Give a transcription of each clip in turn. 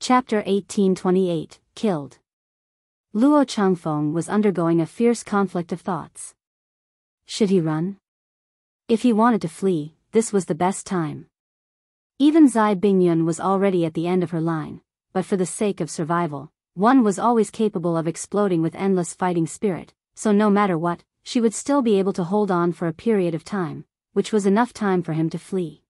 Chapter 1828, Killed. Luo Changfeng was undergoing a fierce conflict of thoughts. Should he run? If he wanted to flee, this was the best time. Even Zai Bingyun was already at the end of her line, but for the sake of survival, one was always capable of exploding with endless fighting spirit, so no matter what, she would still be able to hold on for a period of time, which was enough time for him to flee.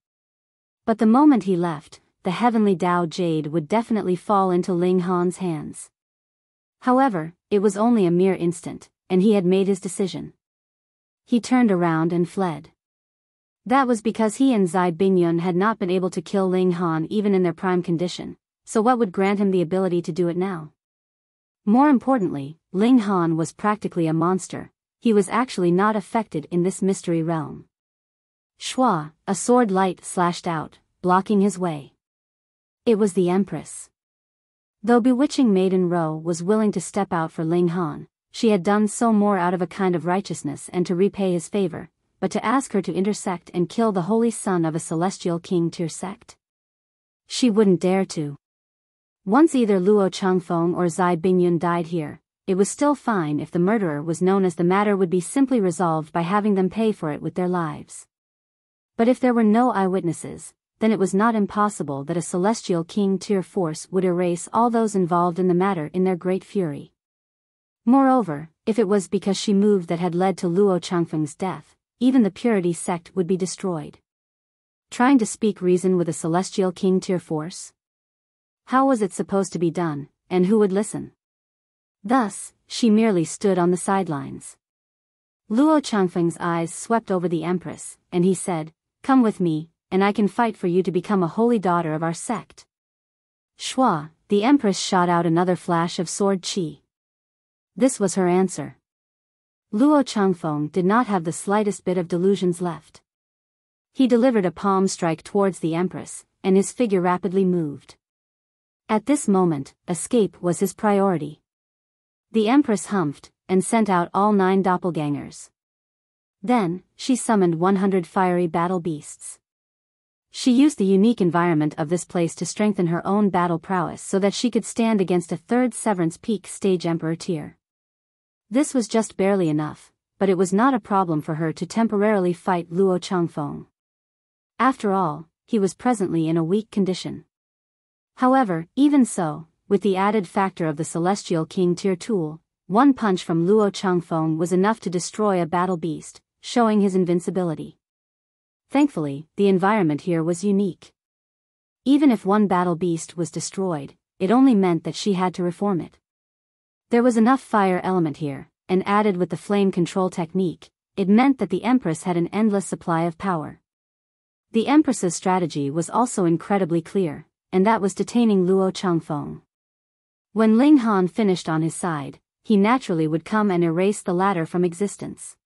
But the moment he left, the heavenly Dao Jade would definitely fall into Ling Han's hands. However, it was only a mere instant, and he had made his decision. He turned around and fled. That was because he and Zai Bingyun had not been able to kill Ling Han even in their prime condition, so what would grant him the ability to do it now? More importantly, Ling Han was practically a monster. He was actually not affected in this mystery realm. Shua, a sword light slashed out, blocking his way. It was the Empress. Though bewitching Maiden Ro was willing to step out for Ling Han, she had done so more out of a kind of righteousness and to repay his favor, but to ask her to intersect and kill the holy son of a celestial king tier sect? She wouldn't dare to. Once either Luo Changfeng or Zai Bingyun died here, it was still fine if the murderer was known, as the matter would be simply resolved by having them pay for it with their lives. But if there were no eyewitnesses, then it was not impossible that a celestial king tier force would erase all those involved in the matter in their great fury. Moreover, if it was because she moved that had led to Luo Changfeng's death, even the Purity sect would be destroyed. Trying to speak reason with a celestial king tier force? How was it supposed to be done, and who would listen? Thus, she merely stood on the sidelines. Luo Changfeng's eyes swept over the Empress, and he said, "Come with me, and I can fight for you to become a holy daughter of our sect." Shua, the Empress shot out another flash of sword chi. This was her answer. Luo Changfeng did not have the slightest bit of delusions left. He delivered a palm strike towards the Empress, and his figure rapidly moved. At this moment, escape was his priority. The Empress humphed, and sent out all 9 doppelgangers. Then, she summoned 100 fiery battle beasts. She used the unique environment of this place to strengthen her own battle prowess so that she could stand against a 3rd Severance Peak stage Emperor tier. This was just barely enough, but it was not a problem for her to temporarily fight Luo Changfeng. After all, he was presently in a weak condition. However, even so, with the added factor of the Celestial King tier tool, one punch from Luo Changfeng was enough to destroy a battle beast, showing his invincibility. Thankfully, the environment here was unique. Even if one battle beast was destroyed, it only meant that she had to reform it. There was enough fire element here, and added with the flame control technique, it meant that the Empress had an endless supply of power. The Empress's strategy was also incredibly clear, and that was detaining Luo Changfeng. When Ling Han finished on his side, he naturally would come and erase the latter from existence.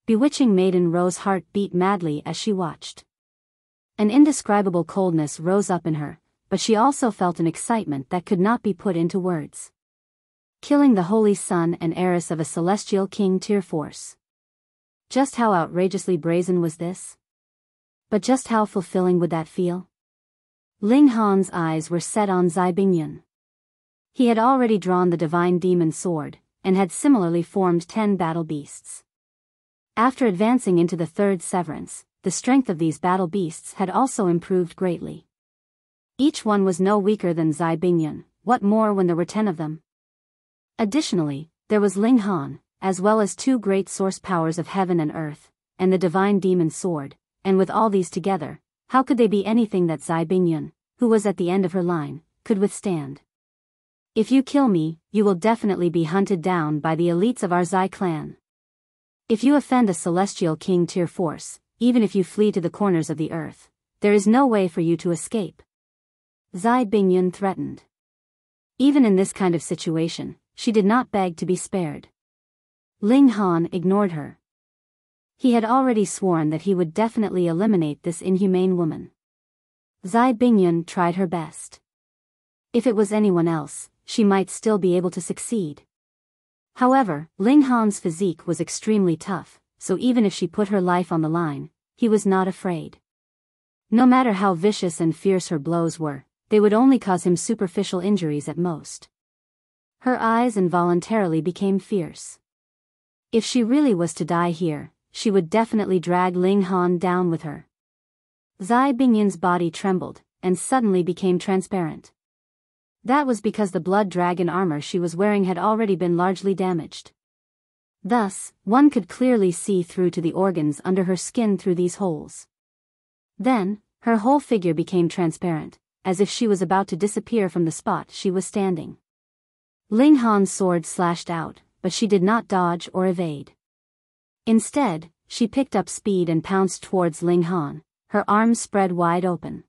Bewitching Maiden Ro's heart beat madly as she watched. An indescribable coldness rose up in her, but she also felt an excitement that could not be put into words. Killing the holy son and heiress of a celestial king tier force. Just how outrageously brazen was this? But just how fulfilling would that feel? Ling Han's eyes were set on Zai Bingyun. He had already drawn the divine demon sword, and had similarly formed 10 battle beasts. After advancing into the 3rd Severance, the strength of these battle beasts had also improved greatly. Each one was no weaker than Zai Bingyun, what more when there were 10 of them? Additionally, there was Ling Han, as well as 2 great source powers of heaven and earth, and the divine demon sword, and with all these together, how could they be anything that Zai Bingyun, who was at the end of her line, could withstand? If you kill me, you will definitely be hunted down by the elites of our Zai clan. If you offend a celestial king tier force, even if you flee to the corners of the earth, there is no way for you to escape. Zai Bingyun threatened. Even in this kind of situation, she did not beg to be spared. Ling Han ignored her. He had already sworn that he would definitely eliminate this inhumane woman. Zai Bingyun tried her best. If it was anyone else, she might still be able to succeed. However, Ling Han's physique was extremely tough, so even if she put her life on the line, he was not afraid. No matter how vicious and fierce her blows were, they would only cause him superficial injuries at most. Her eyes involuntarily became fierce. If she really was to die here, she would definitely drag Ling Han down with her. Zai Bingyun's body trembled, and suddenly became transparent. That was because the blood dragon armor she was wearing had already been largely damaged. Thus, one could clearly see through to the organs under her skin through these holes. Then, her whole figure became transparent, as if she was about to disappear from the spot she was standing. Ling Han's sword slashed out, but she did not dodge or evade. Instead, she picked up speed and pounced towards Ling Han, her arms spread wide open.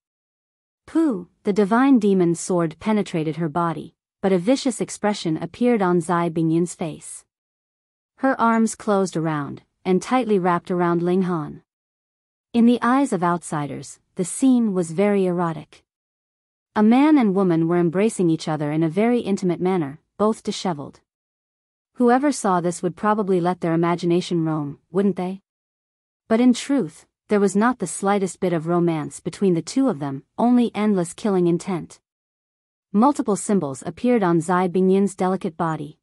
Pooh! The divine demon's sword penetrated her body, but a vicious expression appeared on Zai Bingyun's face. Her arms closed around, and tightly wrapped around Ling Han. In the eyes of outsiders, the scene was very erotic. A man and woman were embracing each other in a very intimate manner, both disheveled. Whoever saw this would probably let their imagination roam, wouldn't they? But in truth, there was not the slightest bit of romance between the two of them, only endless killing intent. Multiple symbols appeared on Zai Bingyun's delicate body.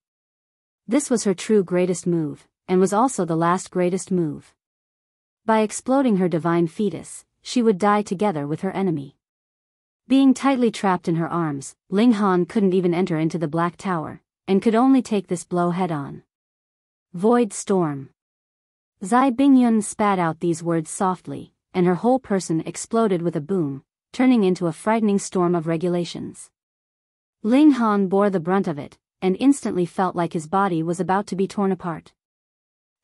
This was her true greatest move, and was also the last greatest move. By exploding her divine fetus, she would die together with her enemy. Being tightly trapped in her arms, Ling Han couldn't even enter into the Black Tower, and could only take this blow head-on. Void Storm. Zai Bingyun spat out these words softly, and her whole person exploded with a boom, turning into a frightening storm of regulations. Ling Han bore the brunt of it, and instantly felt like his body was about to be torn apart.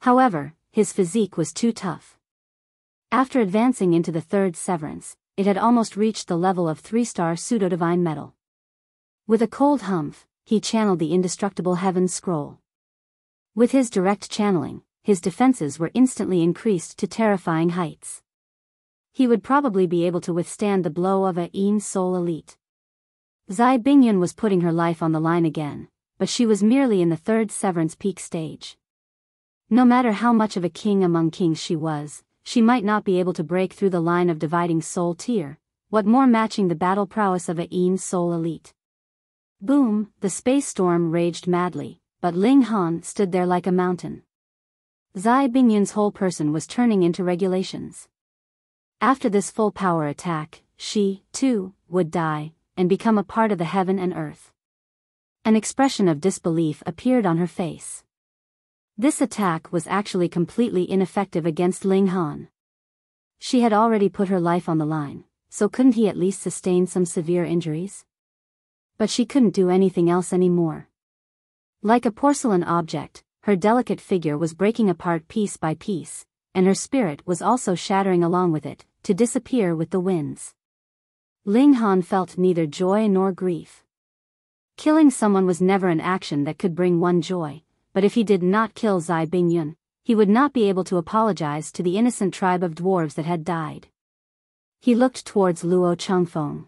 However, his physique was too tough. After advancing into the third severance, it had almost reached the level of 3-star pseudo-divine metal. With a cold humph, he channeled the indestructible Heaven Scroll. With his direct channeling, his defenses were instantly increased to terrifying heights. He would probably be able to withstand the blow of a Yin Soul Elite. Zai Bingyun was putting her life on the line again, but she was merely in the third severance peak stage. No matter how much of a king among kings she was, she might not be able to break through the line of dividing soul tier, what more matching the battle prowess of a Yin Soul Elite. Boom! The space storm raged madly, but Ling Han stood there like a mountain. Zai Bingyun's whole person was turning into regulations. After this full power attack, she, too, would die, and become a part of the heaven and earth. An expression of disbelief appeared on her face. This attack was actually completely ineffective against Ling Han. She had already put her life on the line, so couldn't he at least sustain some severe injuries? But she couldn't do anything else anymore. Like a porcelain object, her delicate figure was breaking apart piece by piece, and her spirit was also shattering along with it, to disappear with the winds. Ling Han felt neither joy nor grief. Killing someone was never an action that could bring one joy, but if he did not kill Zai Bingyun, he would not be able to apologize to the innocent tribe of dwarves that had died. He looked towards Luo Changfeng.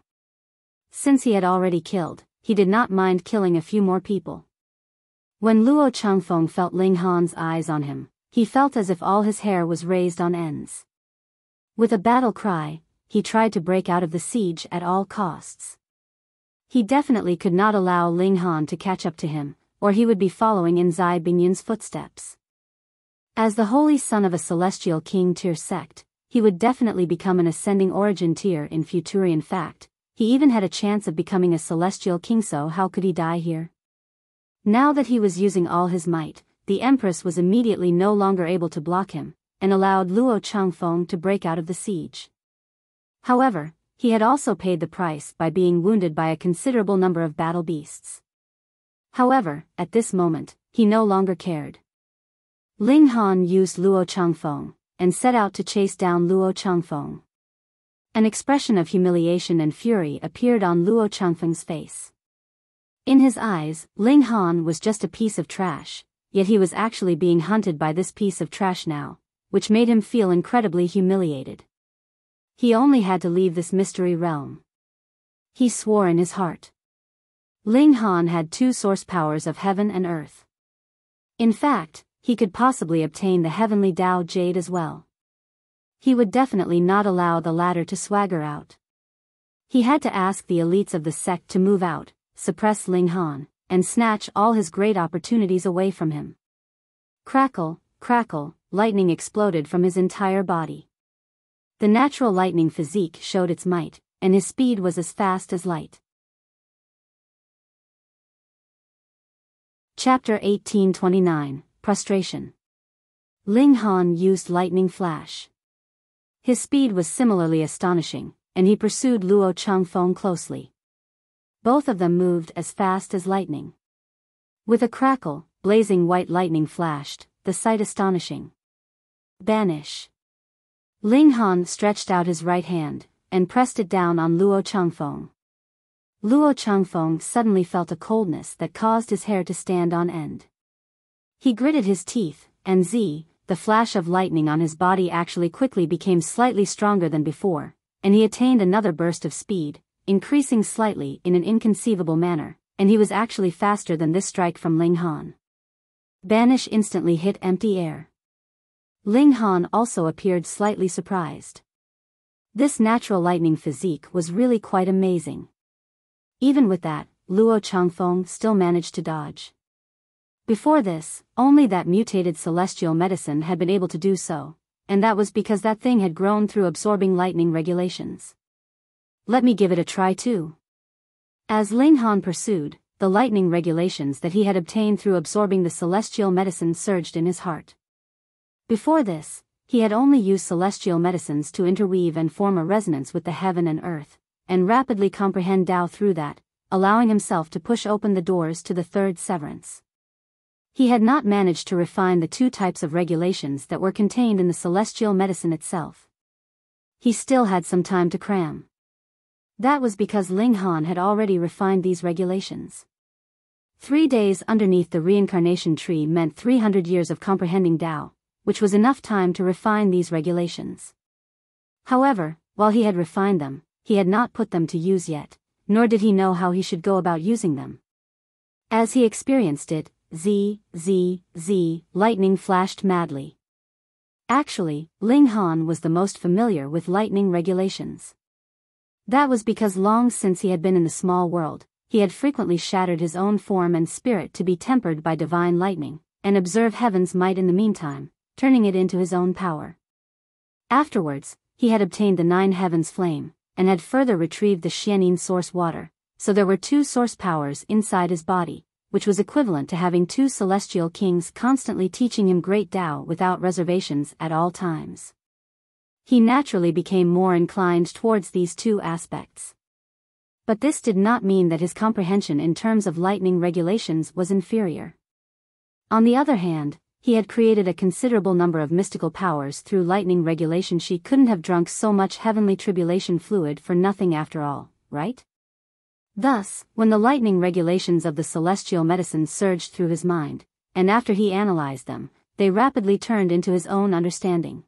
Since he had already killed, he did not mind killing a few more people. When Luo Changfeng felt Ling Han's eyes on him, he felt as if all his hair was raised on ends. With a battle cry, he tried to break out of the siege at all costs. He definitely could not allow Ling Han to catch up to him, or he would be following in Zai Bingyun's footsteps. As the holy son of a celestial king tier sect, he would definitely become an ascending origin tier in Futurian fact. He even had a chance of becoming a celestial king, so how could he die here? Now that he was using all his might, the Empress was immediately no longer able to block him, and allowed Luo Changfeng to break out of the siege. However, he had also paid the price by being wounded by a considerable number of battle beasts. However, at this moment, he no longer cared. Ling Han used Luo Changfeng, and set out to chase down Luo Changfeng. An expression of humiliation and fury appeared on Luo Changfeng's face. In his eyes, Ling Han was just a piece of trash, yet he was actually being hunted by this piece of trash now, which made him feel incredibly humiliated. He only had to leave this mystery realm. He swore in his heart. Ling Han had 2 source powers of heaven and earth. In fact, he could possibly obtain the heavenly Tao Jade as well. He would definitely not allow the latter to swagger out. He had to ask the elites of the sect to move out, suppress Ling Han, and snatch all his great opportunities away from him. Crackle, crackle, lightning exploded from his entire body. The natural lightning physique showed its might, and his speed was as fast as light. Chapter 1829, Prostration. Ling Han used lightning flash. His speed was similarly astonishing, and he pursued Luo Changfeng closely. Both of them moved as fast as lightning. With a crackle, blazing white lightning flashed, the sight astonishing. Banish. Ling Han stretched out his right hand, and pressed it down on Luo Changfeng. Luo Changfeng suddenly felt a coldness that caused his hair to stand on end. He gritted his teeth, and the flash of lightning on his body actually quickly became slightly stronger than before, and he attained another burst of speed, increasing slightly in an inconceivable manner, and he was actually faster than this strike from Ling Han. Banish instantly hit empty air. Ling Han also appeared slightly surprised. This natural lightning physique was really quite amazing. Even with that, Luo Changfeng still managed to dodge. Before this, only that mutated celestial medicine had been able to do so, and that was because that thing had grown through absorbing lightning regulations. Let me give it a try too. As Ling Han pursued, the lightning regulations that he had obtained through absorbing the celestial medicine surged in his heart. Before this, he had only used celestial medicines to interweave and form a resonance with the heaven and earth, and rapidly comprehend Tao through that, allowing himself to push open the doors to the third severance. He had not managed to refine the two types of regulations that were contained in the celestial medicine itself. He still had some time to cram. That was because Ling Han had already refined these regulations. 3 days underneath the reincarnation tree meant 300 years of comprehending Tao, which was enough time to refine these regulations. However, while he had refined them, he had not put them to use yet, nor did he know how he should go about using them. As he experienced it, lightning flashed madly. Actually, Ling Han was the most familiar with lightning regulations. That was because long since he had been in the small world, he had frequently shattered his own form and spirit to be tempered by divine lightning, and observe heaven's might in the meantime, turning it into his own power. Afterwards, he had obtained the 9 heavens flame, and had further retrieved the Xianin source water, so there were 2 source powers inside his body, which was equivalent to having 2 celestial kings constantly teaching him great Tao without reservations at all times. He naturally became more inclined towards these 2 aspects. But this did not mean that his comprehension in terms of lightning regulations was inferior. On the other hand, he had created a considerable number of mystical powers through lightning regulation. She couldn't have drunk so much heavenly tribulation fluid for nothing after all, right? Thus, when the lightning regulations of the celestial medicine surged through his mind, and after he analyzed them, they rapidly turned into his own understanding.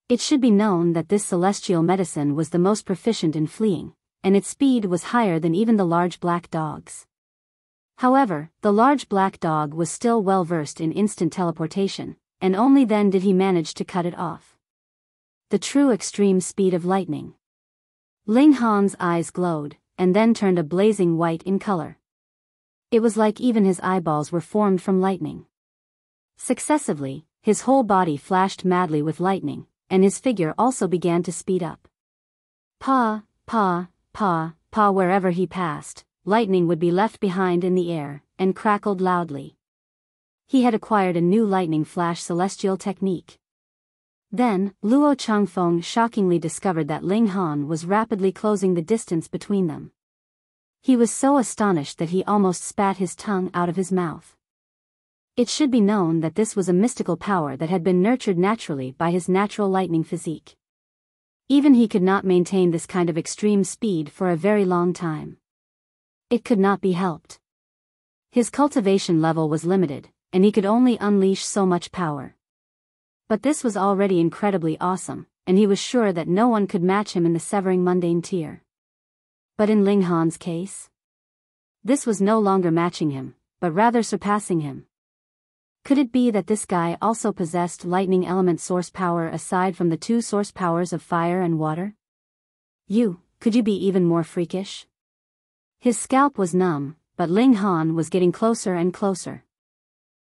It should be known that this celestial medicine was the most proficient in fleeing, and its speed was higher than even the large black dog's. However, the large black dog was still well versed in instant teleportation, and only then did he manage to cut it off. The true extreme speed of lightning. Ling Han's eyes glowed, and then turned a blazing white in color. It was like even his eyeballs were formed from lightning. Successively, his whole body flashed madly with lightning, and his figure also began to speed up. Pa, wherever he passed, lightning would be left behind in the air, and crackled loudly. He had acquired a new lightning flash celestial technique. Then, Luo Changfeng shockingly discovered that Ling Han was rapidly closing the distance between them. He was so astonished that he almost spat his tongue out of his mouth. It should be known that this was a mystical power that had been nurtured naturally by his natural lightning physique. Even he could not maintain this kind of extreme speed for a very long time. It could not be helped. His cultivation level was limited, and he could only unleash so much power. But this was already incredibly awesome, and he was sure that no one could match him in the severing mundane tier. But in Ling Han's case, this was no longer matching him, but rather surpassing him. Could it be that this guy also possessed lightning element source power aside from the 2 source powers of fire and water? You, could you be even more freakish? His scalp was numb, but Ling Han was getting closer and closer.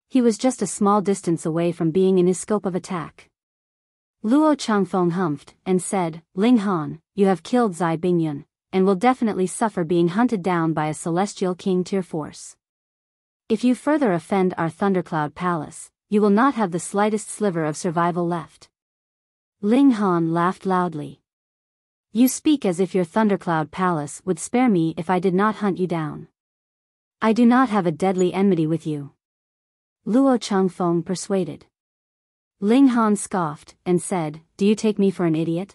He was just a small distance away from being in his scope of attack. Luo Changfeng humphed and said, Ling Han, you have killed Zai Bingyun, and will definitely suffer being hunted down by a Celestial King tier force. If you further offend our Thundercloud Palace, you will not have the slightest sliver of survival left. Ling Han laughed loudly. You speak as if your Thundercloud Palace would spare me if I did not hunt you down. I do not have a deadly enmity with you. Luo Changfeng persuaded. Ling Han scoffed and said, do you take me for an idiot?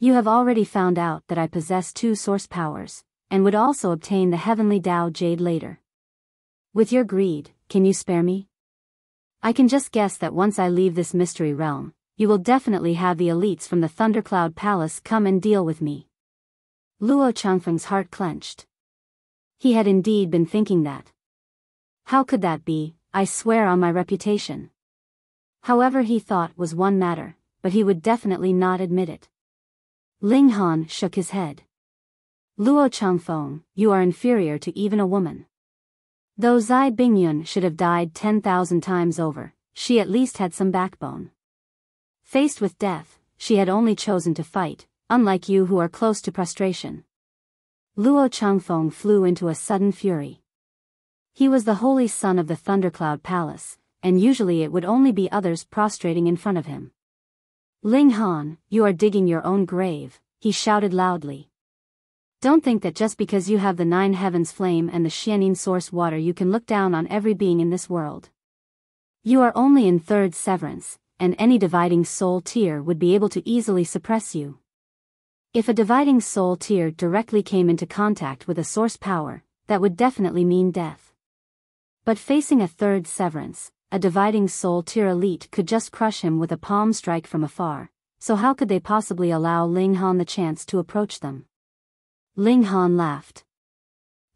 You have already found out that I possess 2 source powers, and would also obtain the heavenly Dao Jade later. With your greed, can you spare me? I can just guess that once I leave this mystery realm, you will definitely have the elites from the Thundercloud Palace come and deal with me. Luo Changfeng's heart clenched. He had indeed been thinking that. How could that be? I swear on my reputation. However, he thought was one matter, but he would definitely not admit it. Ling Han shook his head. Luo Changfeng, you are inferior to even a woman. Though Zai Bingyun should have died 10,000 times over, she at least had some backbone. Faced with death, she had only chosen to fight, unlike you who are close to prostration. Luo Changfeng flew into a sudden fury. He was the holy son of the Thundercloud Palace, and usually it would only be others prostrating in front of him. Ling Han, you are digging your own grave, he shouted loudly. Don't think that just because you have the 9 heavens flame and the Xianin source water you can look down on every being in this world. You are only in 3rd severance, and any dividing soul tier would be able to easily suppress you. If a dividing soul tier directly came into contact with a source power, that would definitely mean death. But facing a 3rd severance, a dividing soul tier elite could just crush him with a palm strike from afar, so how could they possibly allow Ling Han the chance to approach them? Ling Han laughed.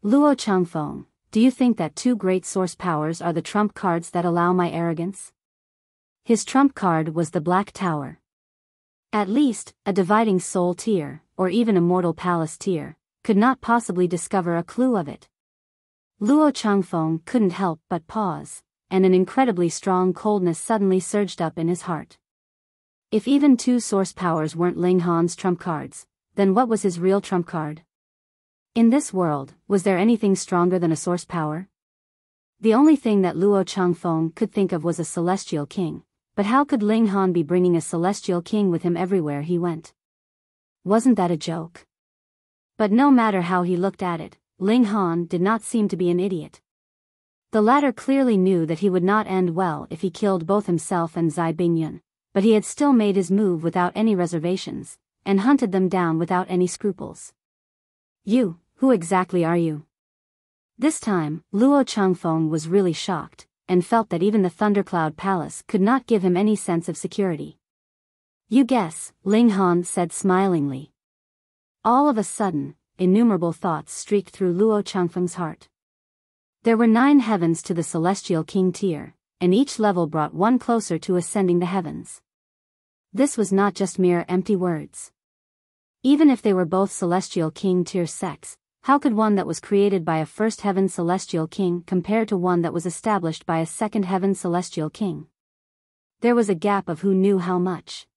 Luo Changfeng, do you think that 2 great source powers are the trump cards that allow my arrogance? His trump card was the Black Tower. At least, a dividing soul tier, or even a mortal palace tier, could not possibly discover a clue of it. Luo Changfeng couldn't help but pause, and an incredibly strong coldness suddenly surged up in his heart. If even 2 source powers weren't Ling Han's trump cards, then what was his real trump card? In this world, was there anything stronger than a source power? The only thing that Luo Changfeng could think of was a celestial king, but how could Ling Han be bringing a celestial king with him everywhere he went? Wasn't that a joke? But no matter how he looked at it, Ling Han did not seem to be an idiot. The latter clearly knew that he would not end well if he killed both himself and Zai Bingyun, but he had still made his move without any reservations, and hunted them down without any scruples. You, who exactly are you? This time, Luo Changfeng was really shocked, and felt that even the Thundercloud Palace could not give him any sense of security. You guess, Ling Han said smilingly. All of a sudden, innumerable thoughts streaked through Luo Changfeng's heart. There were 9 heavens to the Celestial King tier, and each level brought one closer to ascending the heavens. This was not just mere empty words. Even if they were both Celestial King tier sects, how could one that was created by a 1st heaven Celestial King compare to one that was established by a 2nd heaven Celestial King? There was a gap of who knew how much.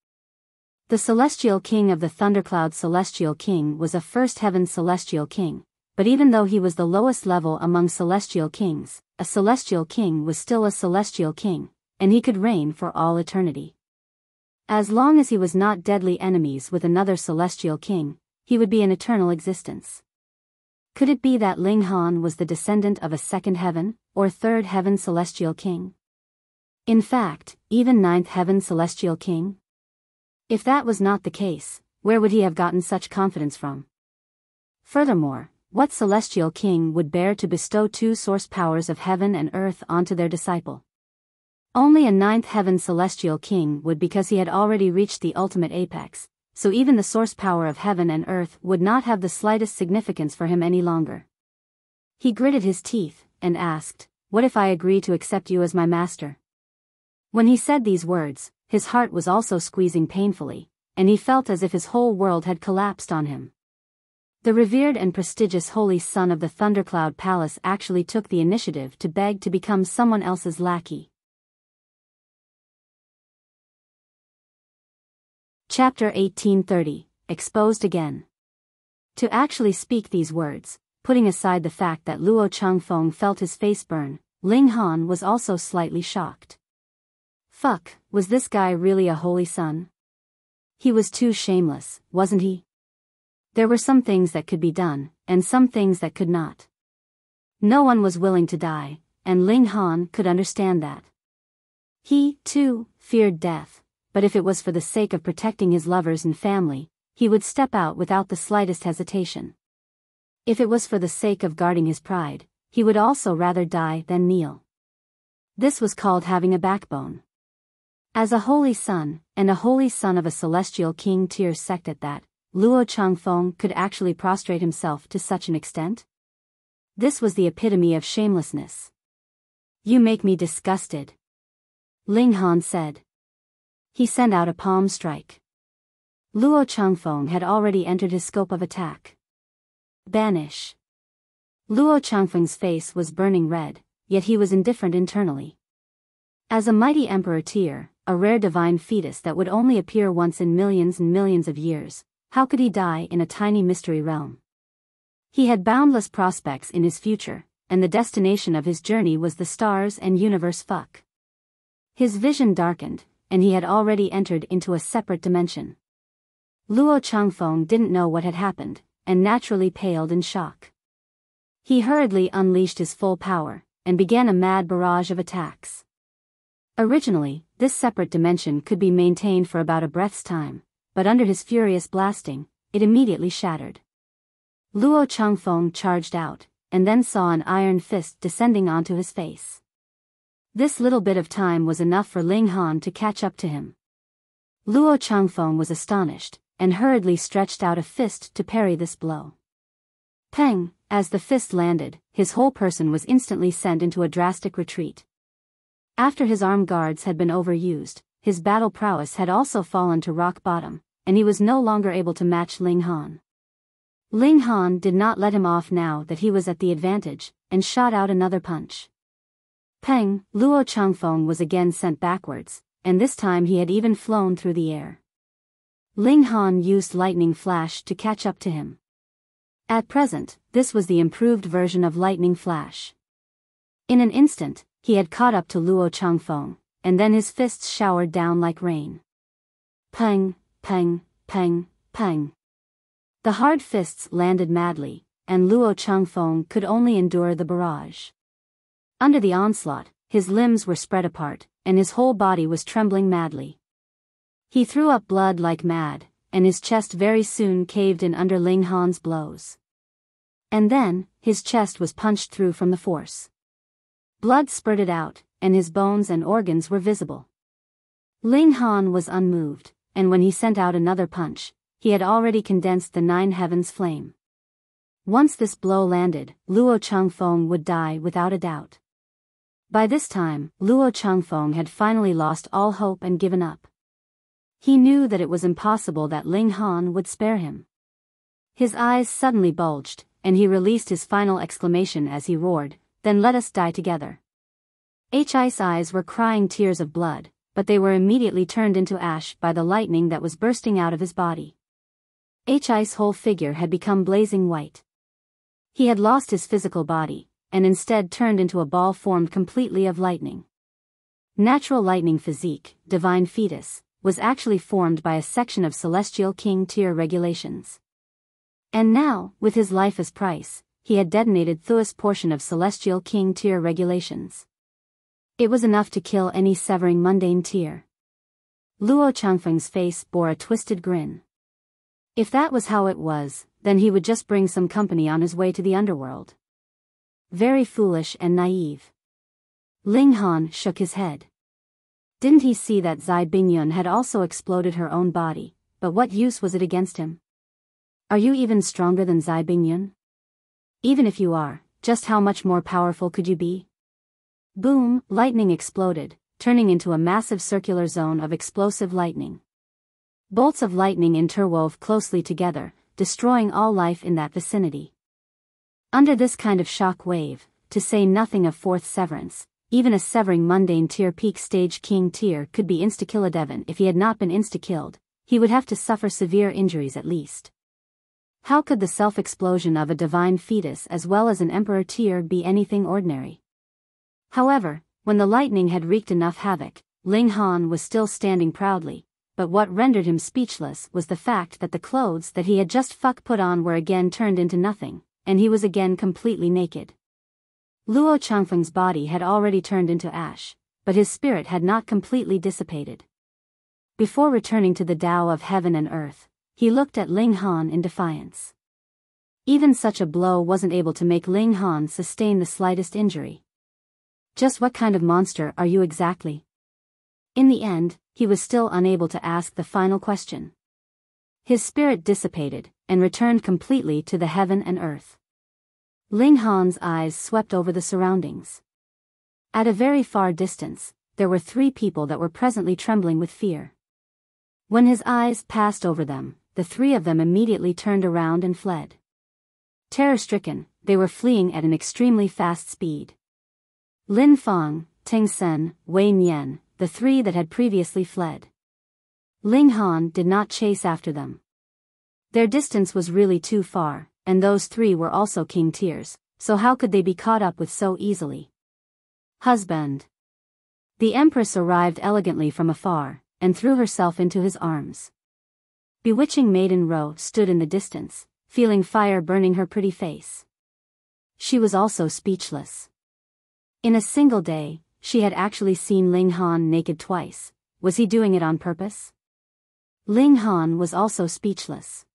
The Celestial King of the Thundercloud Celestial King was a 1st heaven Celestial King, but even though he was the lowest level among Celestial Kings, a Celestial King was still a Celestial King, and he could reign for all eternity. As long as he was not deadly enemies with another Celestial King, he would be in eternal existence. Could it be that Ling Han was the descendant of a 2nd heaven, or 3rd heaven Celestial King? In fact, even 9th heaven Celestial King? If that was not the case, where would he have gotten such confidence from? Furthermore, what Celestial King would bear to bestow 2 source powers of heaven and earth onto their disciple? Only a 9th heaven Celestial King would, because he had already reached the ultimate apex, so even the source power of heaven and earth would not have the slightest significance for him any longer. He gritted his teeth, and asked, "What if I agree to accept you as my master?" When he said these words, his heart was also squeezing painfully, and he felt as if his whole world had collapsed on him. The revered and prestigious holy son of the Thundercloud Palace actually took the initiative to beg to become someone else's lackey. Chapter 1830, Exposed Again. To actually speak these words, putting aside the fact that Luo Changfeng felt his face burn, Ling Han was also slightly shocked. Fuck, was this guy really a holy son? He was too shameless, wasn't he? There were some things that could be done, and some things that could not. No one was willing to die, and Ling Han could understand that. He, too, feared death, but if it was for the sake of protecting his lovers and family, he would step out without the slightest hesitation. If it was for the sake of guarding his pride, he would also rather die than kneel. This was called having a backbone. As a holy son, and a holy son of a celestial king tier sect at that, Luo Changfeng could actually prostrate himself to such an extent? This was the epitome of shamelessness. You make me disgusted, Ling Han said. He sent out a palm strike. Luo Changfeng had already entered his scope of attack. Banish. Luo Changfeng's face was burning red, yet he was indifferent internally. As a mighty emperor tier, a rare divine fetus that would only appear once in millions and millions of years, how could he die in a tiny mystery realm? He had boundless prospects in his future, and the destination of his journey was the stars and universe. Fuck. His vision darkened, and he had already entered into a separate dimension. Luo Changfeng didn't know what had happened, and naturally paled in shock. He hurriedly unleashed his full power, and began a mad barrage of attacks. Originally, this separate dimension could be maintained for about a breath's time, but under his furious blasting, it immediately shattered. Luo Changfeng charged out, and then saw an iron fist descending onto his face. This little bit of time was enough for Ling Han to catch up to him. Luo Changfeng was astonished, and hurriedly stretched out a fist to parry this blow. Peng, as the fist landed, his whole person was instantly sent into a drastic retreat. After his armed guards had been overused, his battle prowess had also fallen to rock bottom, and he was no longer able to match Ling Han. Ling Han did not let him off now that he was at the advantage, and shot out another punch. Peng, Luo Changfeng was again sent backwards, and this time he had even flown through the air. Ling Han used lightning flash to catch up to him. At present, this was the improved version of lightning flash. In an instant, he had caught up to Luo Changfeng, and then his fists showered down like rain. Peng, peng, peng, peng. The hard fists landed madly, and Luo Changfeng could only endure the barrage. Under the onslaught, his limbs were spread apart, and his whole body was trembling madly. He threw up blood like mad, and his chest very soon caved in under Ling Han's blows. And then, his chest was punched through from the force. Blood spurted out, and his bones and organs were visible. Ling Han was unmoved, and when he sent out another punch, he had already condensed the 9 heavens flame. Once this blow landed, Luo Changfeng would die without a doubt. By this time, Luo Changfeng had finally lost all hope and given up. He knew that it was impossible that Ling Han would spare him. His eyes suddenly bulged, and he released his final exclamation as he roared, "Then let us die together." His eyes were crying tears of blood, but they were immediately turned into ash by the lightning that was bursting out of his body. His whole figure had become blazing white. He had lost his physical body, and instead turned into a ball formed completely of lightning. Natural lightning physique, divine fetus, was actually formed by a section of celestial king tier regulations. And now, with his life as price, he had detonated Thua's portion of celestial king tier regulations. It was enough to kill any severing mundane tier. Luo Changfeng's face bore a twisted grin. If that was how it was, then he would just bring some company on his way to the underworld. Very foolish and naive. Ling Han shook his head. Didn't he see that Zai Bingyun had also exploded her own body, but what use was it against him? Are you even stronger than Zai Bingyun? Even if you are, just how much more powerful could you be? Boom, lightning exploded, turning into a massive circular zone of explosive lightning. Bolts of lightning interwove closely together, destroying all life in that vicinity. Under this kind of shock wave, to say nothing of fourth severance, even a severing mundane tier peak stage king tier could be insta-killadevan. If he had not been insta-killed, he would have to suffer severe injuries at least. How could the self-explosion of a divine fetus as well as an emperor tier be anything ordinary? However, when the lightning had wreaked enough havoc, Ling Han was still standing proudly, but what rendered him speechless was the fact that the clothes that he had just put on were again turned into nothing, and he was again completely naked. Luo Changfeng's body had already turned into ash, but his spirit had not completely dissipated. Before returning to the Tao of heaven and earth, he looked at Ling Han in defiance. Even such a blow wasn't able to make Ling Han sustain the slightest injury. Just what kind of monster are you exactly? In the end, he was still unable to ask the final question. His spirit dissipated, and returned completely to the heaven and earth. Ling Han's eyes swept over the surroundings. At a very far distance, there were 3 people that were presently trembling with fear. When his eyes passed over them, the 3 of them immediately turned around and fled. Terror-stricken, they were fleeing at an extremely fast speed. Lin Fang, Teng Sen, Wei Nian, the 3 that had previously fled. Ling Han did not chase after them. Their distance was really too far, and those 3 were also king tiers, so how could they be caught up with so easily? Husband. The Empress arrived elegantly from afar, and threw herself into his arms. Bewitching Maiden Ro stood in the distance, feeling fire burning her pretty face. She was also speechless. In a single day, she had actually seen Ling Han naked twice. Was he doing it on purpose? Ling Han was also speechless.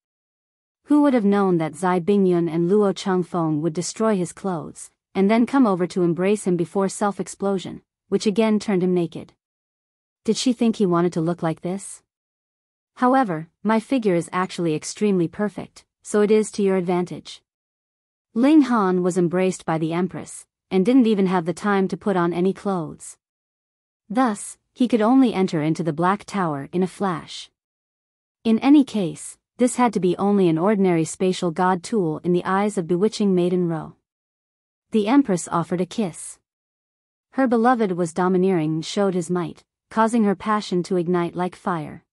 Who would have known that Zai Bingyun and Luo Changfeng would destroy his clothes, and then come over to embrace him before self-explosion, which again turned him naked? Did she think he wanted to look like this? However, my figure is actually extremely perfect, so it is to your advantage. Ling Han was embraced by the Empress, and didn't even have the time to put on any clothes. Thus, he could only enter into the Black Tower in a flash. In any case, this had to be only an ordinary spatial god tool in the eyes of bewitching Maiden Ro. The Empress offered a kiss. Her beloved was domineering and showed his might, causing her passion to ignite like fire.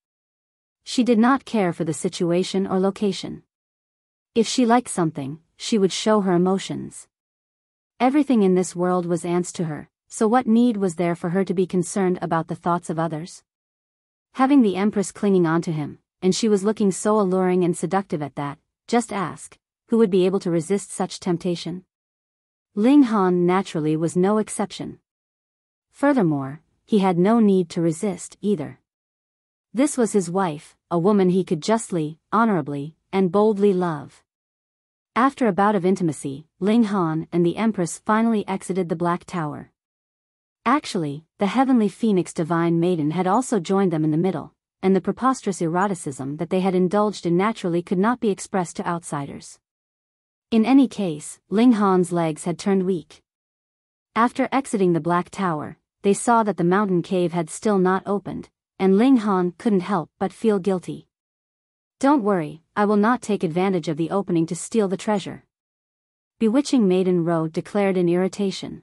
She did not care for the situation or location. If she liked something, she would show her emotions. Everything in this world was ants to her, so what need was there for her to be concerned about the thoughts of others? Having the Empress clinging onto him, and she was looking so alluring and seductive at that, just ask, who would be able to resist such temptation? Ling Han naturally was no exception. Furthermore, he had no need to resist either. This was his wife, a woman he could justly, honorably, and boldly love. After a bout of intimacy, Ling Han and the Empress finally exited the Black Tower. Actually, the heavenly phoenix divine maiden had also joined them in the middle, and the preposterous eroticism that they had indulged in naturally could not be expressed to outsiders. In any case, Ling Han's legs had turned weak. After exiting the Black Tower, they saw that the mountain cave had still not opened, and Ling Han couldn't help but feel guilty. Don't worry, I will not take advantage of the opening to steal the treasure. Bewitching Maiden Ro declared in irritation.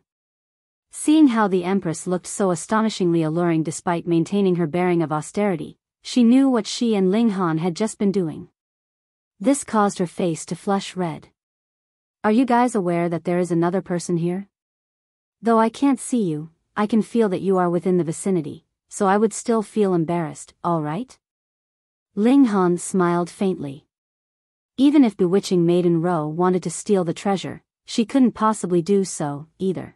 Seeing how the Empress looked so astonishingly alluring despite maintaining her bearing of austerity, she knew what she and Ling Han had just been doing. This caused her face to flush red. Are you guys aware that there is another person here? Though I can't see you, I can feel that you are within the vicinity, so I would still feel embarrassed, all right? Ling Han smiled faintly. Even if bewitching Maiden Ro wanted to steal the treasure, she couldn't possibly do so, either.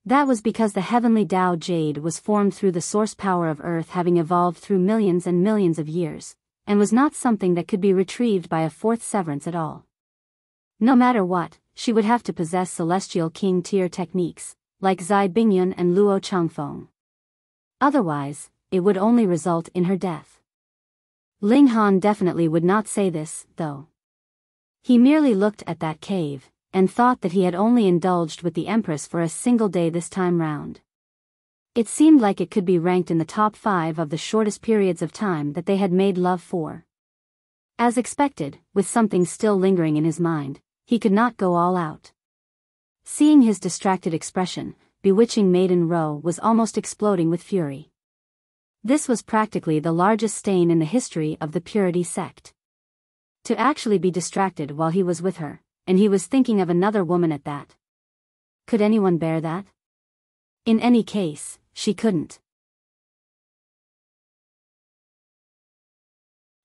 That was because the heavenly Tao Jade was formed through the source power of Earth having evolved through millions and millions of years, and was not something that could be retrieved by a fourth severance at all. No matter what, she would have to possess celestial king tier techniques, like Zai Bingyun and Luo Changfeng. Otherwise, it would only result in her death. Ling Han definitely would not say this, though. He merely looked at that cave, and thought that he had only indulged with the Empress for a single day this time round. It seemed like it could be ranked in the top 5 of the shortest periods of time that they had made love for. As expected, with something still lingering in his mind, he could not go all out. Seeing his distracted expression, bewitching Maiden Row was almost exploding with fury. This was practically the largest stain in the history of the Purity sect. To actually be distracted while he was with her, and he was thinking of another woman at that. Could anyone bear that? In any case, she couldn't.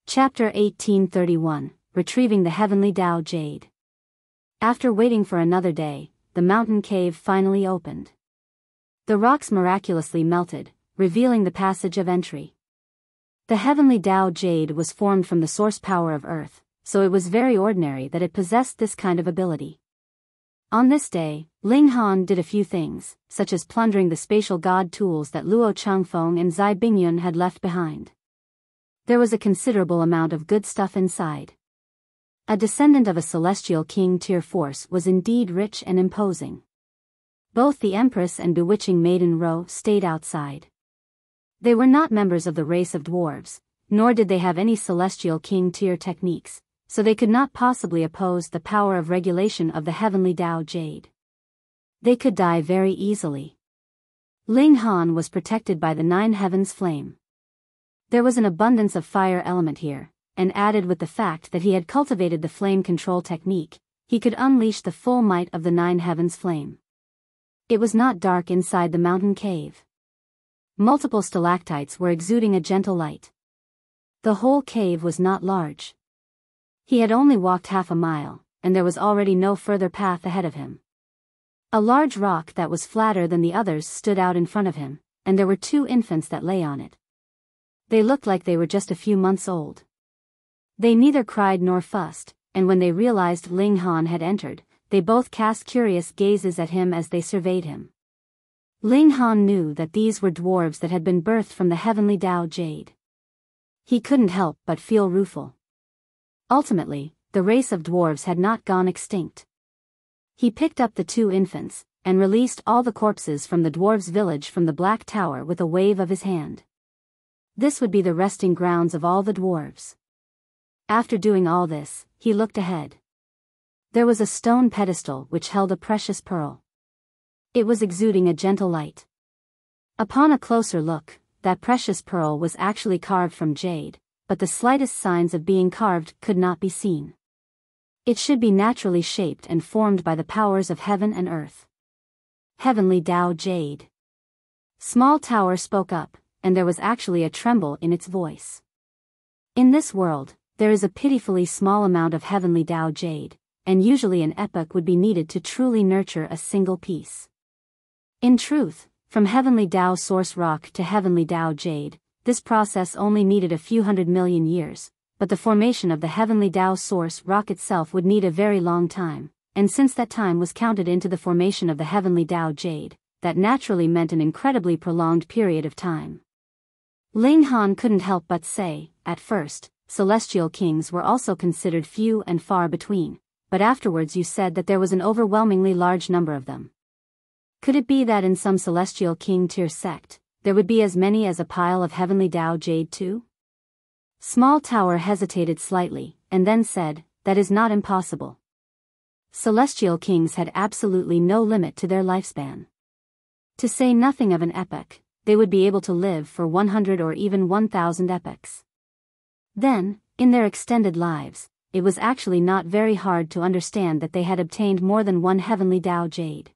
Chapter 1831, Retrieving the Heavenly Tao Jade. After waiting for another day, the mountain cave finally opened. The rocks miraculously melted, revealing the passage of entry. The Heavenly Tao Jade was formed from the source power of Earth, so it was very ordinary that it possessed this kind of ability. On this day, Ling Han did a few things, such as plundering the spatial god tools that Luo Changfeng and Zai Bingyun had left behind. There was a considerable amount of good stuff inside. A descendant of a celestial king tier force was indeed rich and imposing. Both the Empress and bewitching Maiden Row stayed outside. They were not members of the race of dwarves, nor did they have any celestial king tier techniques, so they could not possibly oppose the power of regulation of the Heavenly Tao Jade. They could die very easily. Ling Han was protected by the Nine Heavens flame. There was an abundance of fire element here, and added with the fact that he had cultivated the flame control technique, he could unleash the full might of the Nine Heavens flame. It was not dark inside the mountain cave. Multiple stalactites were exuding a gentle light. The whole cave was not large. He had only walked half a mile, and there was already no further path ahead of him. A large rock that was flatter than the others stood out in front of him, and there were two infants that lay on it. They looked like they were just a few months old. They neither cried nor fussed, and when they realized Ling Han had entered, they both cast curious gazes at him as they surveyed him. Ling Han knew that these were dwarves that had been birthed from the Heavenly Tao Jade. He couldn't help but feel rueful. Ultimately, the race of dwarves had not gone extinct. He picked up the two infants, and released all the corpses from the dwarves' village from the Black Tower with a wave of his hand. This would be the resting grounds of all the dwarves. After doing all this, he looked ahead. There was a stone pedestal which held a precious pearl. It was exuding a gentle light. Upon a closer look, that precious pearl was actually carved from jade, but the slightest signs of being carved could not be seen. It should be naturally shaped and formed by the powers of heaven and earth. Heavenly Tao Jade. Small Tower spoke up, and there was actually a tremble in its voice. In this world, there is a pitifully small amount of Heavenly Tao Jade, and usually an epoch would be needed to truly nurture a single piece. In truth, from Heavenly Tao Source Rock to Heavenly Tao Jade, this process only needed a few 100 million years, but the formation of the Heavenly Tao Source Rock itself would need a very long time, and since that time was counted into the formation of the Heavenly Tao Jade, that naturally meant an incredibly prolonged period of time. Ling Han couldn't help but say, at first, celestial kings were also considered few and far between, but afterwards you said that there was an overwhelmingly large number of them. Could it be that in some celestial king tier sect, there would be as many as a pile of Heavenly Tao Jade too? Small Tower hesitated slightly, and then said, that is not impossible. Celestial kings had absolutely no limit to their lifespan. To say nothing of an epoch, they would be able to live for 100 or even 1,000 epochs. Then, in their extended lives, it was actually not very hard to understand that they had obtained more than one Heavenly Tao Jade.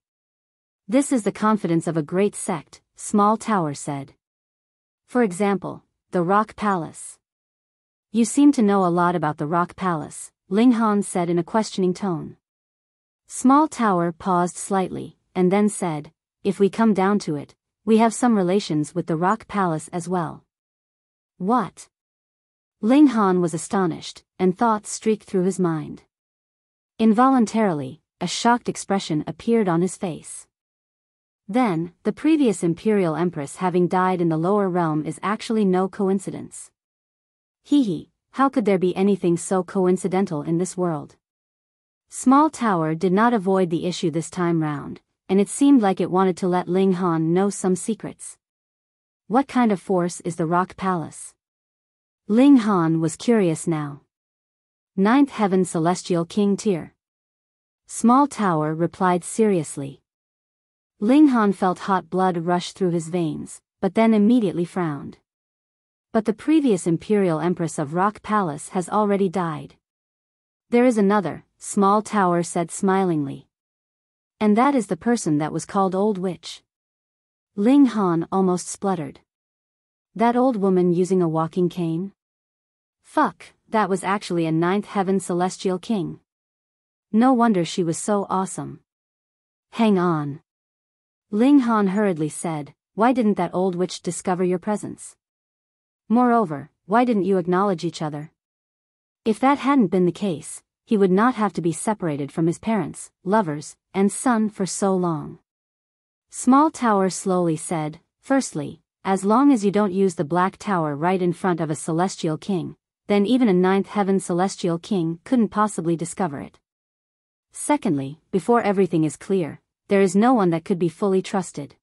This is the confidence of a great sect, Small Tower said. For example, the Rock Palace. You seem to know a lot about the Rock Palace, Ling Han said in a questioning tone. Small Tower paused slightly, and then said, if we come down to it, we have some relations with the Rock Palace as well. What? Ling Han was astonished, and thoughts streaked through his mind. Involuntarily, a shocked expression appeared on his face. Then, the previous Imperial Empress having died in the lower realm is actually no coincidence. Hee, how could there be anything so coincidental in this world? Small Tower did not avoid the issue this time round, and it seemed like it wanted to let Ling Han know some secrets. What kind of force is the Rock Palace? Ling Han was curious now. Ninth Heaven Celestial King tier. Small Tower replied seriously. Ling Han felt hot blood rush through his veins, but then immediately frowned. But the previous Imperial Empress of Rock Palace has already died. There is another, Small Tower said smilingly. And that is the person that was called Old Witch. Ling Han almost spluttered. That old woman using a walking cane? Fuck, that was actually a Ninth Heaven Celestial King. No wonder she was so awesome. Hang on. Ling Han hurriedly said, why didn't that old witch discover your presence? Moreover, why didn't you acknowledge each other? If that hadn't been the case, he would not have to be separated from his parents, lovers, and son for so long. Small Tower slowly said, firstly, as long as you don't use the Black Tower right in front of a Celestial King, then even a Ninth Heaven Celestial King couldn't possibly discover it. Secondly, before everything is clear, there is no one that could be fully trusted.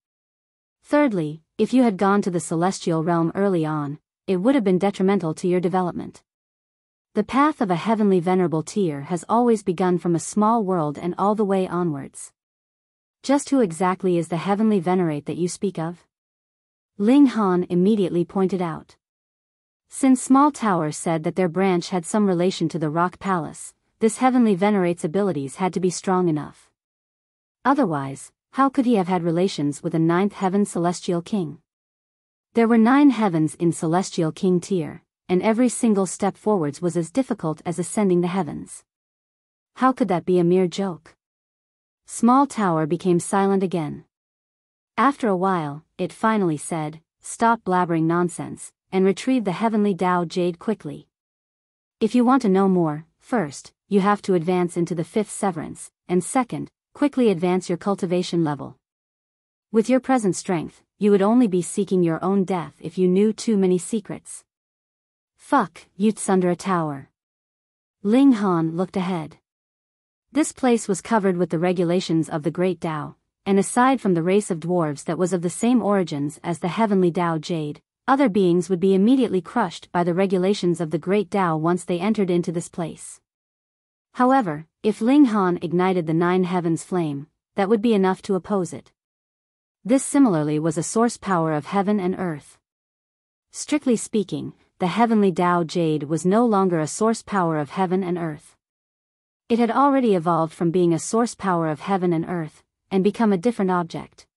Thirdly, if you had gone to the Celestial Realm early on, it would have been detrimental to your development. The path of a heavenly venerable tier has always begun from a small world and all the way onwards. Just who exactly is the heavenly venerate that you speak of? Ling Han immediately pointed out. Since Small Tower said that their branch had some relation to the Rock Palace, this heavenly venerate's abilities had to be strong enough. Otherwise, how could he have had relations with a Ninth Heaven Celestial King? There were 9 heavens in Celestial King tier, and every single step forwards was as difficult as ascending the heavens. How could that be a mere joke? Small Tower became silent again. After a while, it finally said, stop blabbering nonsense, and retrieve the heavenly Tao Jade quickly. If you want to know more, first, you have to advance into the 5th severance, and second, quickly advance your cultivation level. With your present strength, you would only be seeking your own death if you knew too many secrets. Fuck, youths under a tower. Ling Han looked ahead. This place was covered with the regulations of the Great Tao, and aside from the race of dwarves that was of the same origins as the heavenly Tao Jade, other beings would be immediately crushed by the regulations of the Great Tao once they entered into this place. However, if Ling Han ignited the 9 heavens flame, that would be enough to oppose it. This similarly was a source power of heaven and earth. Strictly speaking, the heavenly Tao Jade was no longer a source power of heaven and earth. It had already evolved from being a source power of heaven and earth, and become a different object.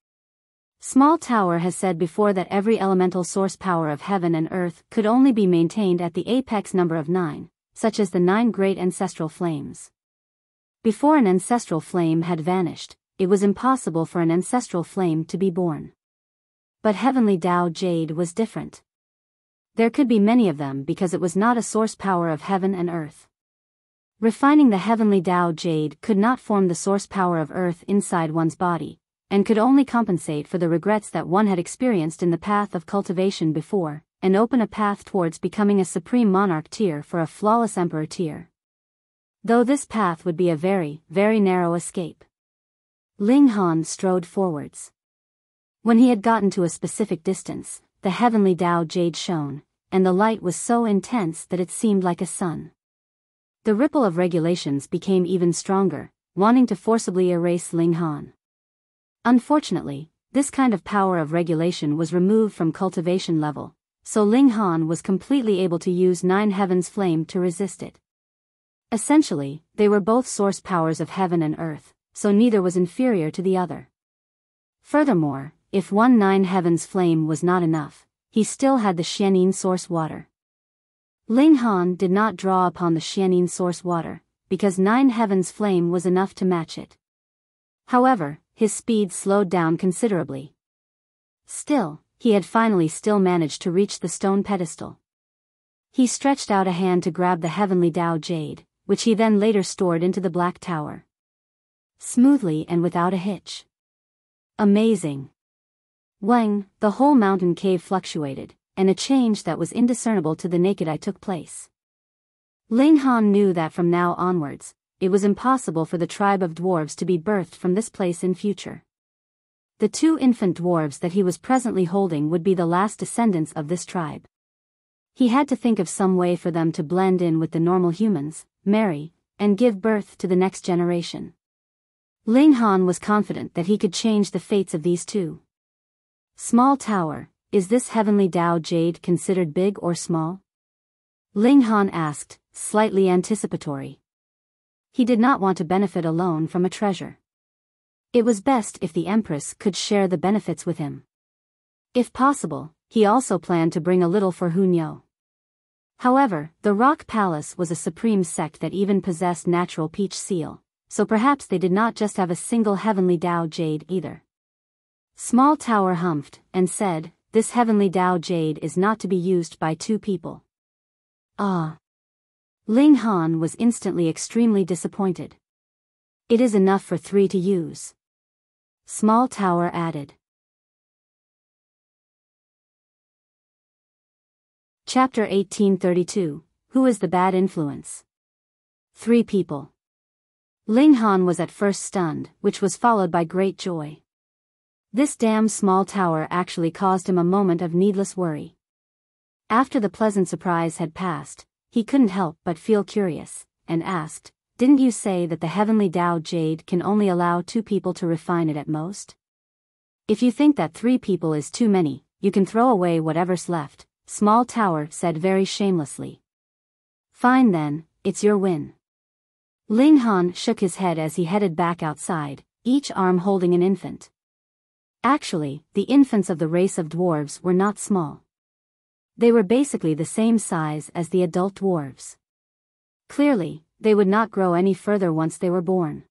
Small Tower has said before that every elemental source power of heaven and earth could only be maintained at the apex number of 9, such as the 9 great ancestral flames. Before an ancestral flame had vanished, it was impossible for an ancestral flame to be born. But heavenly Tao Jade was different. There could be many of them because it was not a source power of heaven and earth. Refining the heavenly Tao Jade could not form the source power of earth inside one's body, and could only compensate for the regrets that one had experienced in the path of cultivation before, and open a path towards becoming a supreme monarch tier for a flawless emperor tier. Though this path would be a very, very narrow escape. Ling Han strode forwards. When he had gotten to a specific distance, the heavenly Tao Jade shone, and the light was so intense that it seemed like a sun. The ripple of regulations became even stronger, wanting to forcibly erase Ling Han. Unfortunately, this kind of power of regulation was removed from cultivation level, so Ling Han was completely able to use 9 heavens flame to resist it. Essentially, they were both source powers of heaven and earth, so neither was inferior to the other. Furthermore, if 9 heavens flame was not enough, he still had the Xianin source water. Ling Han did not draw upon the Xianin source water, because 9 heavens flame was enough to match it. However, his speed slowed down considerably. Still, he had finally still managed to reach the stone pedestal. He stretched out a hand to grab the heavenly Tao Jade, which he then later stored into the Black Tower. Smoothly and without a hitch. Amazing. Wang, the whole mountain cave fluctuated, and a change that was indiscernible to the naked eye took place. Ling Han knew that from now onwards, it was impossible for the tribe of dwarves to be birthed from this place in future. The 2 infant dwarves that he was presently holding would be the last descendants of this tribe. He had to think of some way for them to blend in with the normal humans, marry, and give birth to the next generation. Ling Han was confident that he could change the fates of these two. Small tower, is this heavenly Dao Jade considered big or small? Ling Han asked, slightly anticipatory. He did not want to benefit alone from a treasure. It was best if the Empress could share the benefits with him. If possible, he also planned to bring a little for Hunyo. However, the Rock Palace was a supreme sect that even possessed natural peach seal, so perhaps they did not just have a single heavenly Dao Jade either. Small Tower humphed, and said, this heavenly Dao Jade is not to be used by two people. Ah. Ling Han was instantly extremely disappointed. It is enough for 3 to use. Small Tower added. Chapter 1832, Who is the Bad Influence? 3 people. Ling Han was at first stunned, which was followed by great joy. This damn small tower actually caused him a moment of needless worry. After the pleasant surprise had passed, he couldn't help but feel curious, and asked, didn't you say that the heavenly Dao Jade can only allow 2 people to refine it at most? If you think that 3 people is too many, you can throw away whatever's left, Small Tower said very shamelessly. Fine then, it's your win. Ling Han shook his head as he headed back outside, each arm holding an infant. Actually, the infants of the race of dwarves were not small. They were basically the same size as the adult dwarves. Clearly, they would not grow any further once they were born.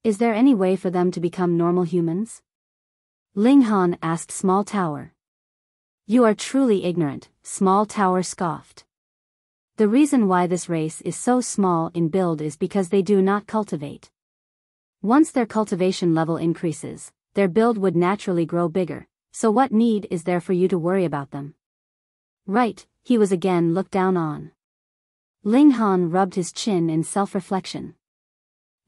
Is there any way for them to become normal humans? Ling Han asked Small Tower. You are truly ignorant, Small Tower scoffed. The reason why this race is so small in build is because they do not cultivate. Once their cultivation level increases, their build would naturally grow bigger, so what need is there for you to worry about them? Right, he was again looked down on. Ling Han rubbed his chin in self-reflection.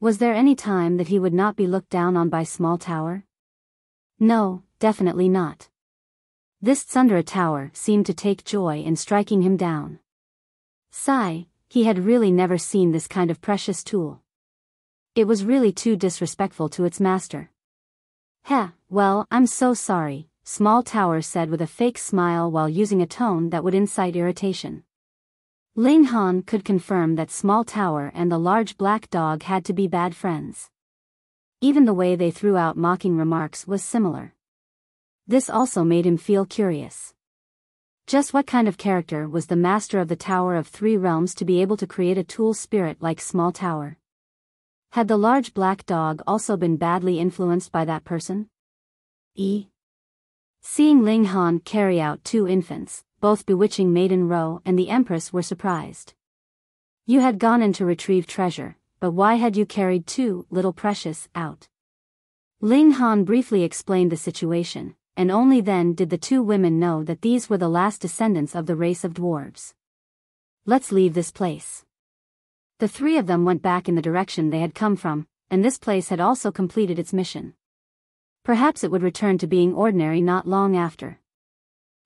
Was there any time that he would not be looked down on by Small Tower? No, definitely not. This Tsundere Tower seemed to take joy in striking him down. Sigh, he had really never seen this kind of precious tool. It was really too disrespectful to its master. Heh, well, I'm so sorry, Small Tower said with a fake smile while using a tone that would incite irritation. Ling Han could confirm that Small Tower and the large black dog had to be bad friends. Even the way they threw out mocking remarks was similar. This also made him feel curious. Just what kind of character was the master of the Tower of 3 Realms to be able to create a tool spirit like Small Tower? Had the large black dog also been badly influenced by that person? Seeing Ling Han carry out 2 infants, both bewitching Maiden Row and the Empress were surprised. You had gone in to retrieve treasure, but why had you carried 2 little precious out? Ling Han briefly explained the situation, and only then did the 2 women know that these were the last descendants of the race of dwarves. Let's leave this place. The 3 of them went back in the direction they had come from, and this place had also completed its mission. Perhaps it would return to being ordinary not long after.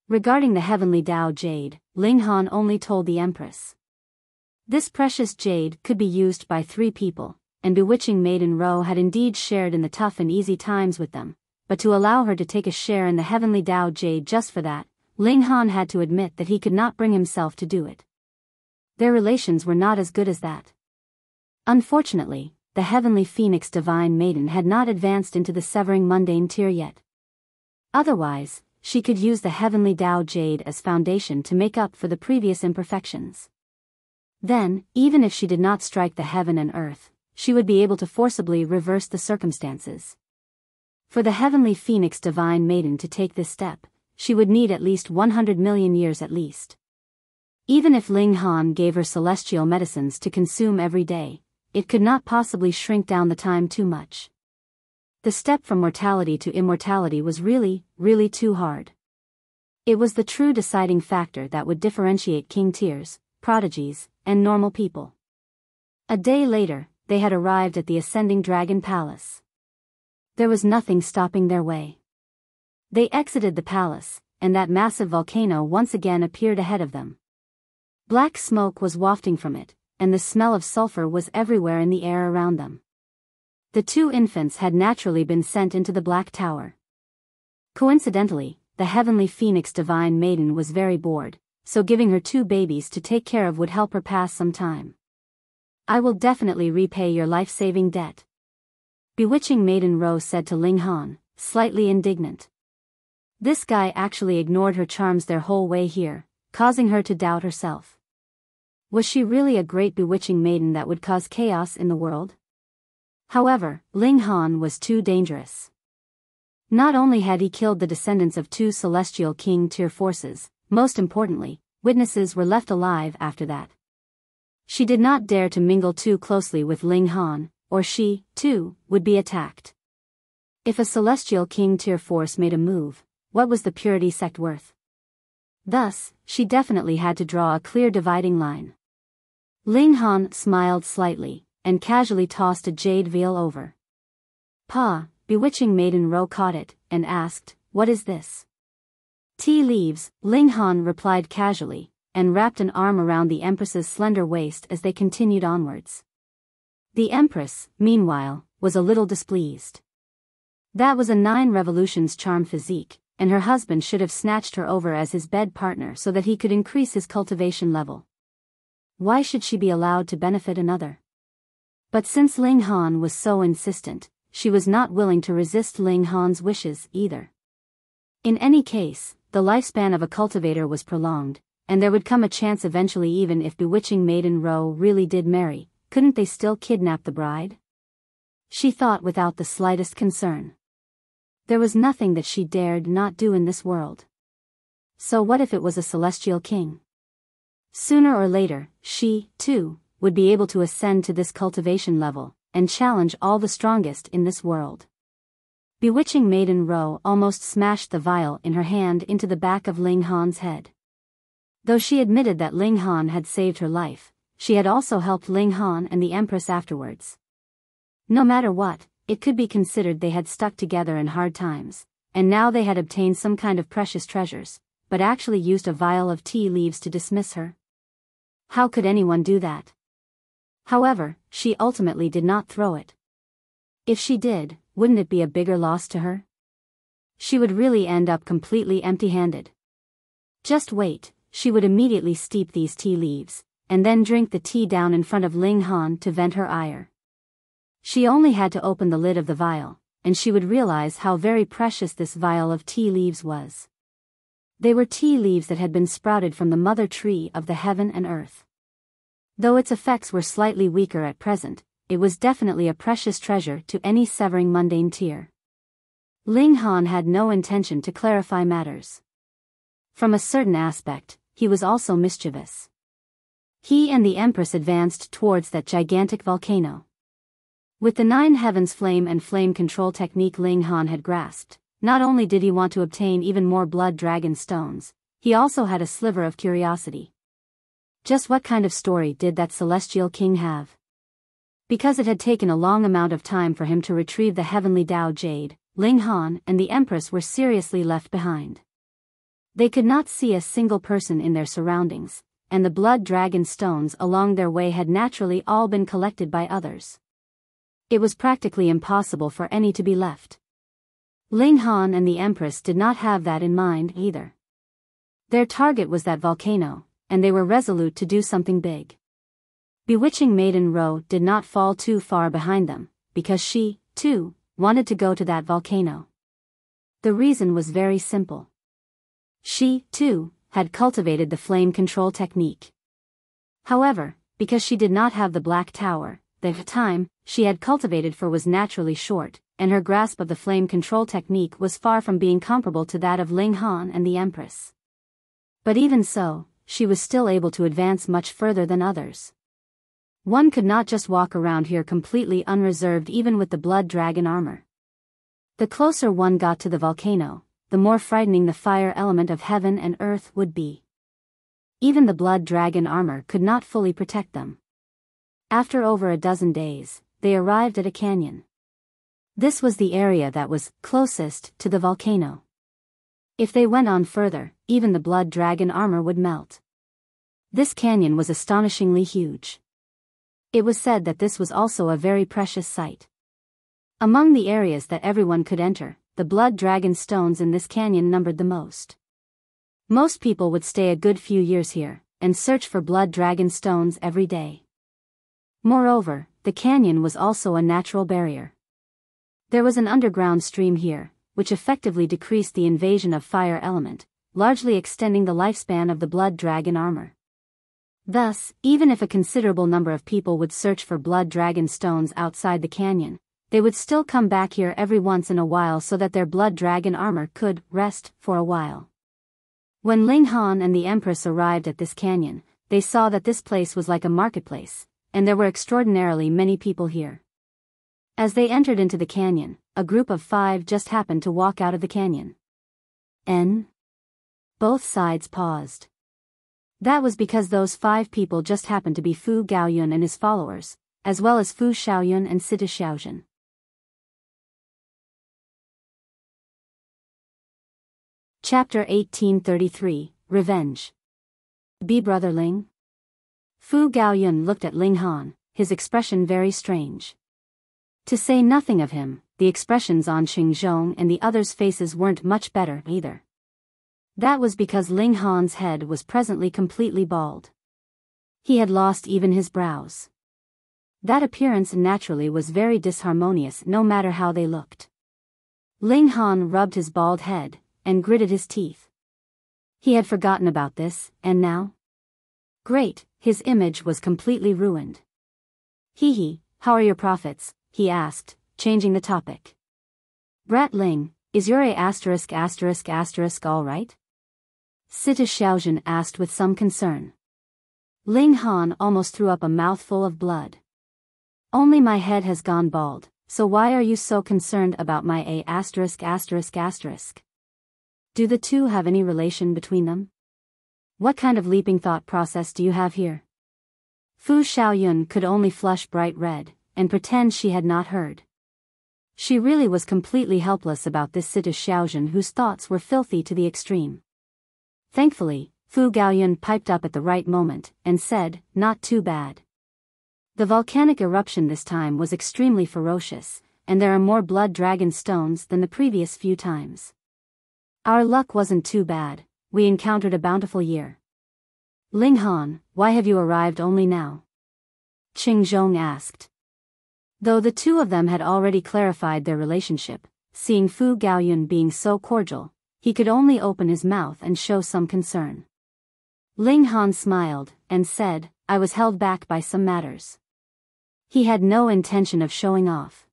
Regarding the heavenly Dao Jade, Ling Han only told the Empress. This precious jade could be used by 3 people, and bewitching Maiden Row had indeed shared in the tough and easy times with them, but to allow her to take a share in the heavenly Dao Jade just for that, Ling Han had to admit that he could not bring himself to do it. Their relations were not as good as that. Unfortunately, the heavenly Phoenix Divine Maiden had not advanced into the Severing Mundane tier yet. Otherwise, she could use the heavenly Dao Jade as foundation to make up for the previous imperfections. Then, even if she did not strike the heaven and earth, she would be able to forcibly reverse the circumstances. For the heavenly Phoenix Divine Maiden to take this step, she would need at least 100 million years at least. Even if Ling Han gave her celestial medicines to consume every day, it could not possibly shrink down the time too much. The step from mortality to immortality was really, really too hard. It was the true deciding factor that would differentiate king tiers, prodigies, and normal people. A day later, they had arrived at the Ascending Dragon Palace. There was nothing stopping their way. They exited the palace, and that massive volcano once again appeared ahead of them. Black smoke was wafting from it, and the smell of sulfur was everywhere in the air around them. The two infants had naturally been sent into the Black Tower. Coincidentally, the heavenly phoenix divine maiden was very bored, so giving her two babies to take care of would help her pass some time. "I will definitely repay your life-saving debt," Bewitching Maiden Rose said to Ling Han, slightly indignant. This guy actually ignored her charms their whole way here, causing her to doubt herself. Was she really a great bewitching maiden that would cause chaos in the world? However, Ling Han was too dangerous. Not only had he killed the descendants of two celestial king tier forces, most importantly, witnesses were left alive after that. She did not dare to mingle too closely with Ling Han, or she, too, would be attacked. If a celestial king tier force made a move, what was the purity sect worth? Thus, she definitely had to draw a clear dividing line. Ling Han smiled slightly, and casually tossed a jade veil over. Pa, Bewitching Maiden Ro caught it, and asked, "What is this?" "Tea leaves," Ling Han replied casually, and wrapped an arm around the Empress's slender waist as they continued onwards. The Empress, meanwhile, was a little displeased. That was a 9 revolutions charm physique, and her husband should have snatched her over as his bed partner so that he could increase his cultivation level. Why should she be allowed to benefit another? But since Ling Han was so insistent, she was not willing to resist Ling Han's wishes either. In any case, the lifespan of a cultivator was prolonged, and there would come a chance eventually even if Bewitching Maiden Ro really did marry, couldn't they still kidnap the bride? She thought without the slightest concern. There was nothing that she dared not do in this world. So what if it was a celestial king? Sooner or later, she, too, would be able to ascend to this cultivation level, and challenge all the strongest in this world. Bewitching Maiden Ro almost smashed the vial in her hand into the back of Ling Han's head. Though she admitted that Ling Han had saved her life, she had also helped Ling Han and the Empress afterwards. No matter what, it could be considered they had stuck together in hard times, and now they had obtained some kind of precious treasures, but actually used a vial of tea leaves to dismiss her. How could anyone do that? However, she ultimately did not throw it. If she did, wouldn't it be a bigger loss to her? She would really end up completely empty-handed. Just wait, she would immediately steep these tea leaves, and then drink the tea down in front of Ling Han to vent her ire. She only had to open the lid of the vial, and she would realize how very precious this vial of tea leaves was. They were tea leaves that had been sprouted from the mother tree of the heaven and earth. Though its effects were slightly weaker at present, it was definitely a precious treasure to any severing mundane tear. Ling Han had no intention to clarify matters. From a certain aspect, he was also mischievous. He and the Empress advanced towards that gigantic volcano. With the 9 heavens flame and flame control technique Ling Han had grasped, not only did he want to obtain even more blood dragon stones, he also had a sliver of curiosity. Just what kind of story did that celestial king have? Because it had taken a long amount of time for him to retrieve the heavenly Tao Jade, Ling Han and the Empress were seriously left behind. They could not see a single person in their surroundings, and the blood dragon stones along their way had naturally all been collected by others. It was practically impossible for any to be left. Ling Han and the Empress did not have that in mind either. Their target was that volcano, and they were resolute to do something big. Bewitching Maiden Ro did not fall too far behind them, because she, too, wanted to go to that volcano. The reason was very simple. She, too, had cultivated the flame control technique. However, because she did not have the Black Tower, the time she had cultivated for was naturally short, and her grasp of the flame control technique was far from being comparable to that of Ling Han and the Empress. But even so, she was still able to advance much further than others. One could not just walk around here completely unreserved even with the blood dragon armor. The closer one got to the volcano, the more frightening the fire element of heaven and earth would be. Even the blood dragon armor could not fully protect them. After over a dozen days, they arrived at a canyon. This was the area that was closest to the volcano. If they went on further, even the blood dragon armor would melt. This canyon was astonishingly huge. It was said that this was also a very precious site. Among the areas that everyone could enter, the blood dragon stones in this canyon numbered the most. Most people would stay a good few years here, and search for blood dragon stones every day. Moreover, the canyon was also a natural barrier. There was an underground stream here, which effectively decreased the invasion of fire element, largely extending the lifespan of the blood dragon armor. Thus, even if a considerable number of people would search for blood dragon stones outside the canyon, they would still come back here every once in a while so that their blood dragon armor could rest for a while. When Ling Han and the Empress arrived at this canyon, they saw that this place was like a marketplace, and there were extraordinarily many people here. As they entered into the canyon, a group of 5 just happened to walk out of the canyon. Both sides paused. That was because those 5 people just happened to be Fu Gaoyun and his followers, as well as Fu Xiaoyun and Sita Xiaojun. Chapter 1833, Revenge. Be Brother Ling? Fu Gaoyun looked at Ling Han, his expression very strange. To say nothing of him, the expressions on Qingzhong and the others' faces weren't much better either. That was because Ling Han's head was presently completely bald. He had lost even his brows. That appearance naturally was very disharmonious no matter how they looked. Ling Han rubbed his bald head, and gritted his teeth. He had forgotten about this, and now? Great, his image was completely ruined. Hee, how are your profits? He asked, changing the topic. Brat Ling, is your A**** all right? Sita Xiaojun asked with some concern. Ling Han almost threw up a mouthful of blood. Only my head has gone bald, so why are you so concerned about my A****? Do the two have any relation between them? What kind of leaping thought process do you have here? Fu Xiaoyun could only flush bright red, and pretend she had not heard. She really was completely helpless about this Sita Xiaojun whose thoughts were filthy to the extreme. Thankfully, Fu Gaoyun piped up at the right moment, and said, not too bad. The volcanic eruption this time was extremely ferocious, and there are more blood dragon stones than the previous few times. Our luck wasn't too bad, we encountered a bountiful year. Ling Han, why have you arrived only now? Qingzhong asked. Though the two of them had already clarified their relationship, seeing Fu Gaoyun being so cordial, he could only open his mouth and show some concern. Ling Han smiled, and said, I was held back by some matters. He had no intention of showing off.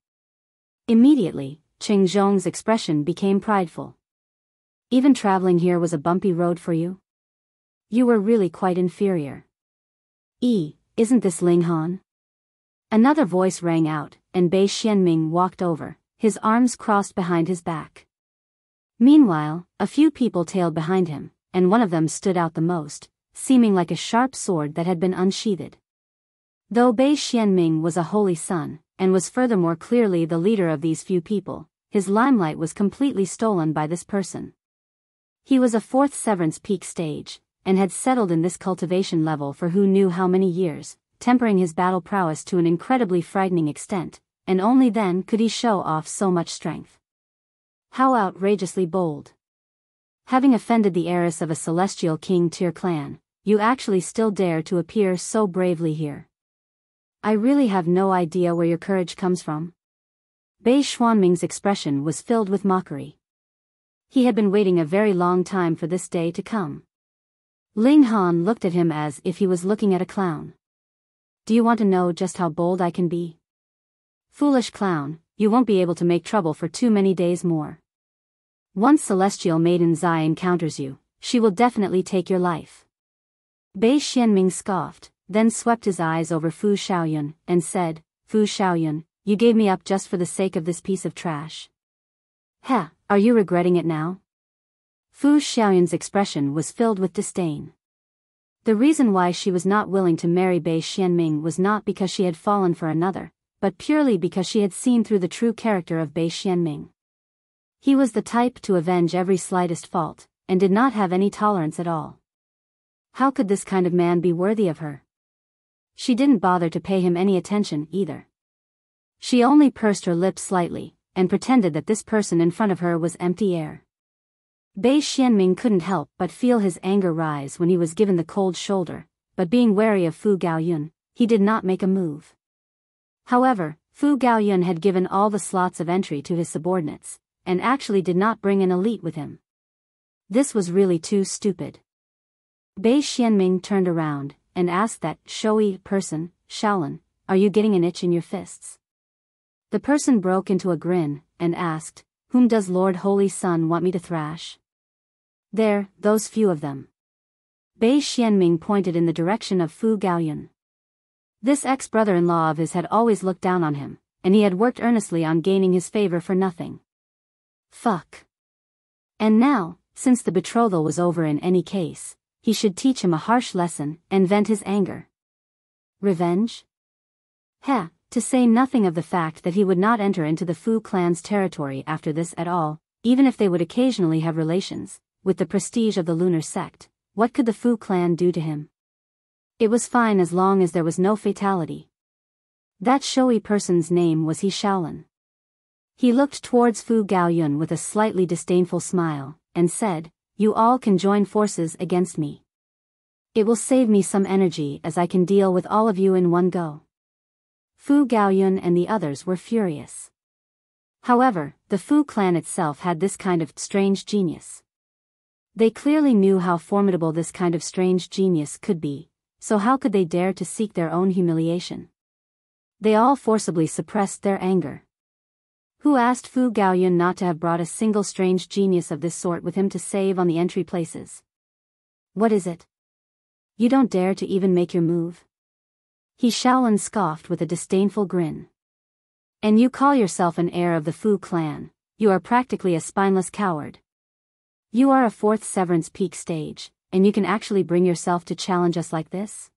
Immediately, Qingzhong's expression became prideful. Even traveling here was a bumpy road for you? You were really quite inferior. Isn't this Ling Han? Another voice rang out, and Bei Xianming walked over, his arms crossed behind his back. Meanwhile, a few people tailed behind him, and one of them stood out the most, seeming like a sharp sword that had been unsheathed. Though Bei Xianming was a holy son, and was furthermore clearly the leader of these few people, his limelight was completely stolen by this person. He was a 4th Severance Peak stage, and had settled in this cultivation level for who knew how many years, tempering his battle prowess to an incredibly frightening extent, and only then could he show off so much strength. How outrageously bold. Having offended the heiress of a celestial king tier clan, you actually still dare to appear so bravely here. I really have no idea where your courage comes from. Bei Xuanming's expression was filled with mockery. He had been waiting a very long time for this day to come. Ling Han looked at him as if he was looking at a clown. Do you want to know just how bold I can be? Foolish clown, you won't be able to make trouble for too many days more. Once Celestial Maiden Zai encounters you, she will definitely take your life. Bei Xianming scoffed, then swept his eyes over Fu Xiaoyun, and said, Fu Xiaoyun, you gave me up just for the sake of this piece of trash. Are you regretting it now? Fu Xiaoyun's expression was filled with disdain. The reason why she was not willing to marry Bei Xianming was not because she had fallen for another, but purely because she had seen through the true character of Bei Xianming. He was the type to avenge every slightest fault, and did not have any tolerance at all. How could this kind of man be worthy of her? She didn't bother to pay him any attention either. She only pursed her lips slightly, and pretended that this person in front of her was empty air. Bei Xianming couldn't help but feel his anger rise when he was given the cold shoulder, but being wary of Fu Gaoyun, he did not make a move. However, Fu Gaoyun had given all the slots of entry to his subordinates, and actually did not bring an elite with him. This was really too stupid. Bei Xianming turned around, and asked that showy person, Shaolin, "Are you getting an itch in your fists?" The person broke into a grin, and asked, "Whom does Lord Holy Sun want me to thrash?" "There, those few of them." Bei Xianming pointed in the direction of Fu Gaoyun. This ex-brother-in-law of his had always looked down on him, and he had worked earnestly on gaining his favor for nothing. Fuck. And now, since the betrothal was over in any case, he should teach him a harsh lesson and vent his anger. Revenge? Heh, to say nothing of the fact that he would not enter into the Fu clan's territory after this at all, even if they would occasionally have relations with the prestige of the lunar sect. What could the Fu clan do to him? It was fine as long as there was no fatality. That showy person's name was He Shaolin. He looked towards Fu Gaoyun with a slightly disdainful smile, and said, "You all can join forces against me. It will save me some energy as I can deal with all of you in one go." Fu Gaoyun and the others were furious. However, the Fu clan itself had this kind of strange genius. They clearly knew how formidable this kind of strange genius could be, so how could they dare to seek their own humiliation? They all forcibly suppressed their anger. Who asked Fu Gaoyun not to have brought a single strange genius of this sort with him to save on the entry places? What is it? You don't dare to even make your move? He Shaolin scoffed with a disdainful grin. And you call yourself an heir of the Fu clan? You are practically a spineless coward. You are a fourth Severance Peak stage, and you can actually bring yourself to challenge us like this?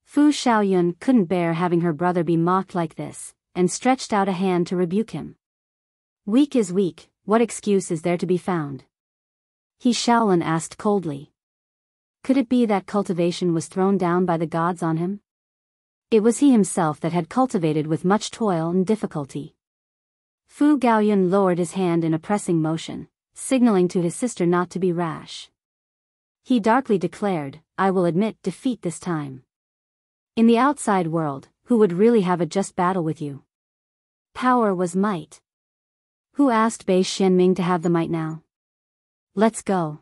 Fu Xiaoyun couldn't bear having her brother be mocked like this, and stretched out a hand to rebuke him. Weak is weak, what excuse is there to be found? He Shaolin asked coldly. Could it be that cultivation was thrown down by the gods on him? It was he himself that had cultivated with much toil and difficulty. Fu Gaoyun lowered his hand in a pressing motion, signaling to his sister not to be rash. He darkly declared, "I will admit defeat this time. In the outside world, who would really have a just battle with you? Power was might. Who asked Bei Xianming to have the might now? Let's go."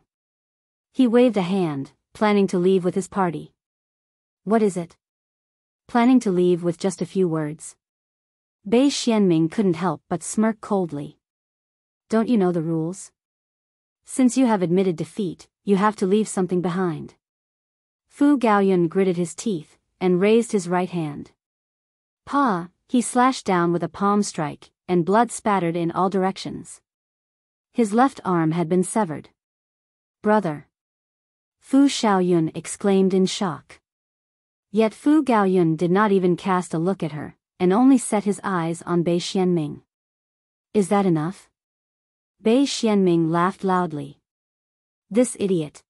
He waved a hand, planning to leave with his party. What is it? Planning to leave with just a few words? Bei Xianming couldn't help but smirk coldly. Don't you know the rules? Since you have admitted defeat, you have to leave something behind. Fu Gaoyun gritted his teeth, and raised his right hand. Pa! He slashed down with a palm strike, and blood spattered in all directions. His left arm had been severed. Brother! Fu Xiaoyun exclaimed in shock. Yet Fu Gaoyun did not even cast a look at her, and only set his eyes on Bei Xianming. Is that enough? Bei Xianming laughed loudly. This idiot.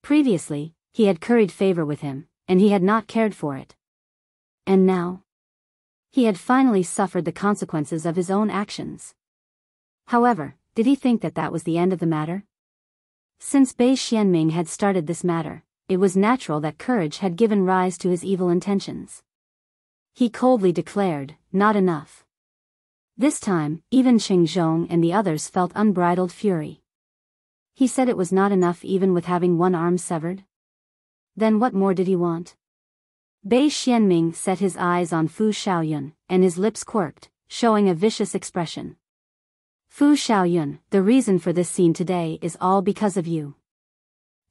Previously, he had curried favor with him, and he had not cared for it. And now? He had finally suffered the consequences of his own actions. However, did he think that that was the end of the matter? Since Bei Xianming had started this matter, it was natural that courage had given rise to his evil intentions. He coldly declared, "Not enough." This time, even Qing Zhong and the others felt unbridled fury. He said it was not enough even with having one arm severed? Then what more did he want? Bei Xianming set his eyes on Fu Xiaoyun, and his lips quirked, showing a vicious expression. Fu Xiaoyun, the reason for this scene today is all because of you.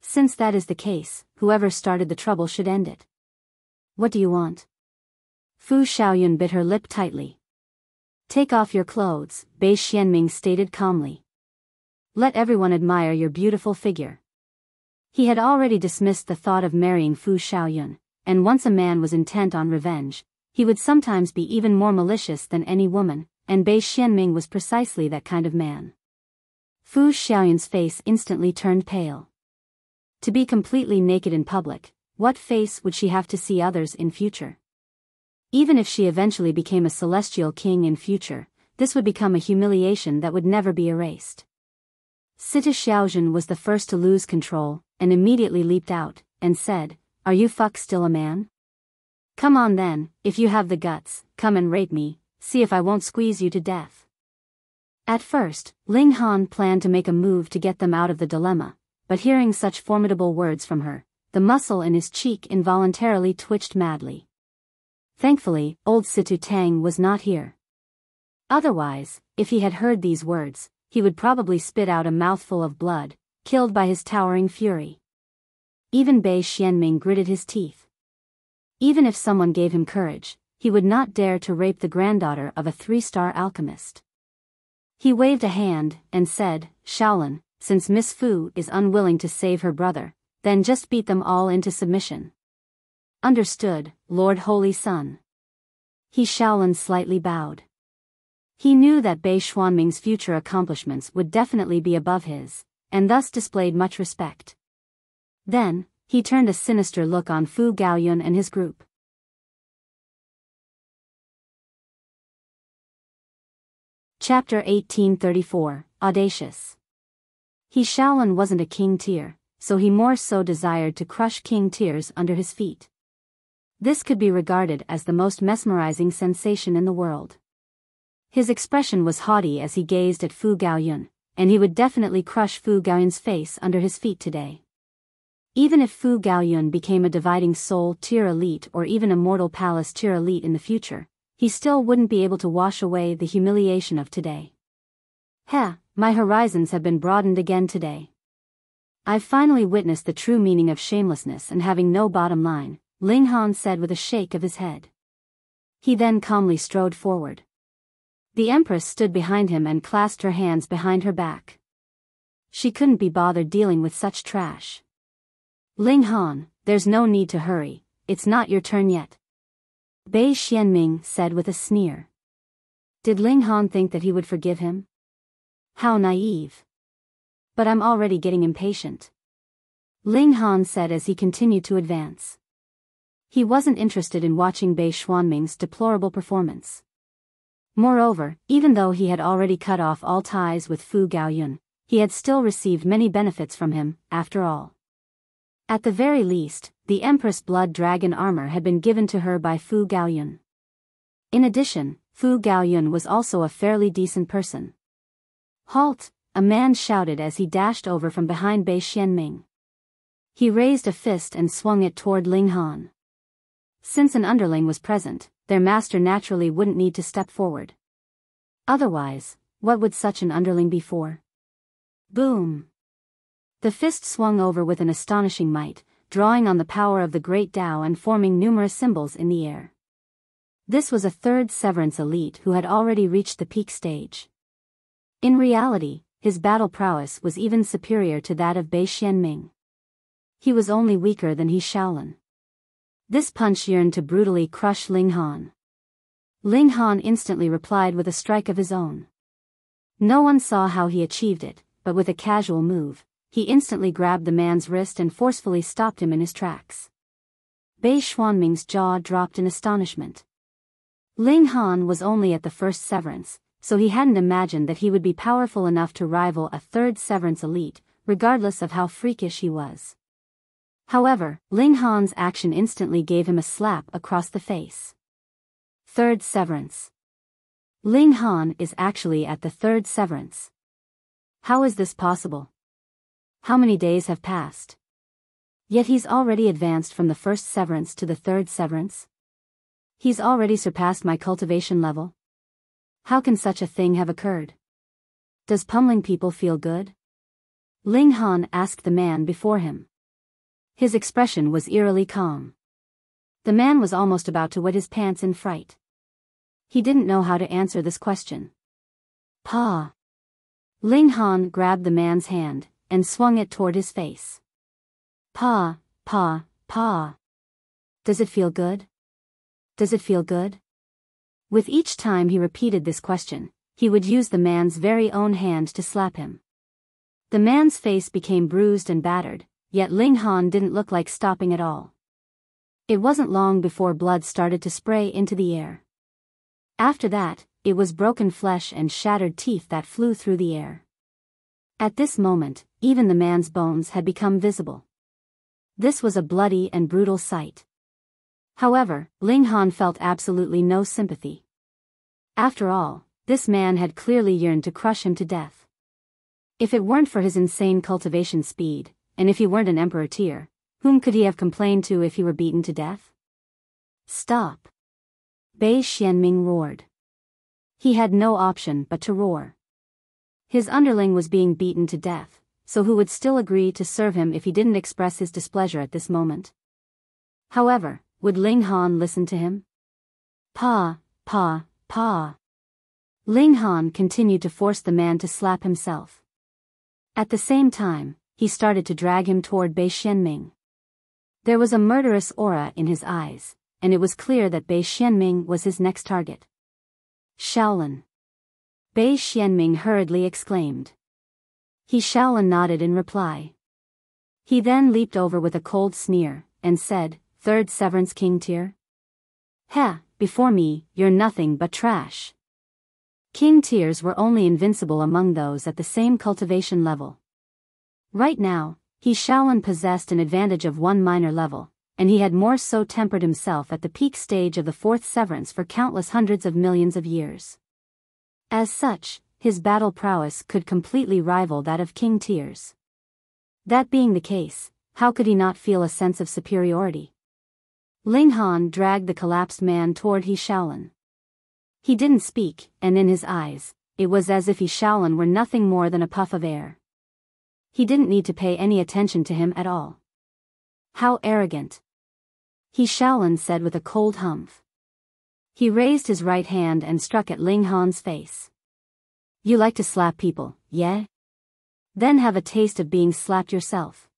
Since that is the case, whoever started the trouble should end it. What do you want? Fu Xiaoyun bit her lip tightly. Take off your clothes, Bei Xianming stated calmly. Let everyone admire your beautiful figure. He had already dismissed the thought of marrying Fu Xiaoyun, and once a man was intent on revenge, he would sometimes be even more malicious than any woman, and Bei Xianming was precisely that kind of man. Fu Xiaoyun's face instantly turned pale. To be completely naked in public, what face would she have to see others in future? Even if she eventually became a celestial king in future, this would become a humiliation that would never be erased. Sita Xiaojun was the first to lose control, and immediately leaped out, and said, "Are you still a man? Come on then, if you have the guts, come and rape me, see if I won't squeeze you to death." At first, Ling Han planned to make a move to get them out of the dilemma, but hearing such formidable words from her, the muscle in his cheek involuntarily twitched madly. Thankfully, old Situ Tang was not here. Otherwise, if he had heard these words, he would probably spit out a mouthful of blood, killed by his towering fury. Even Bei Xianming gritted his teeth. Even if someone gave him courage, he would not dare to rape the granddaughter of a 3-star alchemist. He waved a hand, and said, "Shaolin, since Miss Fu is unwilling to save her brother, then just beat them all into submission." "Understood, Lord Holy Sun." He Shaolin slightly bowed. He knew that Bei Xuanming's future accomplishments would definitely be above his, and thus displayed much respect. Then, he turned a sinister look on Fu Gaoyun and his group. Chapter 1834, Audacious. He Shaolin wasn't a king tier, so he more so desired to crush king tiers under his feet. This could be regarded as the most mesmerizing sensation in the world. His expression was haughty as he gazed at Fu Gaoyun, and he would definitely crush Fu Gaoyun's face under his feet today. Even if Fu Gaoyun became a dividing soul tier elite or even a mortal palace tier elite in the future, he still wouldn't be able to wash away the humiliation of today. My horizons have been broadened again today. I've finally witnessed the true meaning of shamelessness and having no bottom line, Ling Han said with a shake of his head. He then calmly strode forward. The Empress stood behind him and clasped her hands behind her back. She couldn't be bothered dealing with such trash. "Ling Han, there's no need to hurry, it's not your turn yet," Bei Xianming said with a sneer. Did Ling Han think that he would forgive him? How naive. "But I'm already getting impatient," Ling Han said as he continued to advance. He wasn't interested in watching Bei Xuanming's deplorable performance. Moreover, even though he had already cut off all ties with Fu Gaoyun, he had still received many benefits from him, after all. At the very least, the Empress Blood Dragon armor had been given to her by Fu Gaoyun. In addition, Fu Gaoyun was also a fairly decent person. "Halt!" a man shouted as he dashed over from behind Bei Xianming. He raised a fist and swung it toward Ling Han. Since an underling was present, their master naturally wouldn't need to step forward. Otherwise, what would such an underling be for? Boom! The fist swung over with an astonishing might, drawing on the power of the Great Tao and forming numerous symbols in the air. This was a third Severance elite who had already reached the peak stage. In reality, his battle prowess was even superior to that of Bei Xianming. He was only weaker than he Shaolin. This punch yearned to brutally crush Ling Han. Ling Han instantly replied with a strike of his own. No one saw how he achieved it, but with a casual move, he instantly grabbed the man's wrist and forcefully stopped him in his tracks. Bei Xuanming's jaw dropped in astonishment. Ling Han was only at the first Severance, so he hadn't imagined that he would be powerful enough to rival a third Severance elite, regardless of how freakish he was. However, Ling Han's action instantly gave him a slap across the face. Third Severance. Ling Han is actually at the third Severance. How is this possible? How many days have passed? Yet he's already advanced from the first Severance to the third Severance. He's already surpassed my cultivation level. How can such a thing have occurred? Does pummeling people feel good? Ling Han asked the man before him. His expression was eerily calm. The man was almost about to wet his pants in fright. He didn't know how to answer this question. Pa! Ling Han grabbed the man's hand, and swung it toward his face. Pa! Does it feel good? Does it feel good? With each time he repeated this question, he would use the man's very own hand to slap him. The man's face became bruised and battered, yet Ling Han didn't look like stopping at all. It wasn't long before blood started to spray into the air. After that, it was broken flesh and shattered teeth that flew through the air. At this moment, even the man's bones had become visible. This was a bloody and brutal sight. However, Ling Han felt absolutely no sympathy. After all, this man had clearly yearned to crush him to death. If it weren't for his insane cultivation speed, and if he weren't an emperor tier, whom could he have complained to if he were beaten to death? Stop! Bei Xianming roared. He had no option but to roar. His underling was being beaten to death, so who would still agree to serve him if he didn't express his displeasure at this moment? However, would Ling Han listen to him? Pa. Ling Han continued to force the man to slap himself. At the same time, he started to drag him toward Bei Xianming. There was a murderous aura in his eyes, and it was clear that Bei Xianming was his next target. Shaolin! Bei Xianming hurriedly exclaimed. Shaolin nodded in reply. He then leaped over with a cold sneer, and said, "Third Severance King tier? Heh, before me, you're nothing but trash." King tiers were only invincible among those at the same cultivation level. Right now, Shaolin possessed an advantage of one minor level, and he had more so tempered himself at the peak stage of the fourth severance for countless hundreds of millions of years. As such, his battle prowess could completely rival that of king tiers. That being the case, how could he not feel a sense of superiority? Ling Han dragged the collapsed man toward Shaolin. He didn't speak, and in his eyes, it was as if Shaolin were nothing more than a puff of air. He didn't need to pay any attention to him at all. How arrogant! Shaolin said with a cold humph. He raised his right hand and struck at Ling Han's face. You like to slap people, yeah? Then have a taste of being slapped yourself.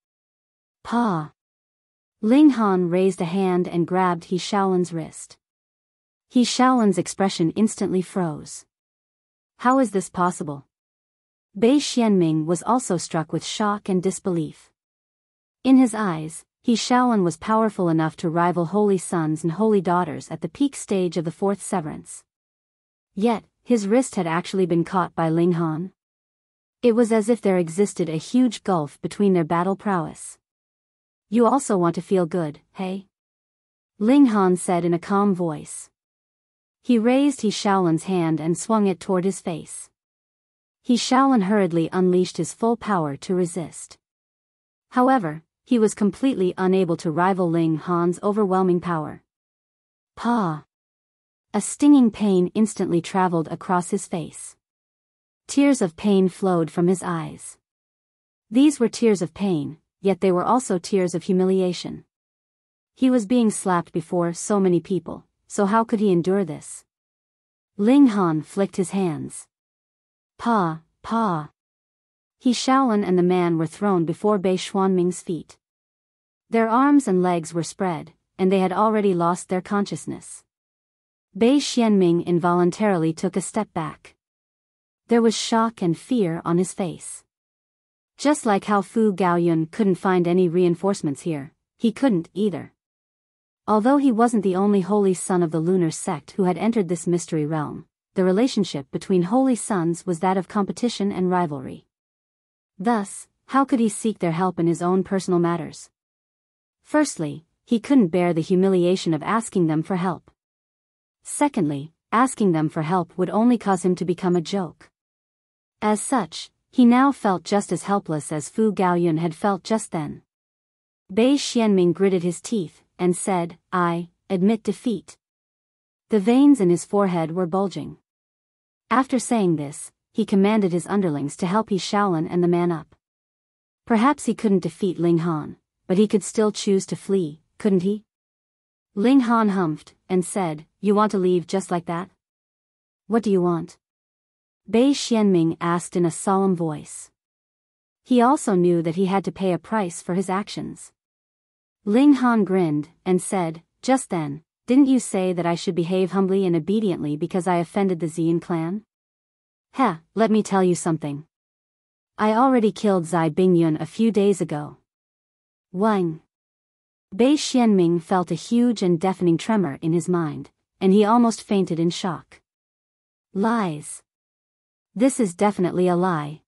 Pa! Ling Han raised a hand and grabbed Shaolin's wrist. Shaolin's expression instantly froze. How is this possible? Bei Xianming was also struck with shock and disbelief. In his eyes, Shaolin was powerful enough to rival holy sons and holy daughters at the peak stage of the fourth severance. Yet, his wrist had actually been caught by Ling Han. It was as if there existed a huge gulf between their battle prowess. You also want to feel good, hey? Ling Han said in a calm voice. He raised Shaolin's hand and swung it toward his face. Shaolin hurriedly unleashed his full power to resist. However, he was completely unable to rival Ling Han's overwhelming power. Pa! A stinging pain instantly traveled across his face. Tears of pain flowed from his eyes. These were tears of pain, yet they were also tears of humiliation. He was being slapped before so many people, so how could he endure this? Ling Han flicked his hands. Pa! Shaolin and the man were thrown before Bei Xianming's feet. Their arms and legs were spread, and they had already lost their consciousness. Bei Xianming involuntarily took a step back. There was shock and fear on his face. Just like how Fu Gaoyun couldn't find any reinforcements here, he couldn't either. Although he wasn't the only holy son of the lunar sect who had entered this mystery realm, the relationship between holy sons was that of competition and rivalry. Thus, how could he seek their help in his own personal matters? Firstly, he couldn't bear the humiliation of asking them for help. Secondly, asking them for help would only cause him to become a joke. As such, he now felt just as helpless as Fu Gaoyun had felt just then. Bei Xianming gritted his teeth, and said, "I admit defeat." The veins in his forehead were bulging. After saying this, he commanded his underlings to help Shaolin and the man up. Perhaps he couldn't defeat Ling Han, but he could still choose to flee, couldn't he? Ling Han humphed, and said, "You want to leave just like that? What do you want?" Bei Xianming asked in a solemn voice. He also knew that he had to pay a price for his actions. Ling Han grinned, and said, "Just then, didn't you say that I should behave humbly and obediently because I offended the Xian clan? Let me tell you something. I already killed Zai Bingyun a few days ago." Wang. Bei Xianming felt a huge and deafening tremor in his mind, and he almost fainted in shock. Lies. This is definitely a lie.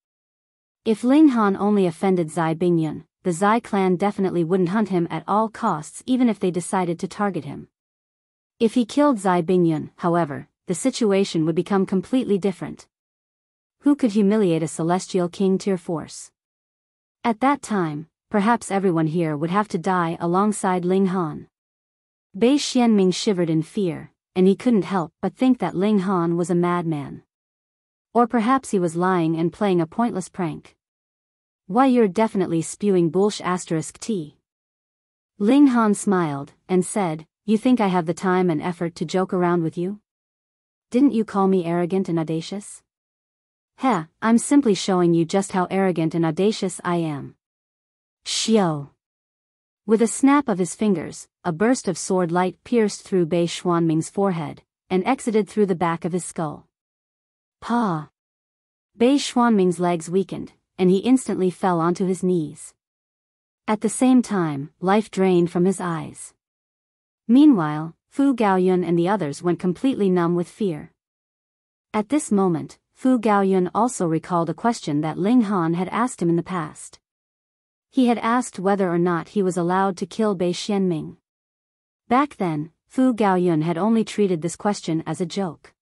If Ling Han only offended Zai Bingyun, the Zai clan definitely wouldn't hunt him at all costs even if they decided to target him. If he killed Zai Bingyun, however, the situation would become completely different. Who could humiliate a celestial king-tier force? At that time, perhaps everyone here would have to die alongside Ling Han. Bei Xianming shivered in fear, and he couldn't help but think that Ling Han was a madman. Or perhaps he was lying and playing a pointless prank. Why, you're definitely spewing bullsh*t. Ling Han smiled, and said, "You think I have the time and effort to joke around with you? Didn't you call me arrogant and audacious? Heh, I'm simply showing you just how arrogant and audacious I am." Xiao. With a snap of his fingers, a burst of sword light pierced through Bei Xianming's forehead, and exited through the back of his skull. Pa! Bei Xianming's legs weakened, and he instantly fell onto his knees. At the same time, life drained from his eyes. Meanwhile, Fu Gaoyun and the others went completely numb with fear. At this moment, Fu Gaoyun also recalled a question that Ling Han had asked him in the past. He had asked whether or not he was allowed to kill Bei Xianming. Back then, Fu Gaoyun had only treated this question as a joke.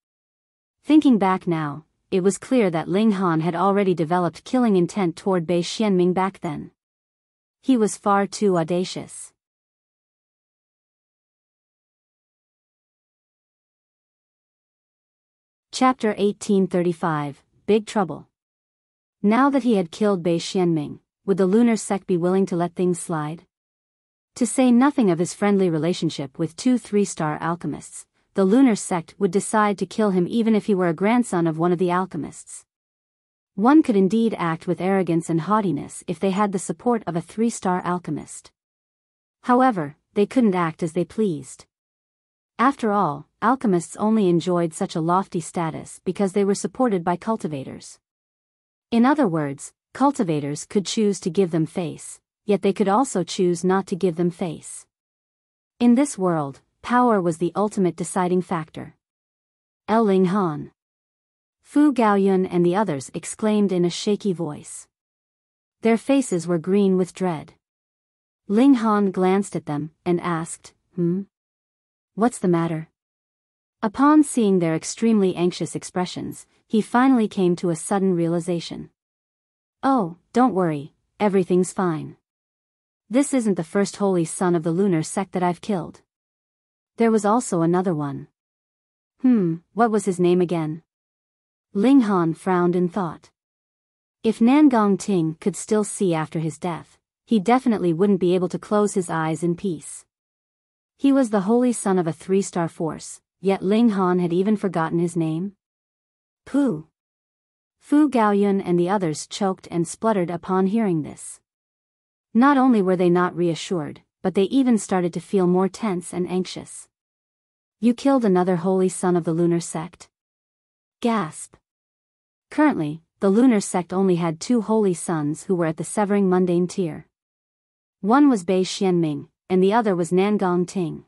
Thinking back now, it was clear that Ling Han had already developed killing intent toward Bei Xianming back then. He was far too audacious. Chapter 1835, Big Trouble. Now that he had killed Bei Xianming, would the lunar sect be willing to let things slide? To say nothing of his friendly relationship with two 3-star alchemists, the lunar sect would decide to kill him even if he were a grandson of one of the alchemists. One could indeed act with arrogance and haughtiness if they had the support of a 3-star alchemist. However, they couldn't act as they pleased. After all, alchemists only enjoyed such a lofty status because they were supported by cultivators. In other words, cultivators could choose to give them face, yet they could also choose not to give them face. In this world, power was the ultimate deciding factor. Ling Han. Fu Gaoyun and the others exclaimed in a shaky voice. Their faces were green with dread. Ling Han glanced at them and asked, What's the matter? Upon seeing their extremely anxious expressions, he finally came to a sudden realization. Oh, don't worry, everything's fine. This isn't the first holy son of the lunar sect that I've killed. There was also another one. What was his name again? Ling Han frowned in thought. If Nangong Ting could still see after his death, he definitely wouldn't be able to close his eyes in peace. He was the holy son of a 3-star force, yet Ling Han had even forgotten his name? Pooh! Fu Gaoyun and the others choked and spluttered upon hearing this. Not only were they not reassured, but they even started to feel more tense and anxious. You killed another holy son of the lunar sect? Gasp! Currently, the lunar sect only had 2 holy sons who were at the severing mundane tier. One was Bei Xianming, and the other was Nangong Ting.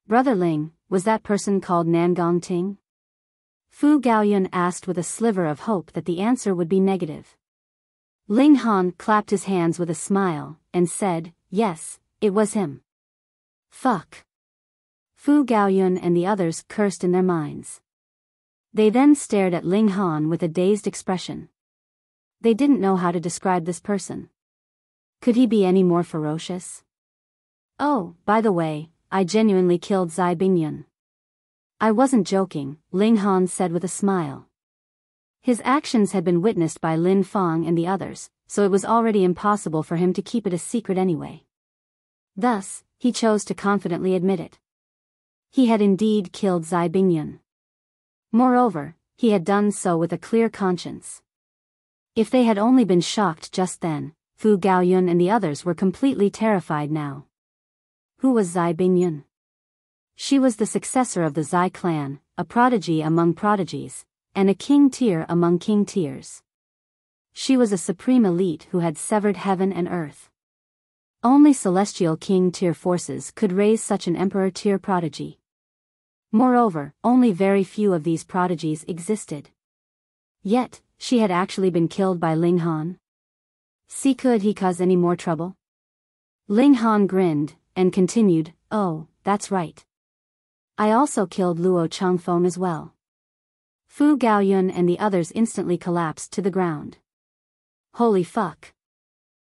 Brother Ling, was that person called Nangong Ting? Fu Gaoyun asked with a sliver of hope that the answer would be negative. Ling Han clapped his hands with a smile, and said, yes, it was him. Fuck. Fu Gaoyun and the others cursed in their minds. They then stared at Ling Han with a dazed expression. They didn't know how to describe this person. Could he be any more ferocious? Oh, by the way, I genuinely killed Zai Bingyun. I wasn't joking, Ling Han said with a smile. His actions had been witnessed by Lin Fang and the others, so it was already impossible for him to keep it a secret anyway. Thus, he chose to confidently admit it. He had indeed killed Zai Bingyun. Moreover, he had done so with a clear conscience. If they had only been shocked just then, Fu Gaoyun and the others were completely terrified now. Who was Zai Bingyun? She was the successor of the Zai clan, a prodigy among prodigies, and a king tier among king tiers. She was a supreme elite who had severed heaven and earth. Only Celestial King tier forces could raise such an Emperor tier prodigy. Moreover, only very few of these prodigies existed. Yet, she had actually been killed by Ling Han. See, could he cause any more trouble? Ling Han grinned, and continued, "Oh, that's right. I also killed Luo Changfeng as well." Fu Gaoyun and the others instantly collapsed to the ground. Holy fuck.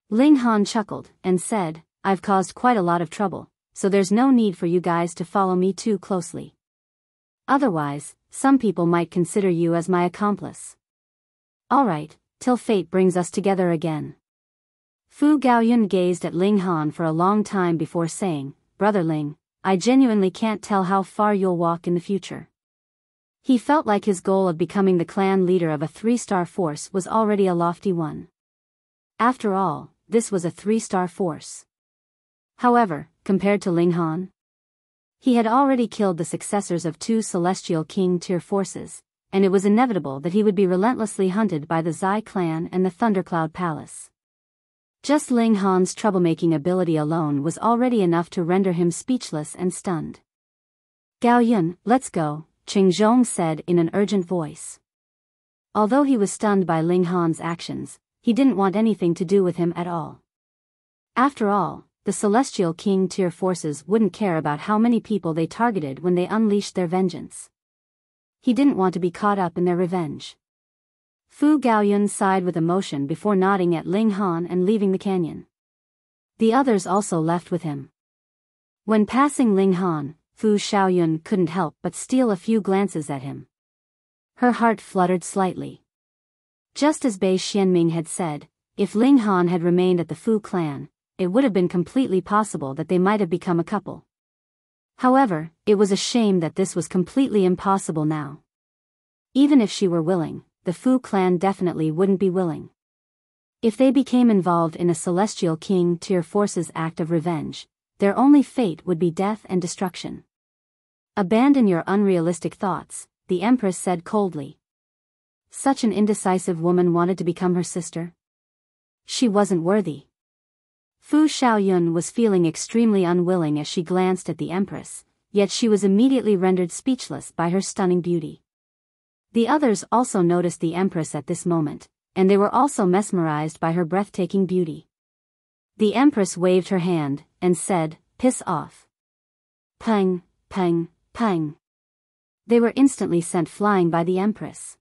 Ling Han chuckled, and said, "I've caused quite a lot of trouble, so there's no need for you guys to follow me too closely. Otherwise, some people might consider you as my accomplice. Alright, till fate brings us together again." Fu Gaoyun gazed at Ling Han for a long time before saying, "Brother Ling, I genuinely can't tell how far you'll walk in the future." He felt like his goal of becoming the clan leader of a 3-star force was already a lofty one. After all, this was a 3-star force. However, compared to Ling Han, he had already killed the successors of 2 Celestial King tier forces, and it was inevitable that he would be relentlessly hunted by the Zai clan and the Thundercloud Palace. Just Ling Han's troublemaking ability alone was already enough to render him speechless and stunned. "Gaoyun, let's go," Qingzhong said in an urgent voice. Although he was stunned by Ling Han's actions, he didn't want anything to do with him at all. After all, the Celestial King tier forces wouldn't care about how many people they targeted when they unleashed their vengeance. He didn't want to be caught up in their revenge. Fu Gaoyun sighed with emotion before nodding at Ling Han and leaving the canyon. The others also left with him. When passing Ling Han, Fu Xiaoyun couldn't help but steal a few glances at him. Her heart fluttered slightly. Just as Bei Xianming had said, if Ling Han had remained at the Fu clan, it would have been completely possible that they might have become a couple. However, it was a shame that this was completely impossible now. Even if she were willing, the Fu clan definitely wouldn't be willing. If they became involved in a Celestial King tier forces act of revenge, their only fate would be death and destruction. "Abandon your unrealistic thoughts," the Empress said coldly. Such an indecisive woman wanted to become her sister? She wasn't worthy. Fu Xiaoyun was feeling extremely unwilling as she glanced at the Empress, yet she was immediately rendered speechless by her stunning beauty. The others also noticed the Empress at this moment, and they were also mesmerized by her breathtaking beauty. The Empress waved her hand, and said, "Piss off." Pang, pang, pang. They were instantly sent flying by the Empress.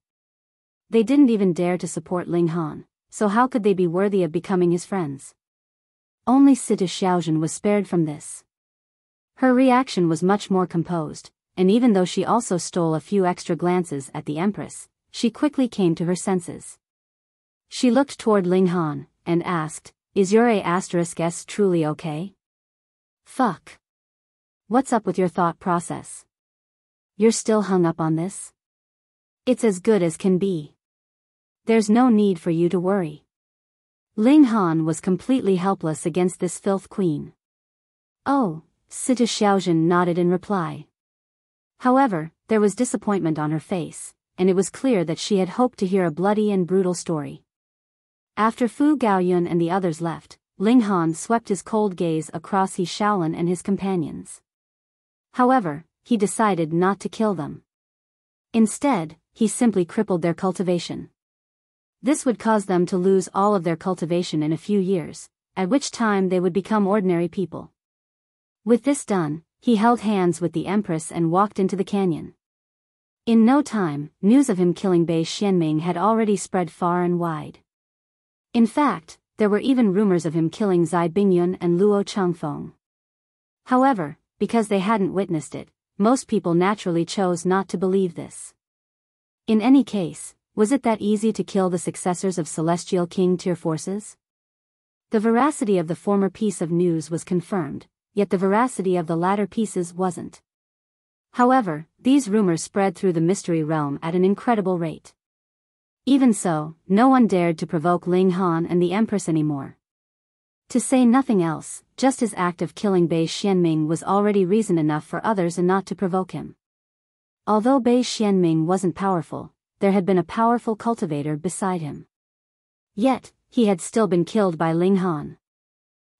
They didn't even dare to support Ling Han, so how could they be worthy of becoming his friends? Only Sita Xiaojun was spared from this. Her reaction was much more composed, and even though she also stole a few extra glances at the Empress, she quickly came to her senses. She looked toward Ling Han, and asked, "Is your A*S truly okay?" "Fuck. What's up with your thought process? You're still hung up on this? It's as good as can be. There's no need for you to worry." Ling Han was completely helpless against this filth queen. "Oh," Sita Xiaojun nodded in reply. However, there was disappointment on her face, and it was clear that she had hoped to hear a bloody and brutal story. After Fu Gaoyun and the others left, Ling Han swept his cold gaze across He Shaolin and his companions. However, he decided not to kill them. Instead, he simply crippled their cultivation. This would cause them to lose all of their cultivation in a few years, at which time they would become ordinary people. With this done, he held hands with the Empress and walked into the canyon. In no time, news of him killing Bei Xianming had already spread far and wide. In fact, there were even rumors of him killing Zai Bingyun and Luo Changfeng. However, because they hadn't witnessed it, most people naturally chose not to believe this. In any case, was it that easy to kill the successors of Celestial King tier forces? The veracity of the former piece of news was confirmed, yet the veracity of the latter pieces wasn't. However, these rumors spread through the mystery realm at an incredible rate. Even so, no one dared to provoke Ling Han and the Empress anymore. To say nothing else, just his act of killing Bei Xianming was already reason enough for others not to provoke him. Although Bei Xianming wasn't powerful, there had been a powerful cultivator beside him. Yet, he had still been killed by Ling Han.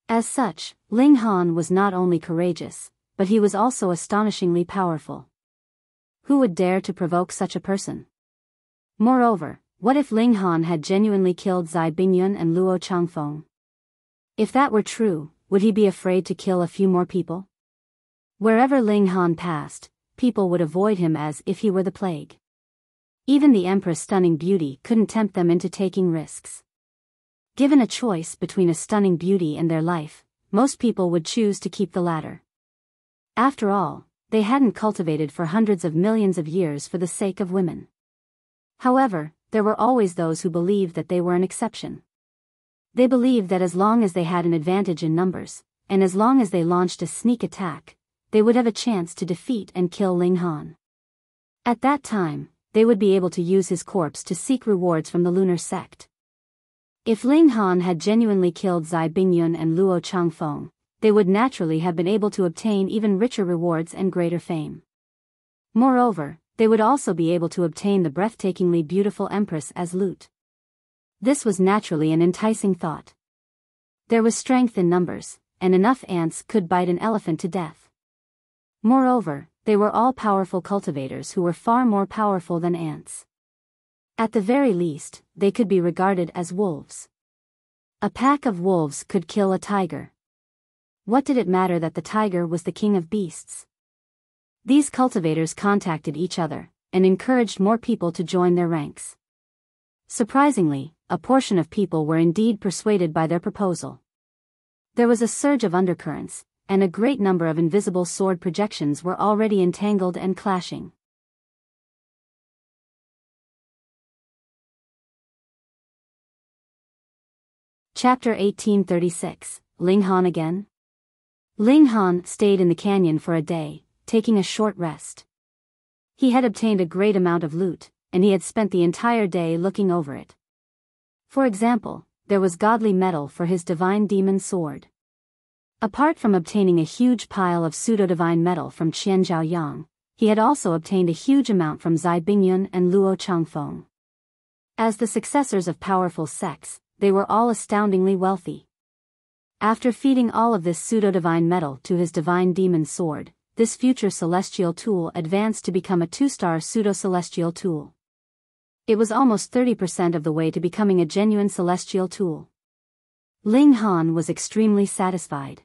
As such, Ling Han was not only courageous, but he was also astonishingly powerful. Who would dare to provoke such a person? Moreover, what if Ling Han had genuinely killed Zai Bingyun and Luo Changfeng? If that were true, would he be afraid to kill a few more people? Wherever Ling Han passed, people would avoid him as if he were the plague. Even the Empress' stunning beauty couldn't tempt them into taking risks. Given a choice between a stunning beauty and their life, most people would choose to keep the latter. After all, they hadn't cultivated for hundreds of millions of years for the sake of women. However, there were always those who believed that they were an exception. They believed that as long as they had an advantage in numbers, and as long as they launched a sneak attack, they would have a chance to defeat and kill Ling Han. At that time, they would be able to use his corpse to seek rewards from the lunar sect. If Ling Han had genuinely killed Zai Bingyun and Luo Changfeng, they would naturally have been able to obtain even richer rewards and greater fame. Moreover, they would also be able to obtain the breathtakingly beautiful Empress as loot. This was naturally an enticing thought. There was strength in numbers, and enough ants could bite an elephant to death. Moreover, they were all powerful cultivators who were far more powerful than ants. At the very least, they could be regarded as wolves. A pack of wolves could kill a tiger. What did it matter that the tiger was the king of beasts? These cultivators contacted each other, and encouraged more people to join their ranks. Surprisingly, a portion of people were indeed persuaded by their proposal. There was a surge of undercurrents, and a great number of invisible sword projections were already entangled and clashing. Chapter 1836, Ling Han again? Ling Han stayed in the canyon for a day, taking a short rest. He had obtained a great amount of loot, and he had spent the entire day looking over it. For example, there was godly metal for his divine demon sword. Apart from obtaining a huge pile of pseudo-divine metal from Qian Zhaoyang, he had also obtained a huge amount from Zai Bingyun and Luo Changfeng. As the successors of powerful sects, they were all astoundingly wealthy. After feeding all of this pseudo-divine metal to his divine demon sword, this future celestial tool advanced to become a 2-star pseudo-celestial tool. It was almost 30% of the way to becoming a genuine celestial tool. Ling Han was extremely satisfied.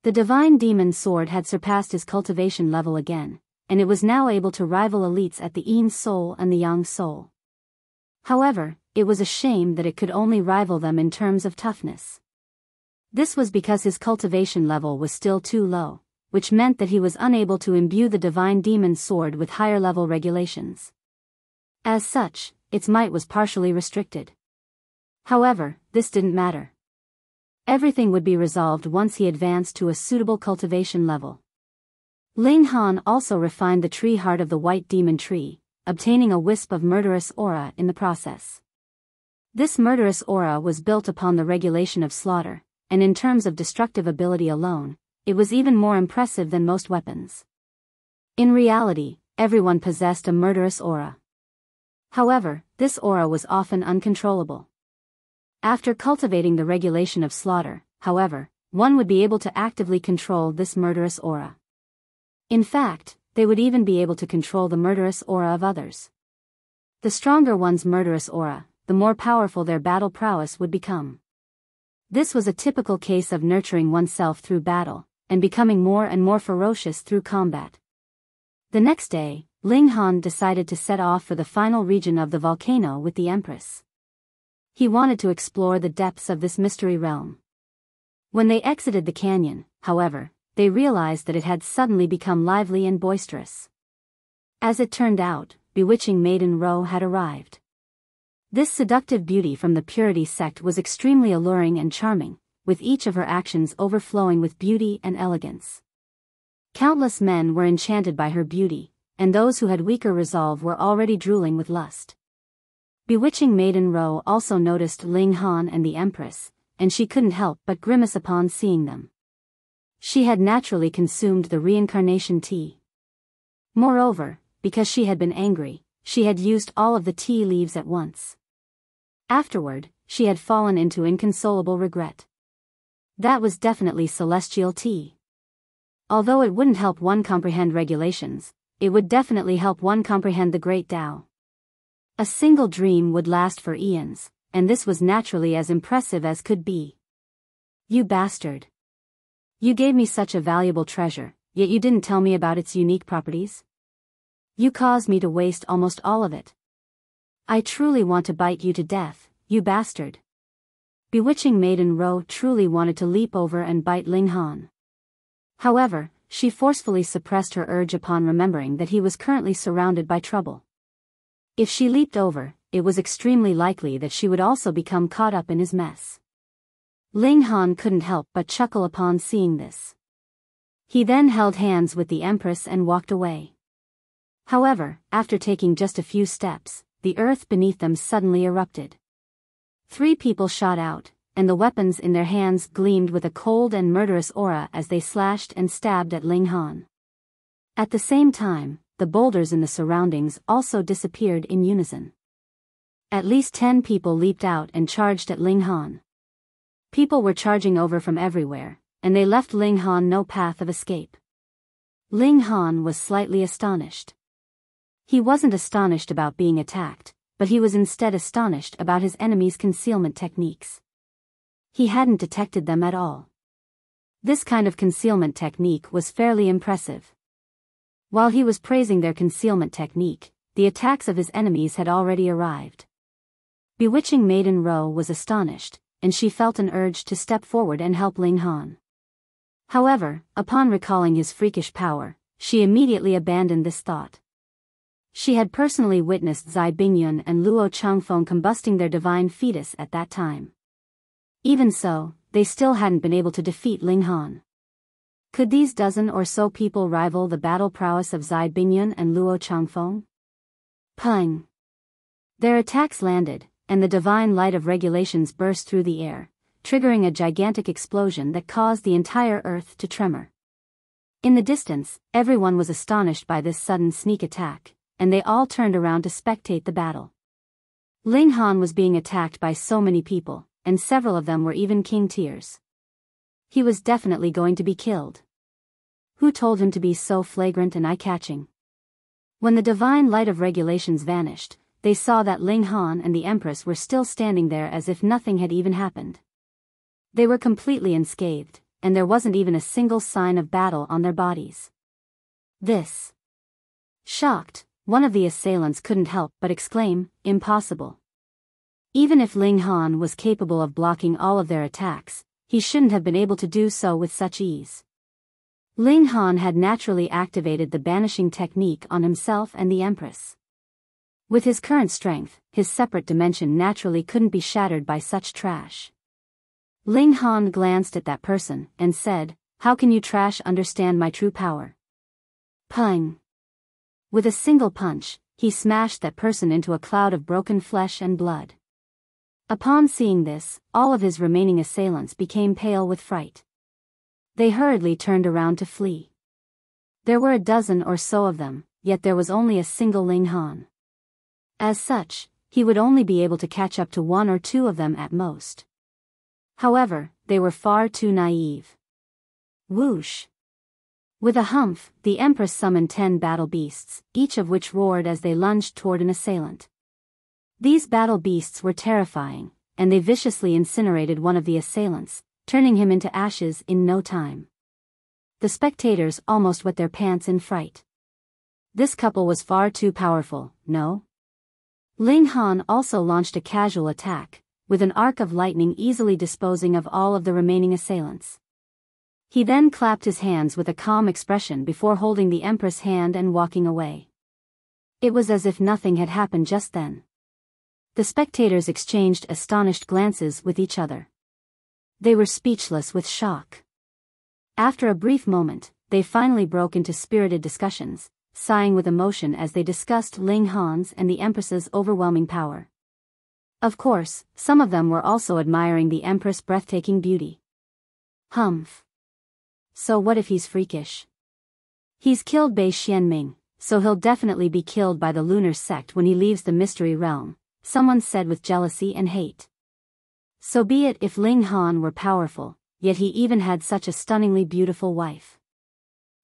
The divine demon sword had surpassed his cultivation level again, and it was now able to rival elites at the Yin Soul and the Yang Soul. However, it was a shame that it could only rival them in terms of toughness. This was because his cultivation level was still too low, which meant that he was unable to imbue the divine demon sword with higher level regulations. As such, its might was partially restricted. However, this didn't matter. Everything would be resolved once he advanced to a suitable cultivation level. Ling Han also refined the tree heart of the white demon tree, obtaining a wisp of murderous aura in the process. This murderous aura was built upon the regulation of slaughter, and in terms of destructive ability alone, it was even more impressive than most weapons. In reality, everyone possessed a murderous aura. However, this aura was often uncontrollable. After cultivating the regulation of slaughter, however, one would be able to actively control this murderous aura. In fact, they would even be able to control the murderous aura of others. The stronger one's murderous aura, the more powerful their battle prowess would become. This was a typical case of nurturing oneself through battle, and becoming more and more ferocious through combat. The next day, Ling Han decided to set off for the final region of the volcano with the Empress. He wanted to explore the depths of this mystery realm. When they exited the canyon, however, they realized that it had suddenly become lively and boisterous. As it turned out, bewitching Maiden Ro had arrived. This seductive beauty from the Purity sect was extremely alluring and charming, with each of her actions overflowing with beauty and elegance. Countless men were enchanted by her beauty, and those who had weaker resolve were already drooling with lust. Bewitching Maiden Ro also noticed Ling Han and the Empress, and she couldn't help but grimace upon seeing them. She had naturally consumed the reincarnation tea. Moreover, because she had been angry, she had used all of the tea leaves at once. Afterward, she had fallen into inconsolable regret. That was definitely celestial tea. Although it wouldn't help one comprehend regulations, it would definitely help one comprehend the great Tao. A single dream would last for eons, and this was naturally as impressive as could be. You bastard. You gave me such a valuable treasure, yet you didn't tell me about its unique properties? You caused me to waste almost all of it. I truly want to bite you to death, you bastard. Bewitching Maiden Ro truly wanted to leap over and bite Ling Han. However, she forcefully suppressed her urge upon remembering that he was currently surrounded by trouble. If she leaped over, it was extremely likely that she would also become caught up in his mess. Ling Han couldn't help but chuckle upon seeing this. He then held hands with the Empress and walked away. However, after taking just a few steps, the earth beneath them suddenly erupted. 3 people shot out, and the weapons in their hands gleamed with a cold and murderous aura as they slashed and stabbed at Ling Han. At the same time, the boulders in the surroundings also disappeared in unison. At least 10 people leaped out and charged at Ling Han. People were charging over from everywhere, and they left Ling Han no path of escape. Ling Han was slightly astonished. He wasn't astonished about being attacked, but he was instead astonished about his enemy's concealment techniques. He hadn't detected them at all. This kind of concealment technique was fairly impressive. While he was praising their concealment technique, the attacks of his enemies had already arrived. Bewitching Maiden Ro was astonished, and she felt an urge to step forward and help Ling Han. However, upon recalling his freakish power, she immediately abandoned this thought. She had personally witnessed Zai Bingyun and Luo Changfeng combusting their divine fetus at that time. Even so, they still hadn't been able to defeat Ling Han. Could these dozen or so people rival the battle prowess of Zai Bingyun and Luo Changfeng? Pung! Their attacks landed, and the divine light of regulations burst through the air, triggering a gigantic explosion that caused the entire earth to tremor. In the distance, everyone was astonished by this sudden sneak attack, and they all turned around to spectate the battle. Ling Han was being attacked by so many people, and several of them were even king tiers. He was definitely going to be killed. Who told him to be so flagrant and eye-catching? When the divine light of regulations vanished, they saw that Ling Han and the Empress were still standing there as if nothing had even happened. They were completely unscathed, and there wasn't even a single sign of battle on their bodies. This. Shocked, one of the assailants couldn't help but exclaim, "Impossible." Even if Ling Han was capable of blocking all of their attacks, he shouldn't have been able to do so with such ease. Ling Han had naturally activated the banishing technique on himself and the Empress. With his current strength, his separate dimension naturally couldn't be shattered by such trash. Ling Han glanced at that person and said, "How can you trash understand my true power?" Pung! With a single punch, he smashed that person into a cloud of broken flesh and blood. Upon seeing this, all of his remaining assailants became pale with fright. They hurriedly turned around to flee. There were a dozen or so of them, yet there was only a single Ling Han. As such, he would only be able to catch up to 1 or 2 of them at most. However, they were far too naive. Whoosh! With a humph, the Empress summoned 10 battle beasts, each of which roared as they lunged toward an assailant. These battle beasts were terrifying, and they viciously incinerated one of the assailants, turning him into ashes in no time. The spectators almost wet their pants in fright. This couple was far too powerful, no? Ling Han also launched a casual attack, with an arc of lightning easily disposing of all of the remaining assailants. He then clapped his hands with a calm expression before holding the Empress' hand and walking away. It was as if nothing had happened just then. The spectators exchanged astonished glances with each other. They were speechless with shock. After a brief moment, they finally broke into spirited discussions, sighing with emotion as they discussed Ling Han's and the Empress's overwhelming power. Of course, some of them were also admiring the Empress' breathtaking beauty. Humph. So what if he's freakish? He's killed Bei Xianming, so he'll definitely be killed by the lunar sect when he leaves the mystery realm, someone said with jealousy and hate. So be it if Ling Han were powerful, yet he even had such a stunningly beautiful wife.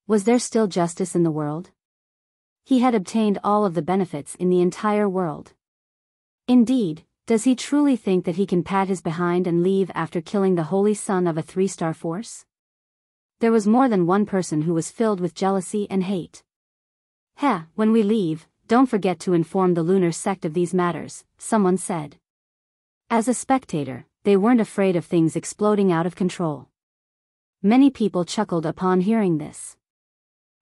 Was there still justice in the world? He had obtained all of the benefits in the entire world. Indeed, does he truly think that he can pat his behind and leave after killing the holy son of a 3-star force? There was more than one person who was filled with jealousy and hate. When we leave, don't forget to inform the lunar sect of these matters, someone said. As a spectator, they weren't afraid of things exploding out of control. Many people chuckled upon hearing this.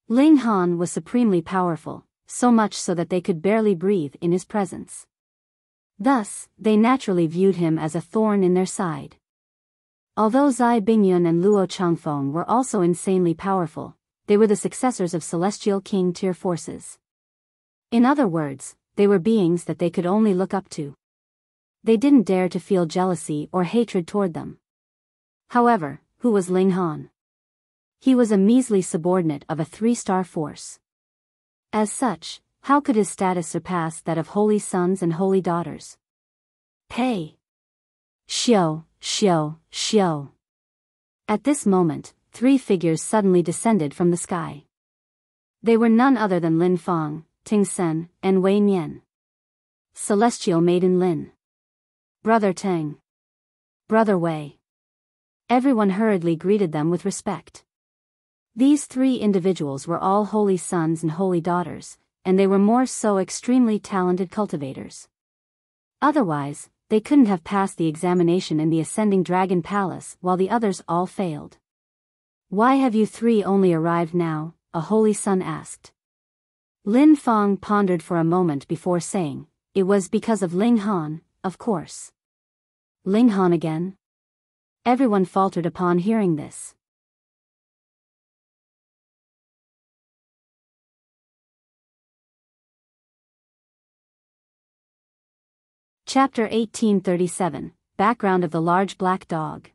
Ling Han was supremely powerful, so much so that they could barely breathe in his presence. Thus, they naturally viewed him as a thorn in their side. Although Zai Bingyun and Luo Changfeng were also insanely powerful, they were the successors of Celestial King tier forces. In other words, they were beings that they could only look up to. They didn't dare to feel jealousy or hatred toward them. However, who was Ling Han? He was a measly subordinate of a 3-star force. As such, how could his status surpass that of holy sons and holy daughters? Pei! Xiao, Xiao, Xiao. At this moment, 3 figures suddenly descended from the sky. They were none other than Lin Fang, Ting Sen, and Wei Nian. Celestial Maiden Lin. Brother Teng. Brother Wei. Everyone hurriedly greeted them with respect. These 3 individuals were all holy sons and holy daughters, and they were more so extremely talented cultivators. Otherwise, they couldn't have passed the examination in the Ascending Dragon Palace while the others all failed. Why have you 3 only arrived now? A holy son asked. Lin Fang pondered for a moment before saying, it was because of Ling Han, of course. Ling Han again? Everyone faltered upon hearing this. Chapter 1837, Background of the Large Black Dog.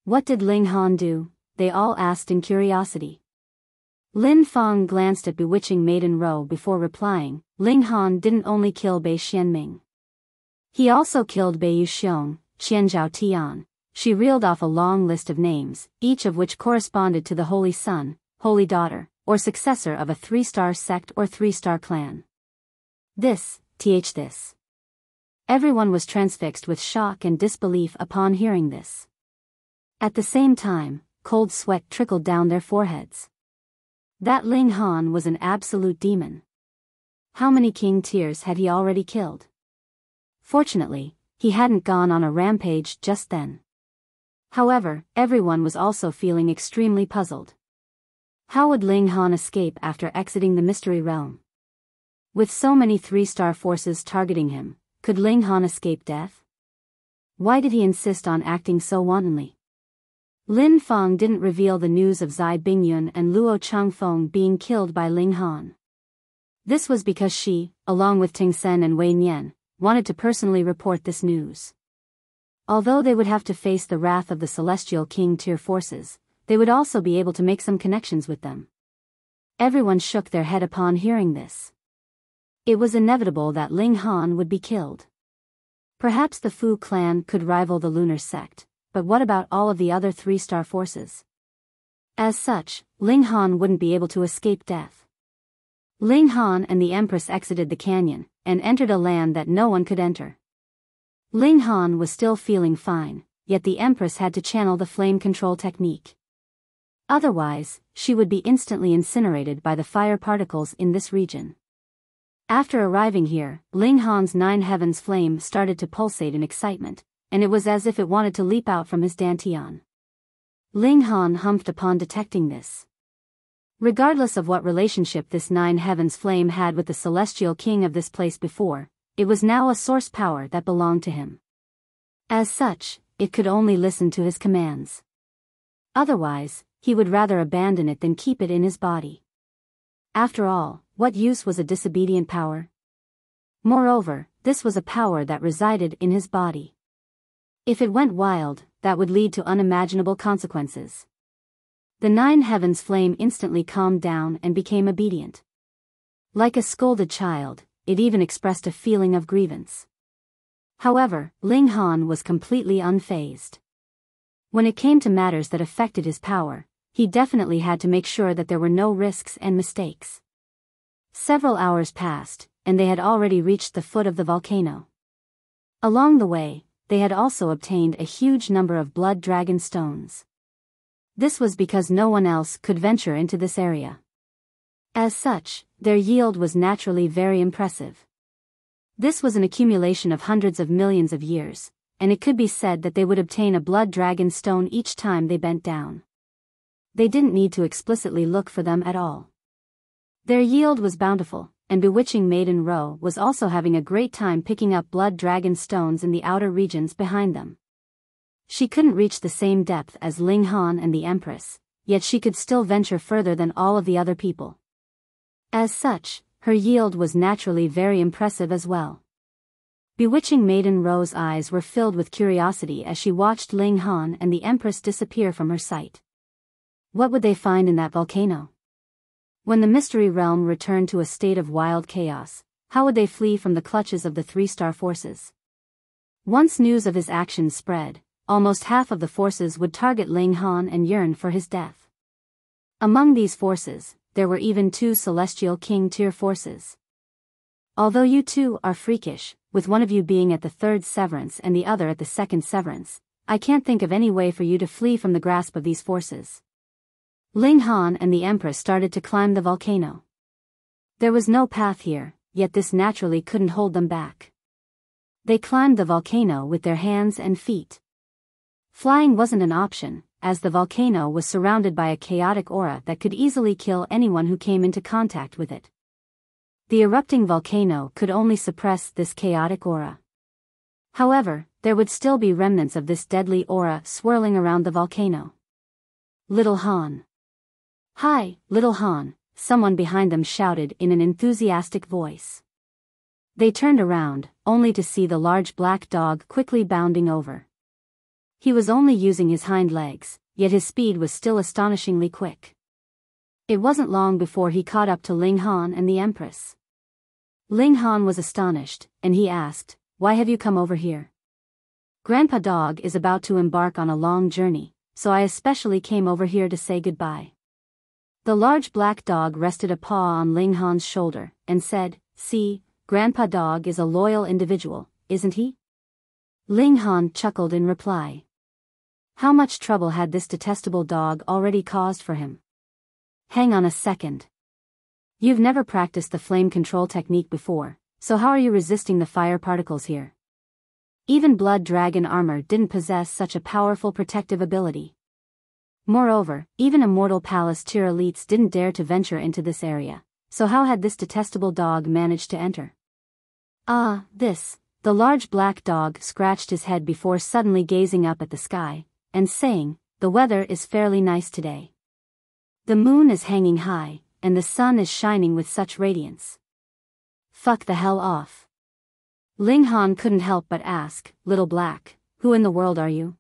What did Ling Han do? They all asked in curiosity. Lin Fang glanced at bewitching Maiden Ro before replying, Ling Han didn't only kill Bei Xianming. He also killed Bei Yuxiong, Qianzhao Tian. She reeled off a long list of names, each of which corresponded to the holy son, holy daughter, or successor of a 3-star sect or 3-star clan. This. Everyone was transfixed with shock and disbelief upon hearing this. At the same time, cold sweat trickled down their foreheads. That Ling Han was an absolute demon. How many king tiers had he already killed? Fortunately, he hadn't gone on a rampage just then. However, everyone was also feeling extremely puzzled. How would Ling Han escape after exiting the mystery realm? With so many 3-star forces targeting him, could Ling Han escape death? Why did he insist on acting so wantonly? Lin Fang didn't reveal the news of Zai Bingyun and Luo Changfeng being killed by Ling Han. This was because she, along with Ting Sen and Wei Nian, wanted to personally report this news. Although they would have to face the wrath of the Celestial King tier forces, they would also be able to make some connections with them. Everyone shook their head upon hearing this. It was inevitable that Ling Han would be killed. Perhaps the Fu clan could rival the lunar sect, but what about all of the other 3-star forces? As such, Ling Han wouldn't be able to escape death. Ling Han and the Empress exited the canyon, and entered a land that no one could enter. Ling Han was still feeling fine, yet the Empress had to channel the flame control technique. Otherwise, she would be instantly incinerated by the fire particles in this region. After arriving here, Ling Han's 9 heavens flame started to pulsate in excitement, and it was as if it wanted to leap out from his dantian. Ling Han humphed upon detecting this. Regardless of what relationship this 9 heavens flame had with the celestial king of this place before, it was now a source power that belonged to him. As such, it could only listen to his commands. Otherwise, he would rather abandon it than keep it in his body. After all, what use was a disobedient power? Moreover, this was a power that resided in his body. If it went wild, that would lead to unimaginable consequences. The 9 heavens flame instantly calmed down and became obedient. Like a scolded child, it even expressed a feeling of grievance. However, Ling Han was completely unfazed. When it came to matters that affected his power, he definitely had to make sure that there were no risks and mistakes. Several hours passed, and they had already reached the foot of the volcano. Along the way, they had also obtained a huge number of blood dragon stones. This was because no one else could venture into this area. As such, their yield was naturally very impressive. This was an accumulation of hundreds of millions of years, and it could be said that they would obtain a blood dragon stone each time they bent down. They didn't need to explicitly look for them at all. Their yield was bountiful, and bewitching Maiden Ro was also having a great time picking up blood dragon stones in the outer regions behind them. She couldn't reach the same depth as Ling Han and the Empress, yet she could still venture further than all of the other people. As such, her yield was naturally very impressive as well. Bewitching Maiden Ro's eyes were filled with curiosity as she watched Ling Han and the Empress disappear from her sight. What would they find in that volcano? When the mystery realm returned to a state of wild chaos, how would they flee from the clutches of the three-star forces? Once news of his actions spread, almost half of the forces would target Ling Han and yearn for his death. Among these forces, there were even 2 Celestial King tier forces. Although you two are freakish, with one of you being at the 3rd severance and the other at the 2nd severance, I can't think of any way for you to flee from the grasp of these forces. Ling Han and the Empress started to climb the volcano. There was no path here, yet this naturally couldn't hold them back. They climbed the volcano with their hands and feet. Flying wasn't an option, as the volcano was surrounded by a chaotic aura that could easily kill anyone who came into contact with it. The erupting volcano could only suppress this chaotic aura. However, there would still be remnants of this deadly aura swirling around the volcano. Little Han. Hi, Little Han, someone behind them shouted in an enthusiastic voice. They turned around, only to see the large black dog quickly bounding over. He was only using his hind legs, yet his speed was still astonishingly quick. It wasn't long before he caught up to Ling Han and the Empress. Ling Han was astonished, and he asked, "Why have you come over here?" "Grandpa Dog is about to embark on a long journey, so I especially came over here to say goodbye." The large black dog rested a paw on Ling Han's shoulder, and said, "See, Grandpa Dog is a loyal individual, isn't he?" Ling Han chuckled in reply. How much trouble had this detestable dog already caused for him? Hang on a second. You've never practiced the flame control technique before, so how are you resisting the fire particles here? Even blood dragon armor didn't possess such a powerful protective ability. Moreover, even immortal palace tier elites didn't dare to venture into this area, so how had this detestable dog managed to enter? The large black dog scratched his head before suddenly gazing up at the sky, and saying, "The weather is fairly nice today. The moon is hanging high, and the sun is shining with such radiance. Fuck the hell off." Ling Han couldn't help but ask, "Little Black, who in the world are you?"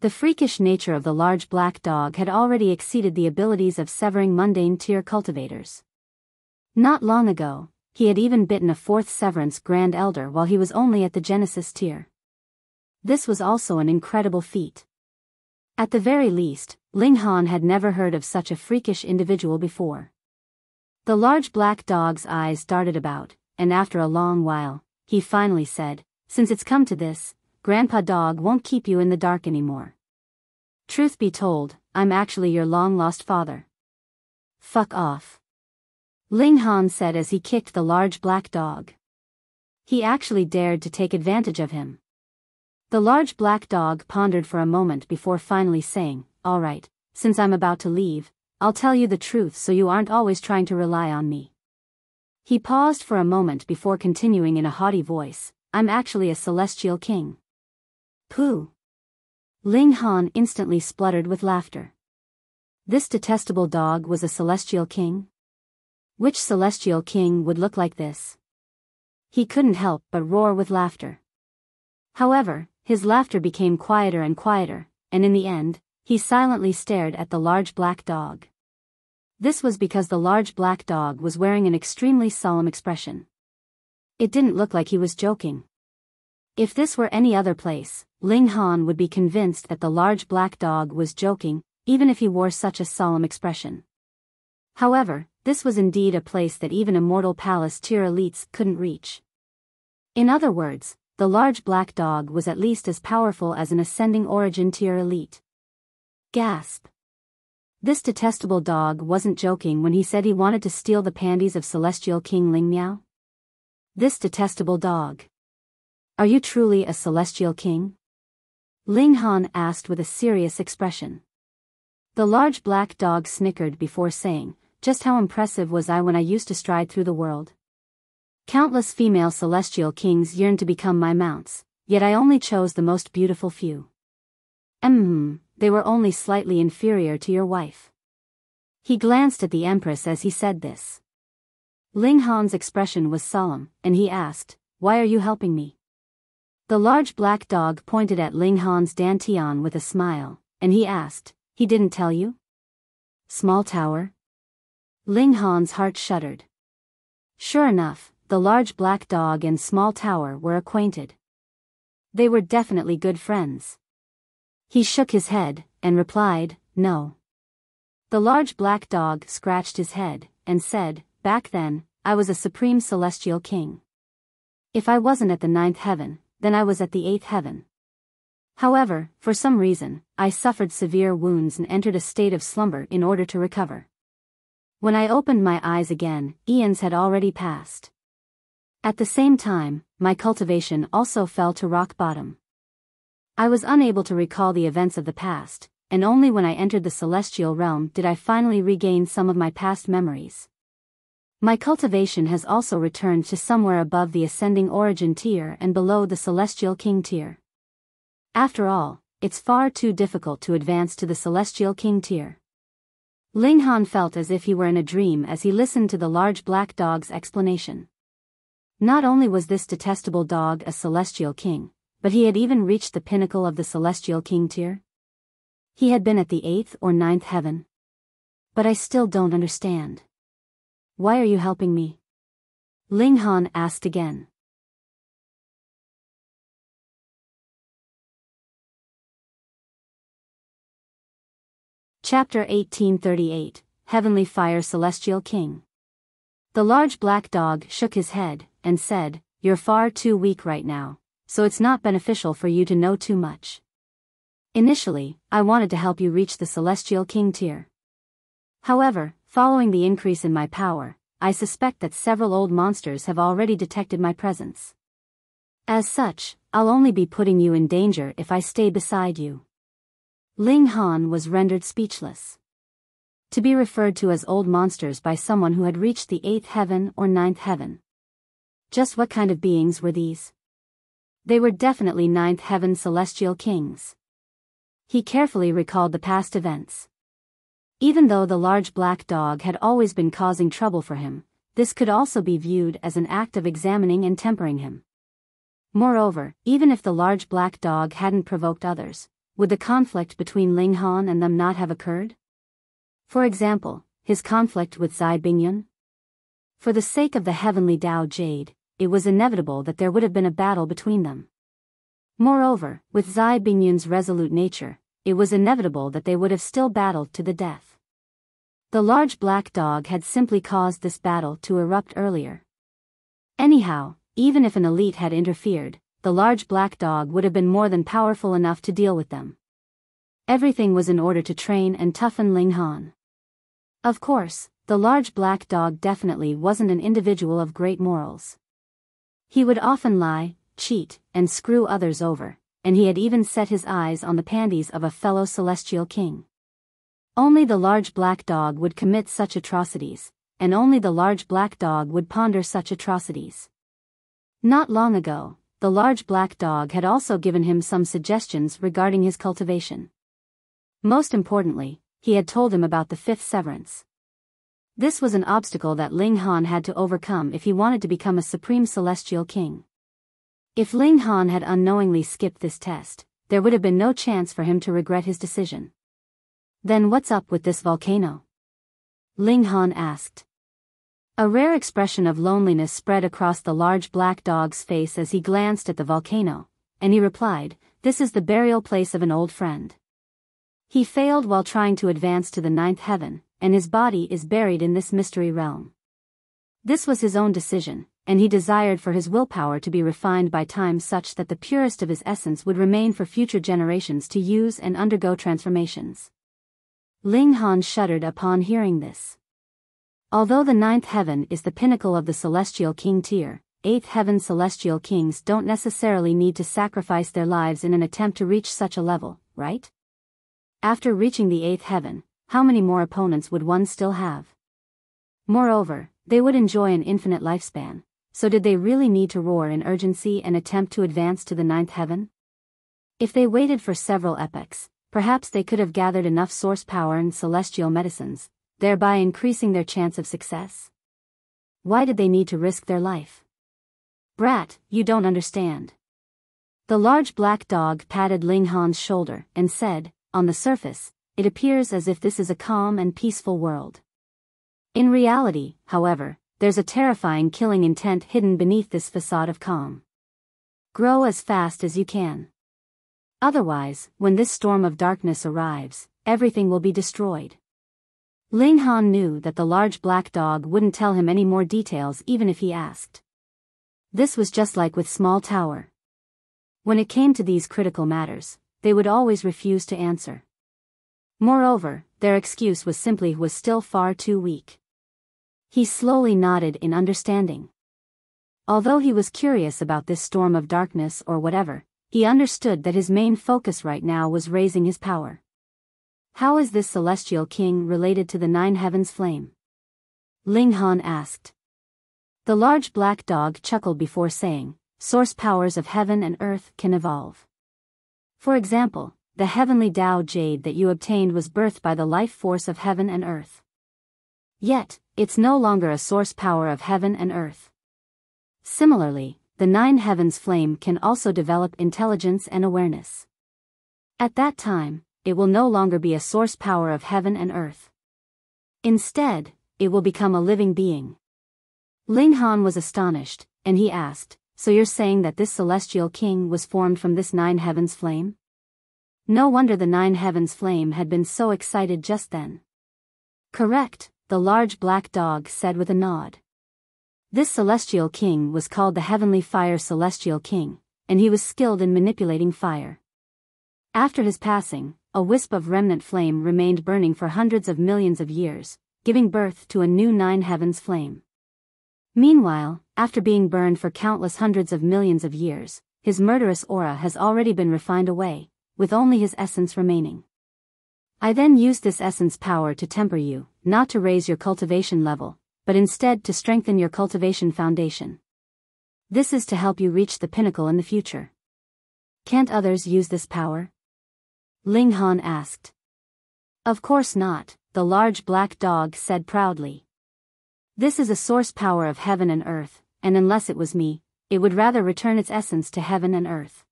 The freakish nature of the large black dog had already exceeded the abilities of severing mundane tier cultivators. Not long ago, he had even bitten a 4th severance Grand Elder while he was only at the Genesis tier. This was also an incredible feat. At the very least, Ling Han had never heard of such a freakish individual before. The large black dog's eyes darted about, and after a long while, he finally said, "Since it's come to this, Grandpa Dog won't keep you in the dark anymore. Truth be told, I'm actually your long-lost father." "Fuck off," Ling Han said as he kicked the large black dog. He actually dared to take advantage of him. The large black dog pondered for a moment before finally saying, "All right, since I'm about to leave, I'll tell you the truth so you aren't always trying to rely on me." He paused for a moment before continuing in a haughty voice, "I'm actually a celestial king." "Pooh." Ling Han instantly spluttered with laughter. This detestable dog was a celestial king? Which celestial king would look like this? He couldn't help but roar with laughter. However, his laughter became quieter and quieter, and in the end, he silently stared at the large black dog. This was because the large black dog was wearing an extremely solemn expression. It didn't look like he was joking. If this were any other place, Ling Han would be convinced that the large black dog was joking, even if he wore such a solemn expression. However, this was indeed a place that even immortal palace tier elites couldn't reach. In other words, the large black dog was at least as powerful as an ascending origin tier elite. Gasp. This detestable dog wasn't joking when he said he wanted to steal the panties of Celestial King Ling Miao. This detestable dog. Are you truly a Celestial King? Ling Han asked with a serious expression. The large black dog snickered before saying, just how impressive was I when I used to stride through the world? Countless female Celestial Kings yearned to become my mounts, yet I only chose the most beautiful few. They were only slightly inferior to your wife. He glanced at the Empress as he said this. Ling Han's expression was solemn, and he asked, why are you helping me? The large black dog pointed at Ling Han's dantian with a smile, and he asked, he didn't tell you? Small tower? Ling Han's heart shuddered. Sure enough, the large black dog and small tower were acquainted. They were definitely good friends. He shook his head, and replied, no. The large black dog scratched his head, and said, back then, I was a supreme celestial king. If I wasn't at the 9th heaven, then I was at the 8th heaven. However, for some reason, I suffered severe wounds and entered a state of slumber in order to recover. When I opened my eyes again, eons had already passed. At the same time, my cultivation also fell to rock bottom. I was unable to recall the events of the past, and only when I entered the celestial realm did I finally regain some of my past memories. My cultivation has also returned to somewhere above the ascending origin tier and below the celestial king tier. After all, it's far too difficult to advance to the celestial king tier. Ling Han felt as if he were in a dream as he listened to the large black dog's explanation. Not only was this detestable dog a celestial king, but he had even reached the pinnacle of the celestial king tier. He had been at the 8th or 9th heaven. But I still don't understand. Why are you helping me? Ling Han asked again. Chapter 1838, Heavenly Fire Celestial King. The large black dog shook his head, and said, you're far too weak right now, so it's not beneficial for you to know too much. Initially, I wanted to help you reach the celestial king tier. However, following the increase in my power, I suspect that several old monsters have already detected my presence. As such, I'll only be putting you in danger if I stay beside you. Ling Han was rendered speechless. To be referred to as old monsters by someone who had reached the 8th heaven or 9th heaven. Just what kind of beings were these? They were definitely 9th heaven celestial kings. He carefully recalled the past events. Even though the large black dog had always been causing trouble for him, this could also be viewed as an act of examining and tempering him. Moreover, even if the large black dog hadn't provoked others, would the conflict between Ling Han and them not have occurred? For example, his conflict with Zai Bingyun? For the sake of the heavenly Tao Jade, it was inevitable that there would have been a battle between them. Moreover, with Zai Bingyun's resolute nature, it was inevitable that they would have still battled to the death. The large black dog had simply caused this battle to erupt earlier. Anyhow, even if an elite had interfered, the large black dog would have been more than powerful enough to deal with them. Everything was in order to train and toughen Ling Han. Of course, the large black dog definitely wasn't an individual of great morals. He would often lie, cheat, and screw others over, and he had even set his eyes on the panties of a fellow celestial king. Only the large black dog would commit such atrocities, and only the large black dog would ponder such atrocities. Not long ago, the large black dog had also given him some suggestions regarding his cultivation. Most importantly, he had told him about the 5th severance. This was an obstacle that Ling Han had to overcome if he wanted to become a supreme celestial king. If Ling Han had unknowingly skipped this test, there would have been no chance for him to regret his decision. Then what's up with this volcano? Ling Han asked. A rare expression of loneliness spread across the large black dog's face as he glanced at the volcano, and he replied, "This is the burial place of an old friend. He failed while trying to advance to the ninth heaven, and his body is buried in this mystery realm." This was his own decision, and he desired for his willpower to be refined by time such that the purest of his essence would remain for future generations to use and undergo transformations. Ling Han shuddered upon hearing this. Although the ninth heaven is the pinnacle of the celestial king tier, eighth heaven celestial kings don't necessarily need to sacrifice their lives in an attempt to reach such a level, right? After reaching the eighth heaven, how many more opponents would one still have? Moreover, they would enjoy an infinite lifespan, so did they really need to roar in urgency and attempt to advance to the ninth heaven? If they waited for several epochs, perhaps they could have gathered enough source power and celestial medicines, thereby increasing their chance of success. Why did they need to risk their life? Brat, you don't understand. The large black dog patted Ling Han's shoulder and said, "On the surface, it appears as if this is a calm and peaceful world. In reality, however, there's a terrifying killing intent hidden beneath this facade of calm. Grow as fast as you can. Otherwise, when this storm of darkness arrives, everything will be destroyed." Ling Han knew that the large black dog wouldn't tell him any more details even if he asked. This was just like with Small Tower. When it came to these critical matters, they would always refuse to answer. Moreover, their excuse was simply was still far too weak. He slowly nodded in understanding. Although he was curious about this storm of darkness or whatever, he understood that his main focus right now was raising his power. How is this celestial king related to the nine heavens flame? Ling Han asked. The large black dog chuckled before saying, "Source powers of heaven and earth can evolve. For example, the heavenly Tao Jade that you obtained was birthed by the life force of heaven and earth. Yet, it's no longer a source power of heaven and earth. Similarly, the nine heavens flame can also develop intelligence and awareness. At that time, it will no longer be a source power of heaven and earth. Instead, it will become a living being." Ling Han was astonished, and he asked, "So you're saying that this celestial king was formed from this nine heavens flame?" No wonder the nine heavens flame had been so excited just then. "Correct," the large black dog said with a nod. This celestial king was called the Heavenly Fire Celestial King, and he was skilled in manipulating fire. After his passing, a wisp of remnant flame remained burning for hundreds of millions of years, giving birth to a new nine heavens flame. Meanwhile, after being burned for countless hundreds of millions of years, his murderous aura has already been refined away, with only his essence remaining. I then used this essence power to temper you, not to raise your cultivation level, but instead to strengthen your cultivation foundation. This is to help you reach the pinnacle in the future. Can't others use this power?" Ling Han asked. "Of course not," the large black dog said proudly. "This is a source power of heaven and earth, and unless it was me, it would rather return its essence to heaven and earth."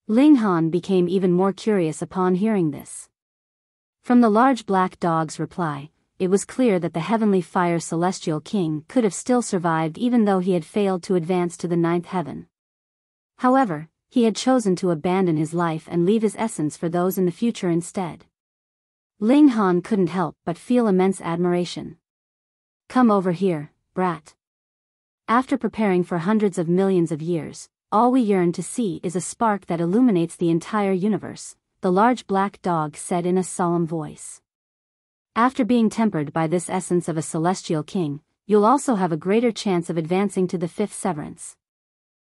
Ling Han became even more curious upon hearing this. From the large black dog's reply, it was clear that the Heavenly Fire Celestial King could have still survived even though he had failed to advance to the ninth heaven. However, he had chosen to abandon his life and leave his essence for those in the future instead. Ling Han couldn't help but feel immense admiration. "Come over here, brat." After preparing for hundreds of millions of years, all we yearn to see is a spark that illuminates the entire universe, the large black dog said in a solemn voice. After being tempered by this essence of a celestial king, you'll also have a greater chance of advancing to the fifth severance.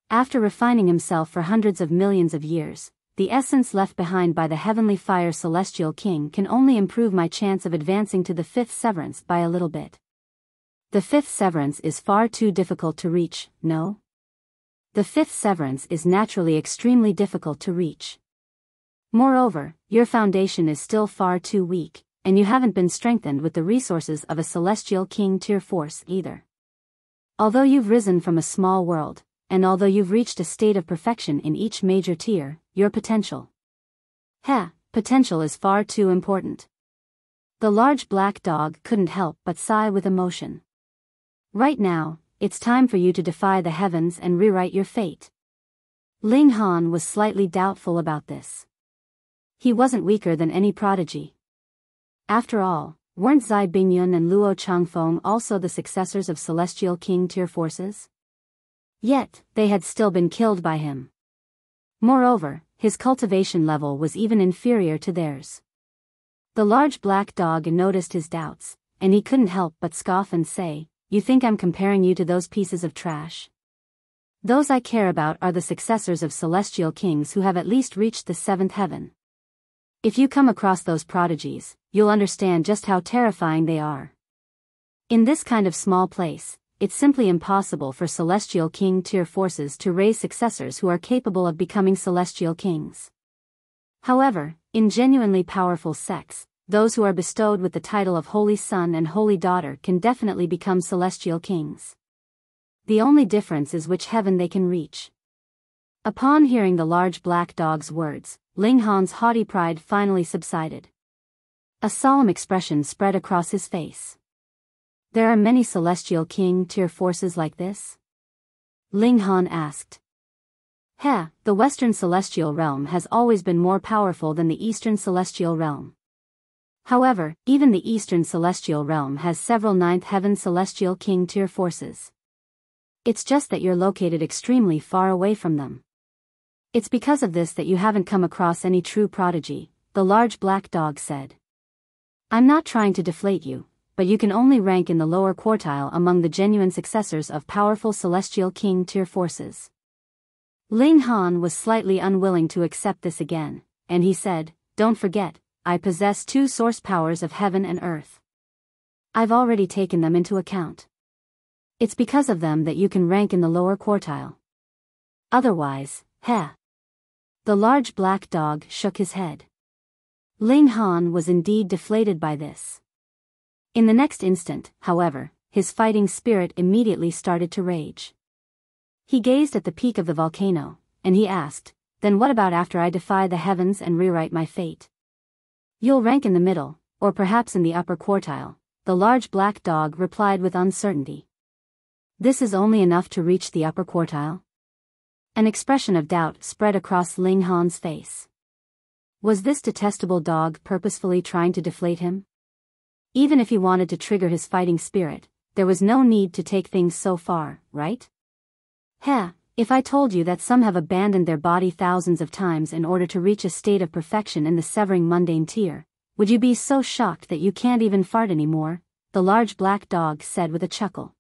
After refining himself for hundreds of millions of years, the essence left behind by the Heavenly Fire Celestial King can only improve my chance of advancing to the fifth severance by a little bit. The fifth severance is far too difficult to reach, no? The fifth severance is naturally extremely difficult to reach. Moreover, your foundation is still far too weak, and you haven't been strengthened with the resources of a celestial king tier force either. Although you've risen from a small world, and although you've reached a state of perfection in each major tier, your potential is far too important. The large black dog couldn't help but sigh with emotion. Right now, it's time for you to defy the heavens and rewrite your fate. Ling Han was slightly doubtful about this. He wasn't weaker than any prodigy. After all, weren't Zai Bingyun and Luo Changfeng also the successors of Celestial King tier forces? Yet, they had still been killed by him. Moreover, his cultivation level was even inferior to theirs. The large black dog noticed his doubts, and he couldn't help but scoff and say, "You think I'm comparing you to those pieces of trash? Those I care about are the successors of celestial kings who have at least reached the seventh heaven. If you come across those prodigies, you'll understand just how terrifying they are. In this kind of small place, it's simply impossible for celestial king tier forces to raise successors who are capable of becoming celestial kings. However, in genuinely powerful sects, those who are bestowed with the title of Holy Son and Holy Daughter can definitely become celestial kings. The only difference is which heaven they can reach." Upon hearing the large black dog's words, Ling Han's haughty pride finally subsided. A solemn expression spread across his face. "There are many celestial king tier forces like this?" Ling Han asked. The Western Celestial Realm has always been more powerful than the Eastern Celestial Realm. However, even the Eastern Celestial Realm has several ninth heaven celestial king tier forces. It's just that you're located extremely far away from them. It's because of this that you haven't come across any true prodigy, the large black dog said. "I'm not trying to deflate you, but you can only rank in the lower quartile among the genuine successors of powerful celestial king tier forces." Ling Han was slightly unwilling to accept this again, and he said, "Don't forget, I possess two source powers of heaven and earth. I've already taken them into account. It's because of them that you can rank in the lower quartile. Otherwise, The large black dog shook his head. Ling Han was indeed deflated by this. In the next instant, however, his fighting spirit immediately started to rage. He gazed at the peak of the volcano, and he asked, "Then what about after I defy the heavens and rewrite my fate?" "You'll rank in the middle, or perhaps in the upper quartile," the large black dog replied with uncertainty. "This is only enough to reach the upper quartile?" An expression of doubt spread across Ling Han's face. Was this detestable dog purposefully trying to deflate him? Even if he wanted to trigger his fighting spirit, there was no need to take things so far, right? If I told you that some have abandoned their body thousands of times in order to reach a state of perfection in the severing mundane tier, would you be so shocked that you can't even fart anymore? The large black dog said with a chuckle.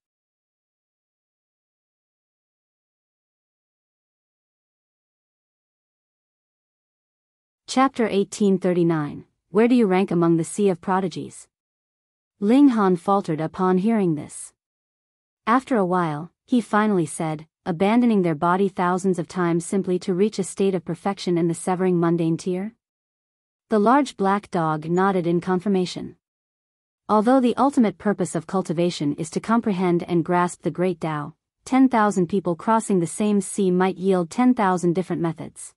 Chapter 1839, Where do you rank among the sea of prodigies? Ling Han faltered upon hearing this. After a while, he finally said, "Abandoning their body thousands of times simply to reach a state of perfection in the severing mundane tier?" The large black dog nodded in confirmation. Although the ultimate purpose of cultivation is to comprehend and grasp the great Tao, 10,000 people crossing the same sea might yield 10,000 different methods.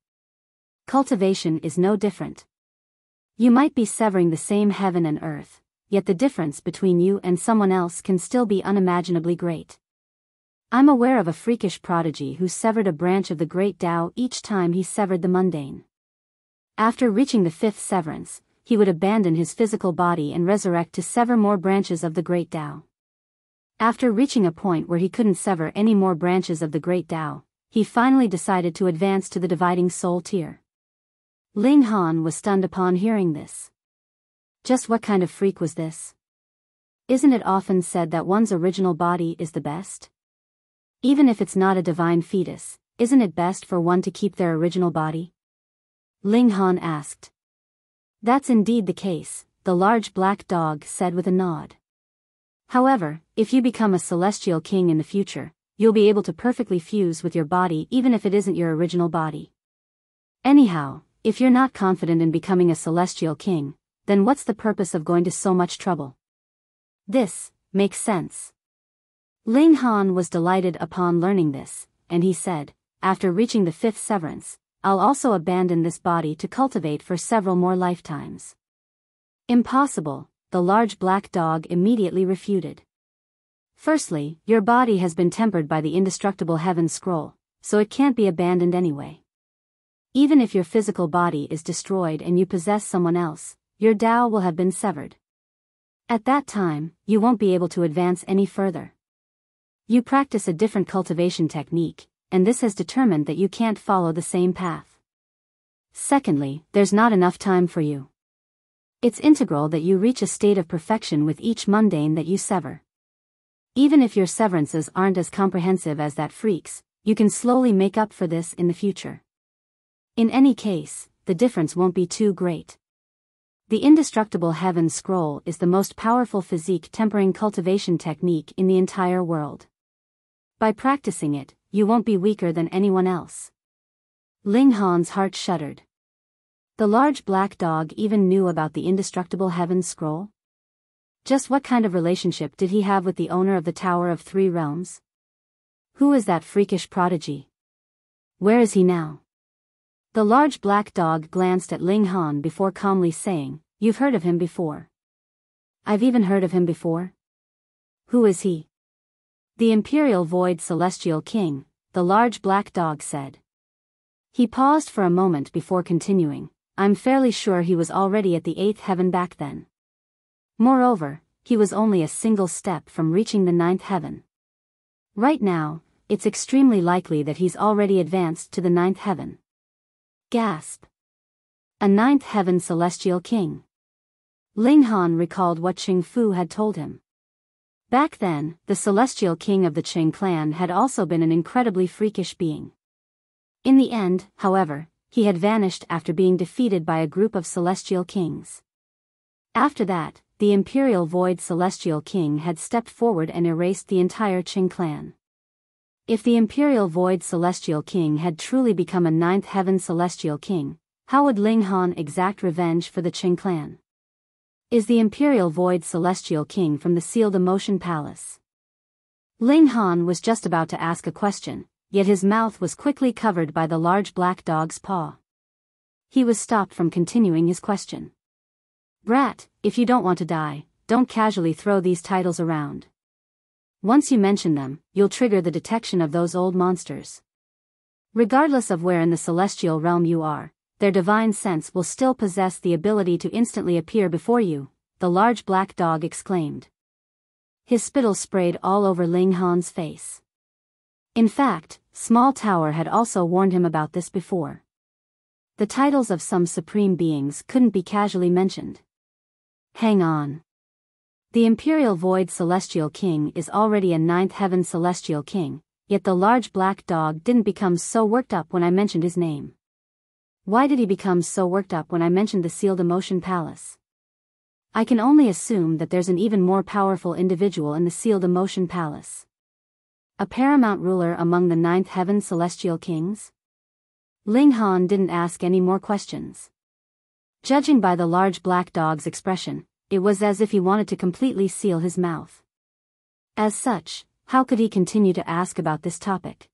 Cultivation is no different. You might be severing the same heaven and earth, yet the difference between you and someone else can still be unimaginably great. I'm aware of a freakish prodigy who severed a branch of the great Tao each time he severed the mundane. After reaching the fifth severance, he would abandon his physical body and resurrect to sever more branches of the great Tao. After reaching a point where he couldn't sever any more branches of the great Tao, he finally decided to advance to the dividing soul tier. Ling Han was stunned upon hearing this. Just what kind of freak was this? Isn't it often said that one's original body is the best? Even if it's not a divine fetus, isn't it best for one to keep their original body? Ling Han asked. That's indeed the case, the large black dog said with a nod. However, if you become a celestial king in the future, you'll be able to perfectly fuse with your body even if it isn't your original body. Anyhow, if you're not confident in becoming a celestial king, then what's the purpose of going to so much trouble? This makes sense. Ling Han was delighted upon learning this, and he said, after reaching the fifth severance, I'll also abandon this body to cultivate for several more lifetimes. Impossible, the large black dog immediately refuted. Firstly, your body has been tempered by the indestructible heaven scroll, so it can't be abandoned anyway. Even if your physical body is destroyed and you possess someone else, your Tao will have been severed. At that time, you won't be able to advance any further. You practice a different cultivation technique, and this has determined that you can't follow the same path. Secondly, there's not enough time for you. It's integral that you reach a state of perfection with each mundane that you sever. Even if your severances aren't as comprehensive as that freak's, you can slowly make up for this in the future. In any case, the difference won't be too great. The indestructible heaven scroll is the most powerful physique tempering cultivation technique in the entire world. By practicing it, you won't be weaker than anyone else. Ling Han's heart shuddered. The large black dog even knew about the indestructible heaven scroll? Just what kind of relationship did he have with the owner of the Tower of Three Realms? Who is that freakish prodigy? Where is he now? The large black dog glanced at Ling Han before calmly saying, "You've heard of him before." "I've even heard of him before." "Who is he?" "The Imperial Void Celestial King," the large black dog said. He paused for a moment before continuing, "I'm fairly sure he was already at the 8th heaven back then. Moreover, he was only a single step from reaching the 9th heaven. Right now, it's extremely likely that he's already advanced to the 9th heaven." Gasp. A 9th heaven celestial king. Ling Han recalled what Qing Fu had told him. Back then, the celestial king of the Qing clan had also been an incredibly freakish being. In the end, however, he had vanished after being defeated by a group of celestial kings. After that, the Imperial Void Celestial King had stepped forward and erased the entire Qing clan. If the Imperial Void Celestial King had truly become a 9th heaven celestial king, how would Ling Han exact revenge for the Qing clan? Is the Imperial Void Celestial King from the Sealed Emotion Palace? Ling Han was just about to ask a question, yet his mouth was quickly covered by the large black dog's paw. He was stopped from continuing his question. "Brat, if you don't want to die, don't casually throw these titles around. Once you mention them, you'll trigger the detection of those old monsters. Regardless of where in the celestial realm you are, their divine sense will still possess the ability to instantly appear before you," the large black dog exclaimed. His spittle sprayed all over Ling Han's face. In fact, Small Tower had also warned him about this before. The titles of some supreme beings couldn't be casually mentioned. Hang on. The Imperial Void Celestial King is already a 9th heaven celestial king, yet the large black dog didn't become so worked up when I mentioned his name. Why did he become so worked up when I mentioned the Sealed Emotion Palace? I can only assume that there's an even more powerful individual in the Sealed Emotion Palace. A paramount ruler among the 9th heaven celestial kings? Ling Han didn't ask any more questions. Judging by the large black dog's expression, it was as if he wanted to completely seal his mouth. As such, how could he continue to ask about this topic?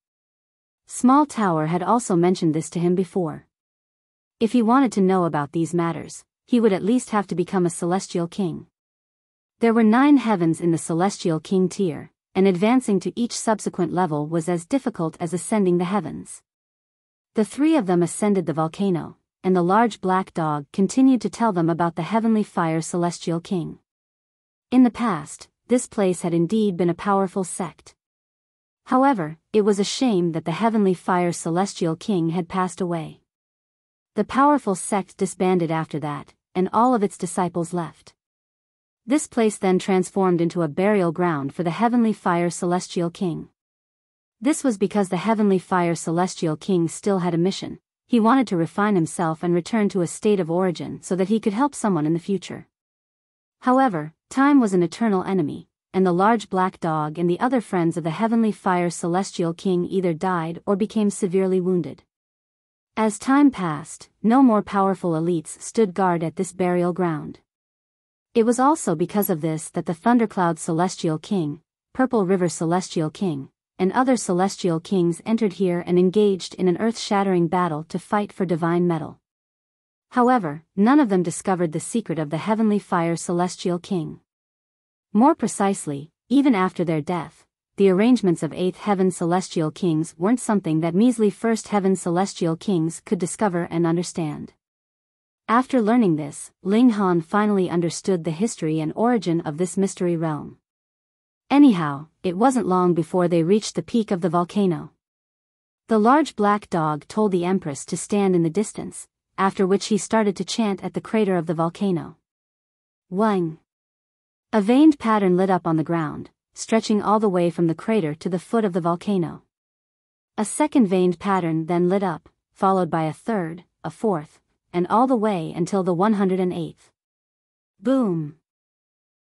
Small Tower had also mentioned this to him before. If he wanted to know about these matters, he would at least have to become a celestial king. There were 9 heavens in the celestial king tier, and advancing to each subsequent level was as difficult as ascending the heavens. The 3 of them ascended the volcano, and the large black dog continued to tell them about the heavenly fire celestial king. In the past, this place had indeed been a powerful sect. However, it was a shame that the heavenly fire celestial king had passed away. The powerful sect disbanded after that, and all of its disciples left. This place then transformed into a burial ground for the heavenly fire celestial king. This was because the heavenly fire celestial king still had a mission. He wanted to refine himself and return to a state of origin so that he could help someone in the future. However, time was an eternal enemy, and the large black dog and the other friends of the heavenly fire celestial king either died or became severely wounded. As time passed, no more powerful elites stood guard at this burial ground. It was also because of this that the Thundercloud Celestial King, Purple River Celestial King, and other celestial kings entered here and engaged in an earth-shattering battle to fight for divine metal. However, none of them discovered the secret of the heavenly fire celestial king. More precisely, even after their death, the arrangements of 8th Heaven Celestial Kings weren't something that measly 1st Heaven Celestial Kings could discover and understand. After learning this, Ling Han finally understood the history and origin of this mystery realm. Anyhow, it wasn't long before they reached the peak of the volcano. The large black dog told the Empress to stand in the distance, after which he started to chant at the crater of the volcano. Wang! A veined pattern lit up on the ground, stretching all the way from the crater to the foot of the volcano. A second veined pattern then lit up, followed by a third, a fourth, and all the way until the 108th. Boom!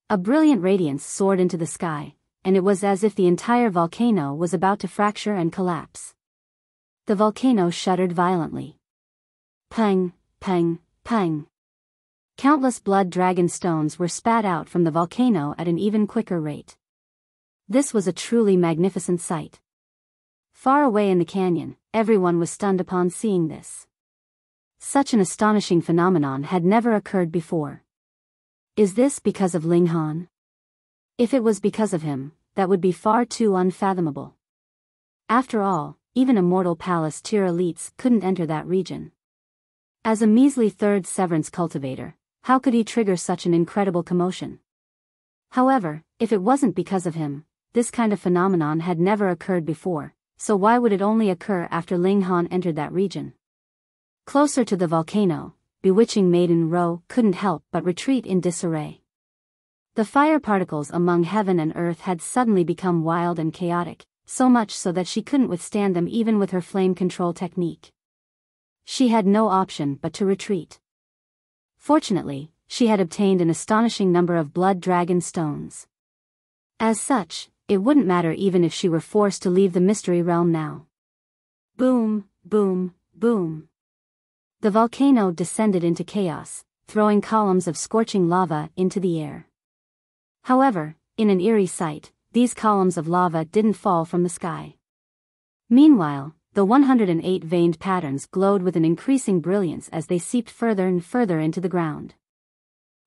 A brilliant radiance soared into the sky, and it was as if the entire volcano was about to fracture and collapse. The volcano shuddered violently. Pang, pang, pang. Countless blood dragon stones were spat out from the volcano at an even quicker rate. This was a truly magnificent sight. Far away in the canyon, everyone was stunned upon seeing this. Such an astonishing phenomenon had never occurred before. Is this because of Ling Han? If it was because of him, that would be far too unfathomable. After all, even a mortal palace tier elites couldn't enter that region. As a measly third severance cultivator, how could he trigger such an incredible commotion? However, if it wasn't because of him, this kind of phenomenon had never occurred before, so why would it only occur after Ling Han entered that region? Closer to the volcano, bewitching Maiden Ro couldn't help but retreat in disarray. The fire particles among heaven and earth had suddenly become wild and chaotic, so much so that she couldn't withstand them even with her flame control technique. She had no option but to retreat. Fortunately, she had obtained an astonishing number of blood dragon stones. As such, it wouldn't matter even if she were forced to leave the mystery realm now. Boom, boom, boom. The volcano descended into chaos, throwing columns of scorching lava into the air. However, in an eerie sight, these columns of lava didn't fall from the sky. Meanwhile, the 108 veined patterns glowed with an increasing brilliance as they seeped further and further into the ground.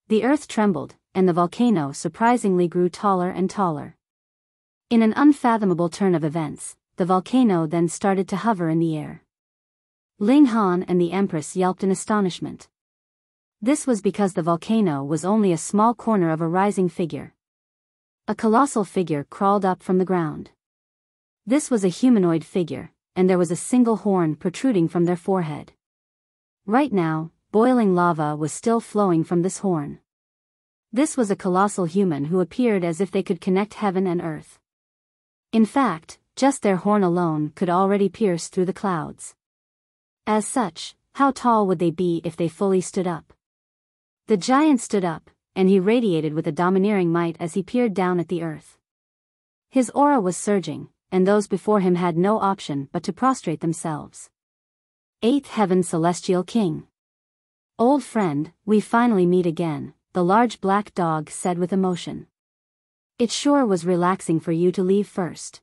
The earth trembled, and the volcano surprisingly grew taller and taller. In an unfathomable turn of events, the volcano then started to hover in the air. Ling Han and the Empress yelped in astonishment. This was because the volcano was only a small corner of a rising figure. A colossal figure crawled up from the ground. This was a humanoid figure, and there was a single horn protruding from their forehead. Right now, boiling lava was still flowing from this horn. This was a colossal human who appeared as if they could connect heaven and earth. In fact, just their horn alone could already pierce through the clouds. As such, how tall would they be if they fully stood up? The giant stood up, and he radiated with a domineering might as he peered down at the earth. His aura was surging, and those before him had no option but to prostrate themselves. 8th Heaven Celestial King. Old friend, we finally meet again, the large black dog said with emotion. It sure was relaxing for you to leave first.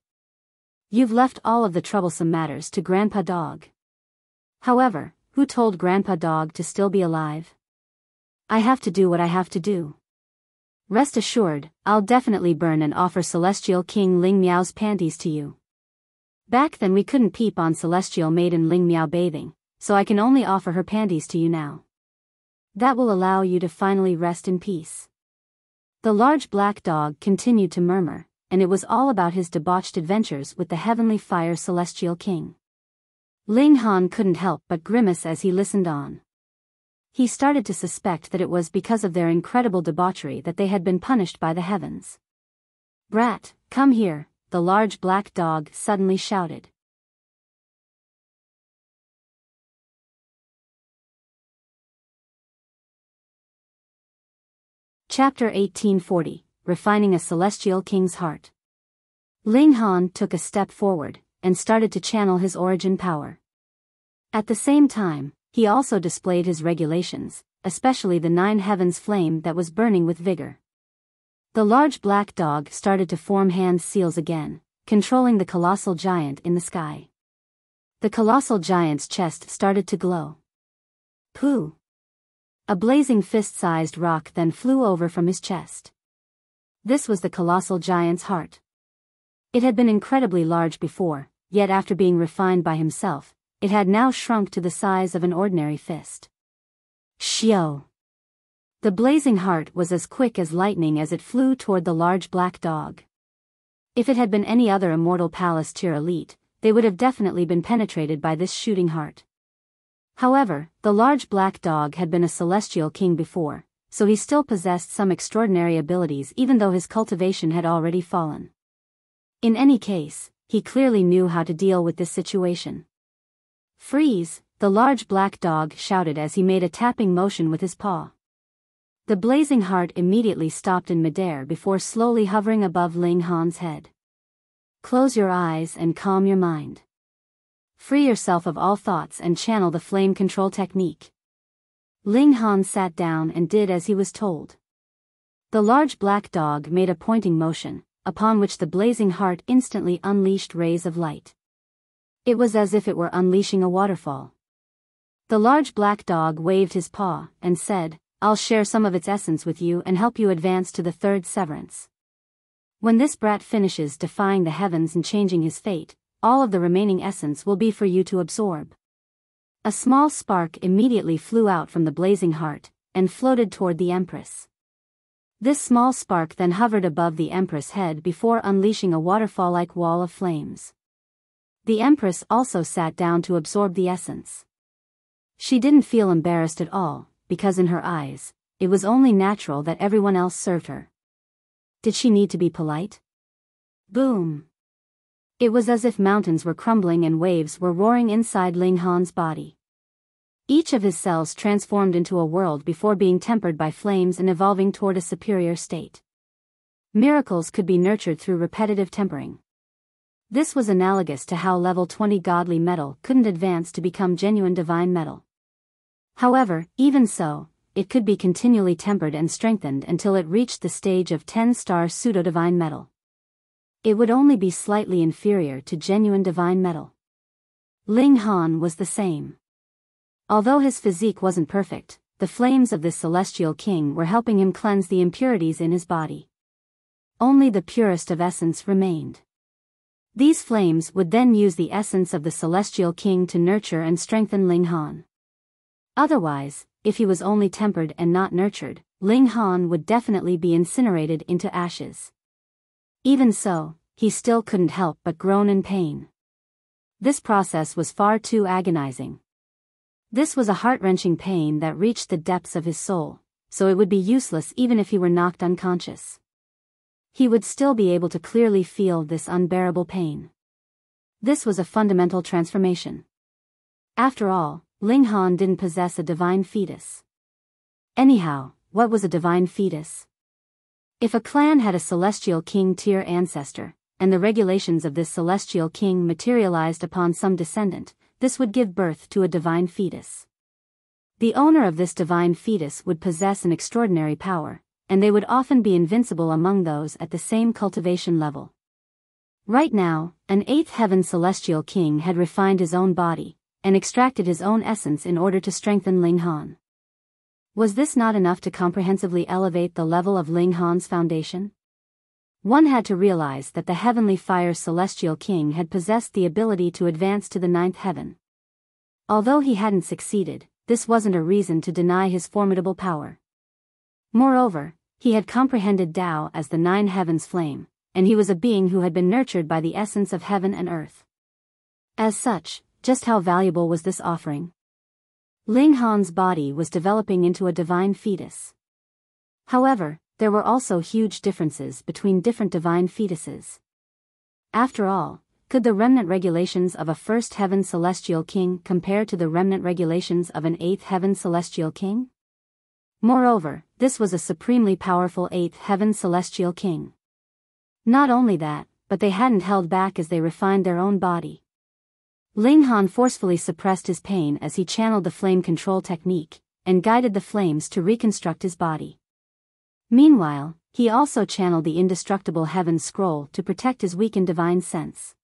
You've left all of the troublesome matters to Grandpa Dog. However, who told Grandpa Dog to still be alive? I have to do what I have to do. Rest assured, I'll definitely burn and offer Celestial King Ling Miao's panties to you. Back then we couldn't peep on Celestial Maiden Ling Miao bathing, so I can only offer her panties to you now. That will allow you to finally rest in peace. The large black dog continued to murmur, and it was all about his debauched adventures with the heavenly fire Celestial King. Ling Han couldn't help but grimace as he listened on. He started to suspect that it was because of their incredible debauchery that they had been punished by the heavens. Brat, come here, the large black dog suddenly shouted. Chapter 1840, Refining a Celestial King's Heart. Ling Han took a step forward, and started to channel his origin power. At the same time, he also displayed his regulations, especially the 9 heavens flame that was burning with vigor. The large black dog started to form hand seals again, controlling the colossal giant in the sky. The colossal giant's chest started to glow. Pooh! A blazing fist-sized rock then flew over from his chest. This was the colossal giant's heart. It had been incredibly large before, yet after being refined by himself, it had now shrunk to the size of an ordinary fist. Xiao! The blazing heart was as quick as lightning as it flew toward the large black dog. If it had been any other immortal palace tier elite, they would have definitely been penetrated by this shooting heart. However, the large black dog had been a celestial king before, so he still possessed some extraordinary abilities even though his cultivation had already fallen. In any case, he clearly knew how to deal with this situation. Freeze! The large black dog shouted as he made a tapping motion with his paw. The blazing heart immediately stopped in midair before slowly hovering above Ling Han's head. Close your eyes and calm your mind. Free yourself of all thoughts and channel the flame control technique. Ling Han sat down and did as he was told. The large black dog made a pointing motion, upon which the blazing heart instantly unleashed rays of light. It was as if it were unleashing a waterfall. The large black dog waved his paw and said, "I'll share some of its essence with you and help you advance to the third severance. When this brat finishes defying the heavens and changing his fate, all of the remaining essence will be for you to absorb." A small spark immediately flew out from the blazing heart, and floated toward the Empress. This small spark then hovered above the Empress' head before unleashing a waterfall-like wall of flames. The Empress also sat down to absorb the essence. She didn't feel embarrassed at all, because in her eyes, it was only natural that everyone else served her. Did she need to be polite? Boom! It was as if mountains were crumbling and waves were roaring inside Ling Han's body. Each of his cells transformed into a world before being tempered by flames and evolving toward a superior state. Miracles could be nurtured through repetitive tempering. This was analogous to how level 20 godly metal couldn't advance to become genuine divine metal. However, even so, it could be continually tempered and strengthened until it reached the stage of 10-star pseudo-divine metal. It would only be slightly inferior to genuine divine metal. Ling Han was the same. Although his physique wasn't perfect, the flames of this celestial king were helping him cleanse the impurities in his body. Only the purest of essence remained. These flames would then use the essence of the celestial king to nurture and strengthen Ling Han. Otherwise, if he was only tempered and not nurtured, Ling Han would definitely be incinerated into ashes. Even so, he still couldn't help but groan in pain. This process was far too agonizing. This was a heart-wrenching pain that reached the depths of his soul, so it would be useless even if he were knocked unconscious. He would still be able to clearly feel this unbearable pain. This was a fundamental transformation. After all, Ling Han didn't possess a divine fetus. Anyhow, what was a divine fetus? If a clan had a celestial king tier ancestor, and the regulations of this celestial king materialized upon some descendant, this would give birth to a divine fetus. The owner of this divine fetus would possess an extraordinary power, and they would often be invincible among those at the same cultivation level. Right now, an 8th heaven celestial king had refined his own body, and extracted his own essence in order to strengthen Ling Han. Was this not enough to comprehensively elevate the level of Ling Han's foundation? One had to realize that the heavenly fire celestial king had possessed the ability to advance to the 9th heaven. Although he hadn't succeeded, this wasn't a reason to deny his formidable power. Moreover, he had comprehended Tao as the 9 heavens flame, and he was a being who had been nurtured by the essence of heaven and earth. As such, just how valuable was this offering? Ling Han's body was developing into a divine fetus. However, there were also huge differences between different divine fetuses. After all, could the remnant regulations of a 1st heaven celestial king compare to the remnant regulations of an 8th heaven celestial king? Moreover, this was a supremely powerful 8th heaven celestial king. Not only that, but they hadn't held back as they refined their own body. Ling Han forcefully suppressed his pain as he channeled the flame control technique, and guided the flames to reconstruct his body. Meanwhile, he also channeled the indestructible heaven scroll to protect his weakened divine sense.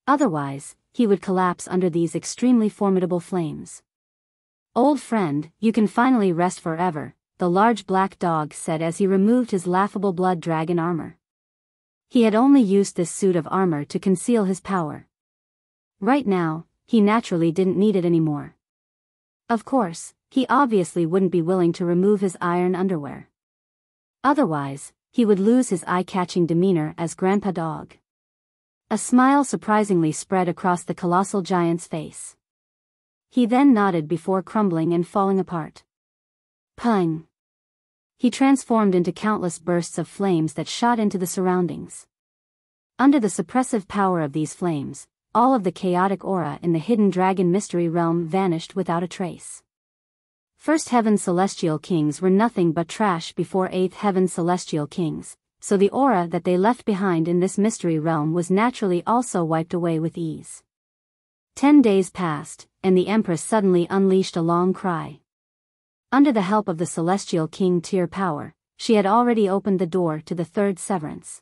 Otherwise, he would collapse under these extremely formidable flames. Old friend, you can finally rest forever, the large black dog said as he removed his laughable blood dragon armor. He had only used this suit of armor to conceal his power. Right now, he naturally didn't need it anymore. Of course, he obviously wouldn't be willing to remove his iron underwear. Otherwise, he would lose his eye-catching demeanor as Grandpa Dog. A smile surprisingly spread across the colossal giant's face. He then nodded before crumbling and falling apart. Pung! He transformed into countless bursts of flames that shot into the surroundings. Under the suppressive power of these flames, all of the chaotic aura in the hidden dragon mystery realm vanished without a trace. First Heaven Celestial Kings were nothing but trash before Eighth Heaven Celestial Kings, so the aura that they left behind in this mystery realm was naturally also wiped away with ease. 10 days passed, and the Empress suddenly unleashed a long cry. Under the help of the Celestial King tier power, she had already opened the door to the third severance.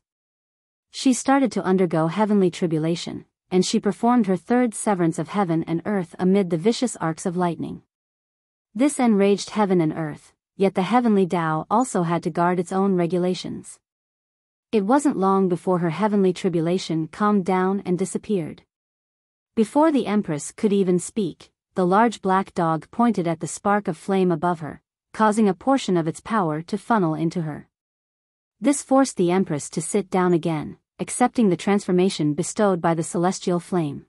She started to undergo heavenly tribulation, and she performed her third severance of heaven and earth amid the vicious arcs of lightning. This enraged heaven and earth, yet the heavenly Tao also had to guard its own regulations. It wasn't long before her heavenly tribulation calmed down and disappeared. Before the Empress could even speak, the large black dog pointed at the spark of flame above her, causing a portion of its power to funnel into her. This forced the Empress to sit down again, accepting the transformation bestowed by the celestial flame.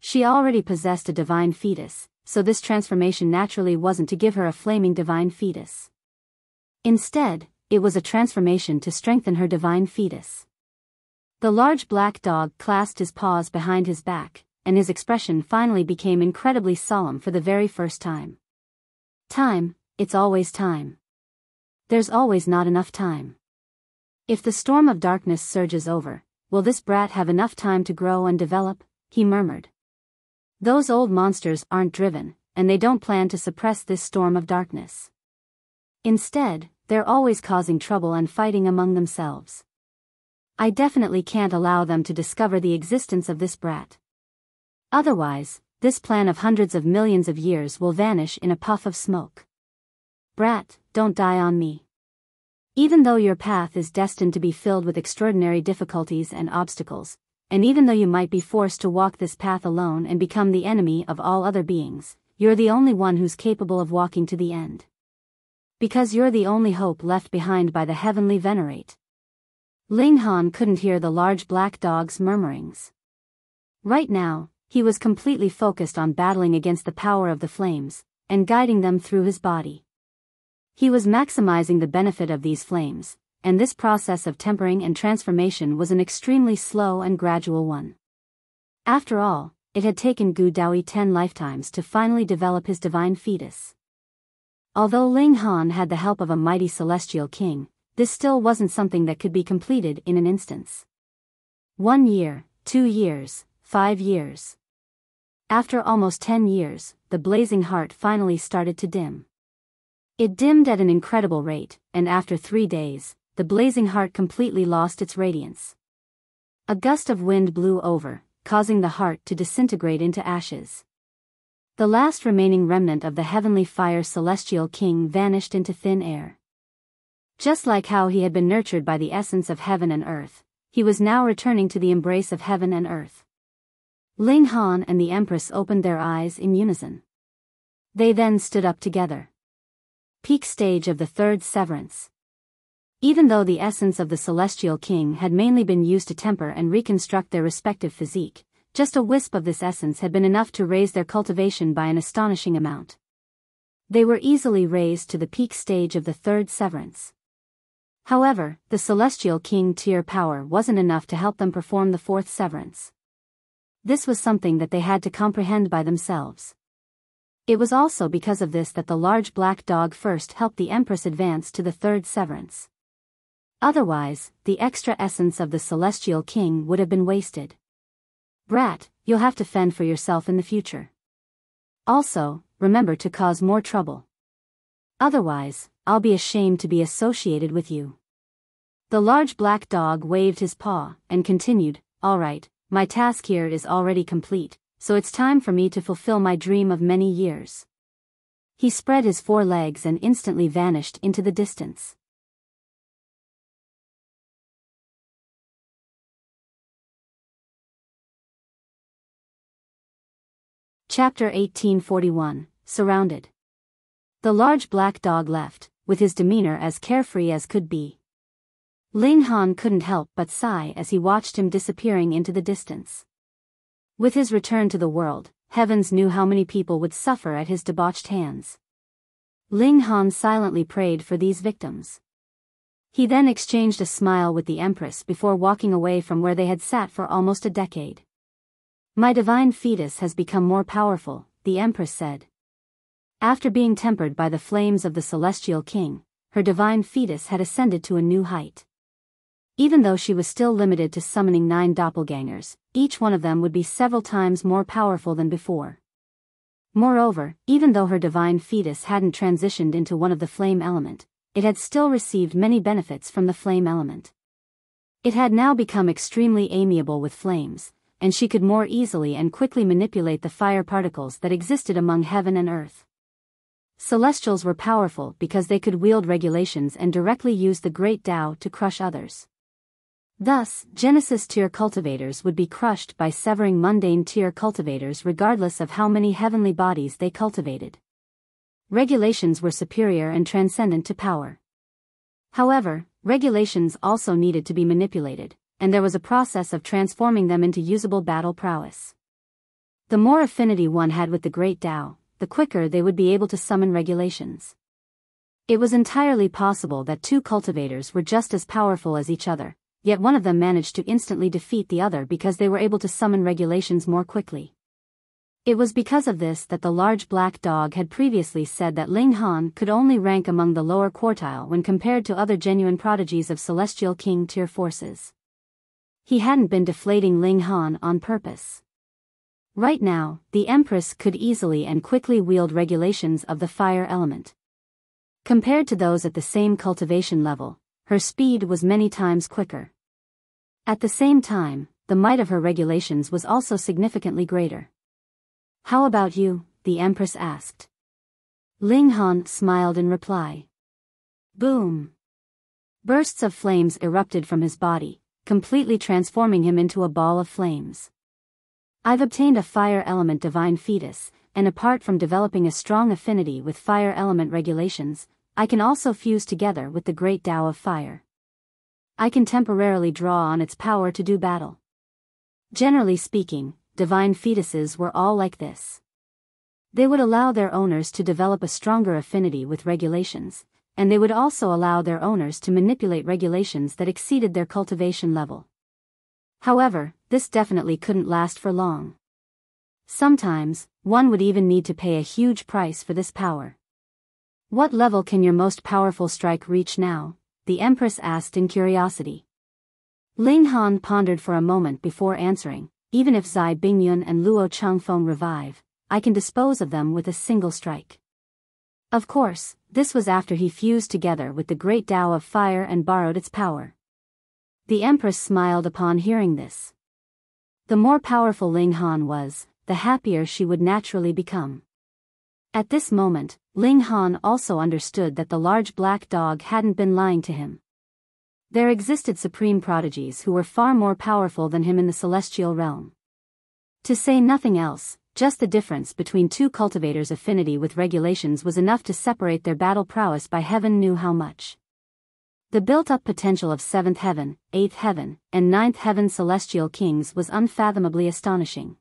She already possessed a divine fetus, so this transformation naturally wasn't to give her a flaming divine fetus. Instead, it was a transformation to strengthen her divine fetus. The large black dog clasped his paws behind his back, and his expression finally became incredibly solemn for the very first time. Time, it's always time. There's always not enough time. If the storm of darkness surges over, will this brat have enough time to grow and develop? He murmured. Those old monsters aren't driven, and they don't plan to suppress this storm of darkness. Instead, they're always causing trouble and fighting among themselves. I definitely can't allow them to discover the existence of this brat. Otherwise, this plan of hundreds of millions of years will vanish in a puff of smoke. Brat, don't die on me. Even though your path is destined to be filled with extraordinary difficulties and obstacles, and even though you might be forced to walk this path alone and become the enemy of all other beings, you're the only one who's capable of walking to the end. Because you're the only hope left behind by the heavenly venerate. Ling Han couldn't hear the large black dog's murmurings. Right now, he was completely focused on battling against the power of the flames, and guiding them through his body. He was maximizing the benefit of these flames, and this process of tempering and transformation was an extremely slow and gradual one. After all, it had taken Gu Daoi 10 lifetimes to finally develop his divine fetus. Although Ling Han had the help of a mighty celestial king, this still wasn't something that could be completed in an instance. 1 year, 2 years, 5 years. After almost 10 years, the blazing heart finally started to dim. It dimmed at an incredible rate, and after 3 days, the blazing heart completely lost its radiance. A gust of wind blew over, causing the heart to disintegrate into ashes. The last remaining remnant of the heavenly fire celestial king vanished into thin air. Just like how he had been nurtured by the essence of heaven and earth, he was now returning to the embrace of heaven and earth. Ling Han and the Empress opened their eyes in unison. They then stood up together. Peak stage of the third severance. Even though the essence of the celestial king had mainly been used to temper and reconstruct their respective physique, just a wisp of this essence had been enough to raise their cultivation by an astonishing amount. They were easily raised to the peak stage of the third severance. However, the celestial king tier power wasn't enough to help them perform the fourth severance. This was something that they had to comprehend by themselves. It was also because of this that the large black dog first helped the Empress advance to the third severance. Otherwise, the extra essence of the celestial king would have been wasted. Brat, you'll have to fend for yourself in the future. Also, remember to cause more trouble. Otherwise, I'll be ashamed to be associated with you. The large black dog waved his paw and continued, all right, my task here is already complete, so it's time for me to fulfill my dream of many years. He spread his 4 legs and instantly vanished into the distance. Chapter 1841, Surrounded. The large black dog left, with his demeanor as carefree as could be. Ling Han couldn't help but sigh as he watched him disappearing into the distance. With his return to the world, heavens knew how many people would suffer at his debauched hands. Ling Han silently prayed for these victims. He then exchanged a smile with the Empress before walking away from where they had sat for almost a decade. My divine fetus has become more powerful, the Empress said. After being tempered by the flames of the Celestial King, her divine fetus had ascended to a new height. Even though she was still limited to summoning 9 doppelgangers, each one of them would be several times more powerful than before. Moreover, even though her divine fetus hadn't transitioned into one of the flame element, it had still received many benefits from the flame element. It had now become extremely amiable with flames, and she could more easily and quickly manipulate the fire particles that existed among heaven and earth. Celestials were powerful because they could wield regulations and directly use the great Tao to crush others. Thus, Genesis tier cultivators would be crushed by severing mundane tier cultivators regardless of how many heavenly bodies they cultivated. Regulations were superior and transcendent to power. However, regulations also needed to be manipulated, and there was a process of transforming them into usable battle prowess. The more affinity one had with the great Tao, the quicker they would be able to summon regulations. It was entirely possible that 2 cultivators were just as powerful as each other, yet one of them managed to instantly defeat the other because they were able to summon regulations more quickly. It was because of this that the large black dog had previously said that Ling Han could only rank among the lower quartile when compared to other genuine prodigies of Celestial King tier forces. He hadn't been deflating Ling Han on purpose. Right now, the Empress could easily and quickly wield regulations of the fire element. Compared to those at the same cultivation level, her speed was many times quicker. At the same time, the might of her regulations was also significantly greater. How about you? The Empress asked. Ling Han smiled in reply. Boom! Bursts of flames erupted from his body, completely transforming him into a ball of flames. I've obtained a fire element divine fetus, and apart from developing a strong affinity with fire element regulations, I can also fuse together with the great Tao of fire. I can temporarily draw on its power to do battle. Generally speaking, divine fetuses were all like this. They would allow their owners to develop a stronger affinity with regulations, and they would also allow their owners to manipulate regulations that exceeded their cultivation level. However, this definitely couldn't last for long. Sometimes, one would even need to pay a huge price for this power. What level can your most powerful strike reach now? The Empress asked in curiosity. Ling Han pondered for a moment before answering. Even if Zai Bingyun and Luo Changfeng revive, I can dispose of them with a single strike. Of course, this was after he fused together with the great Tao of fire and borrowed its power. The Empress smiled upon hearing this. The more powerful Ling Han was, the happier she would naturally become. At this moment, Ling Han also understood that the large black dog hadn't been lying to him. There existed supreme prodigies who were far more powerful than him in the celestial realm. To say nothing else, just the difference between 2 cultivators' affinity with regulations was enough to separate their battle prowess by heaven knew how much. The built-up potential of 7th heaven, 8th heaven, and 9th heaven celestial kings was unfathomably astonishing.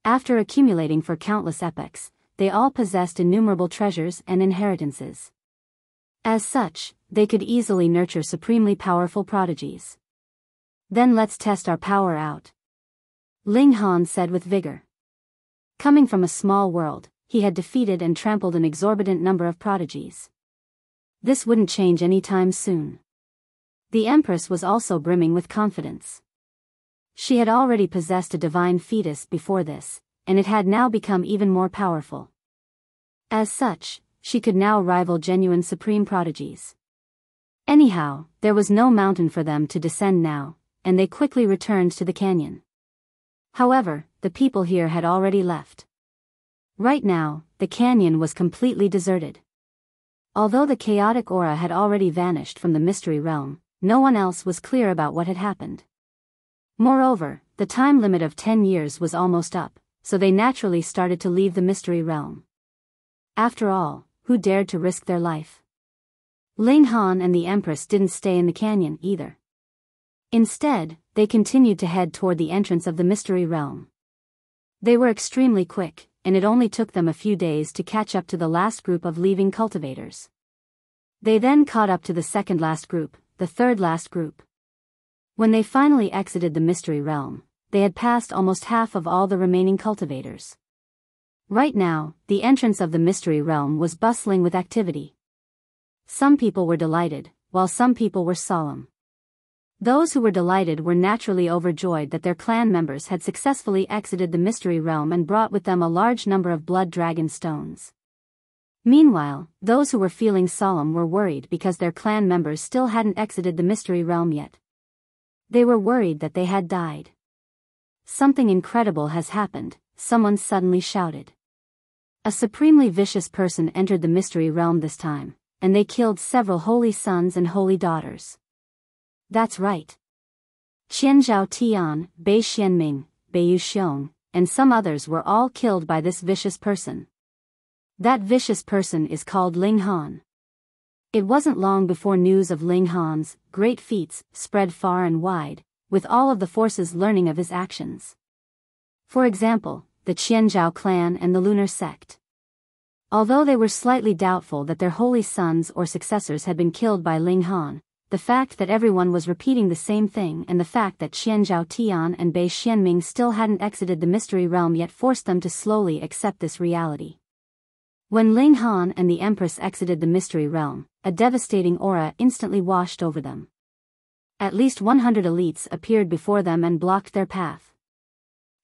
After accumulating for countless epochs, they all possessed innumerable treasures and inheritances. As such, they could easily nurture supremely powerful prodigies. Then let's test our power out. Ling Han said with vigor. Coming from a small world, he had defeated and trampled an exorbitant number of prodigies. This wouldn't change anytime soon. The Empress was also brimming with confidence. She had already possessed a divine fetus before this, and it had now become even more powerful. As such, she could now rival genuine supreme prodigies. Anyhow, there was no mountain for them to descend now, and they quickly returned to the canyon. However, the people here had already left. Right now, the canyon was completely deserted. Although the chaotic aura had already vanished from the mystery realm, no one else was clear about what had happened. Moreover, the time limit of 10 years was almost up, so they naturally started to leave the mystery realm. After all, who dared to risk their life? Ling Han and the Empress didn't stay in the canyon either. Instead, they continued to head toward the entrance of the mystery realm. They were extremely quick, and it only took them a few days to catch up to the last group of leaving cultivators. They then caught up to the second last group, the third last group. When they finally exited the mystery realm, they had passed almost half of all the remaining cultivators. Right now, the entrance of the mystery realm was bustling with activity. Some people were delighted, while some people were solemn. Those who were delighted were naturally overjoyed that their clan members had successfully exited the mystery realm and brought with them a large number of blood dragon stones. Meanwhile, those who were feeling solemn were worried because their clan members still hadn't exited the mystery realm yet. They were worried that they had died. Something incredible has happened, someone suddenly shouted. A supremely vicious person entered the mystery realm this time, and they killed several holy sons and holy daughters. That's right. Qianzhao Tian, Bei Xianming, Beiyu Xiong, and some others were all killed by this vicious person. That vicious person is called Ling Han. It wasn't long before news of Ling Han's great feats spread far and wide, with all of the forces learning of his actions. For example, the Qianzhao clan and the lunar sect. Although they were slightly doubtful that their holy sons or successors had been killed by Ling Han, the fact that everyone was repeating the same thing and the fact that Qianzhao Tian and Bei Xianming still hadn't exited the mystery realm yet forced them to slowly accept this reality. When Ling Han and the Empress exited the mystery realm, a devastating aura instantly washed over them. At least 100 elites appeared before them and blocked their path.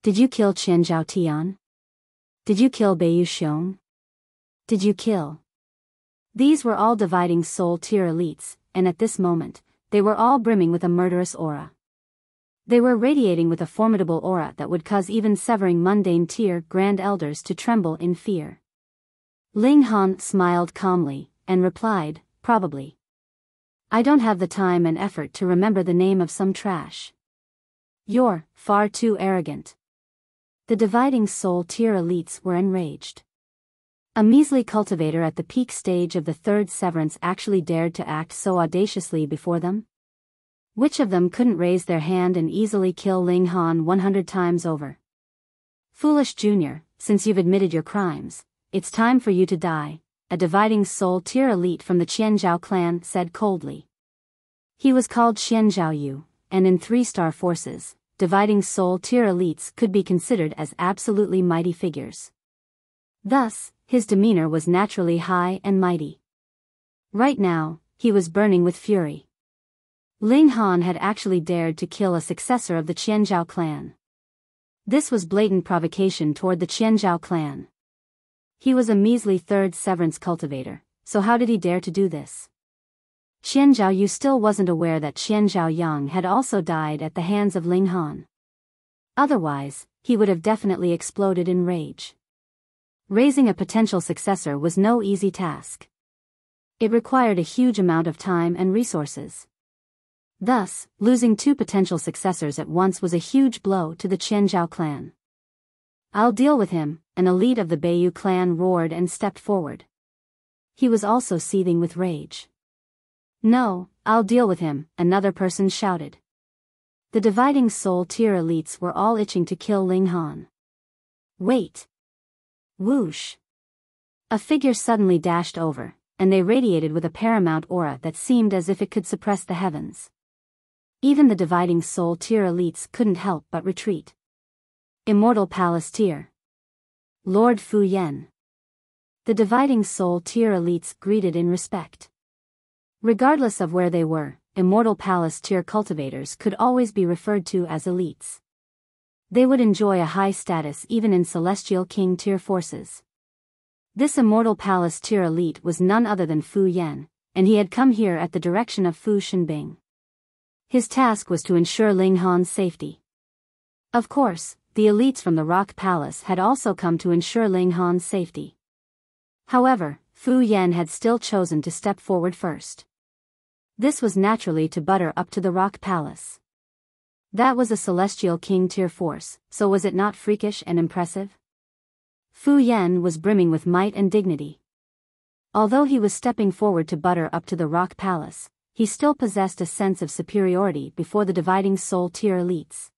Did you kill Qianzhao Tian? Did you kill Beiyu Xiong? Did you kill? These were all dividing soul tier elites, and at this moment, they were all brimming with a murderous aura. They were radiating with a formidable aura that would cause even severing mundane tier grand elders to tremble in fear. Ling Han smiled calmly, and replied, probably. I don't have the time and effort to remember the name of some trash. You're far too arrogant. The dividing soul tier elites were enraged. A measly cultivator at the peak stage of the third severance actually dared to act so audaciously before them? Which of them couldn't raise their hand and easily kill Ling Han 100 times over? Foolish Junior, since you've admitted your crimes, it's time for you to die, a dividing soul tier elite from the Qianzhao clan said coldly. He was called Qianzhao Yu, and in 3-star forces, dividing soul tier elites could be considered as absolutely mighty figures. Thus, his demeanor was naturally high and mighty. Right now, he was burning with fury. Ling Han had actually dared to kill a successor of the Qianzhao clan. This was blatant provocation toward the Qianzhao clan. He was a measly third severance cultivator, so how did he dare to do this? Qianzhao Yu still wasn't aware that Qianzhao Yang had also died at the hands of Ling Han. Otherwise, he would have definitely exploded in rage. Raising a potential successor was no easy task. It required a huge amount of time and resources. Thus, losing 2 potential successors at once was a huge blow to the Qianzhao clan. I'll deal with him, an elite of the Beiyu clan roared and stepped forward. He was also seething with rage. No, I'll deal with him, another person shouted. The dividing soul tier elites were all itching to kill Ling Han. Wait. Whoosh. A figure suddenly dashed over, and they radiated with a paramount aura that seemed as if it could suppress the heavens. Even the dividing soul tier elites couldn't help but retreat. Immortal Palace tier. Lord Fu Yen. The dividing soul tier elites greeted in respect. Regardless of where they were, Immortal Palace tier cultivators could always be referred to as elites. They would enjoy a high status even in Celestial King tier forces. This Immortal Palace tier elite was none other than Fu Yen, and he had come here at the direction of Fu Shenbing. His task was to ensure Ling Han's safety. Of course, the elites from the Rock Palace had also come to ensure Ling Han's safety. However, Fu Yan had still chosen to step forward first. This was naturally to butter up to the Rock Palace. That was a Celestial King tier force, so was it not freakish and impressive? Fu Yan was brimming with might and dignity. Although he was stepping forward to butter up to the Rock Palace, he still possessed a sense of superiority before the Dividing Soul tier elites.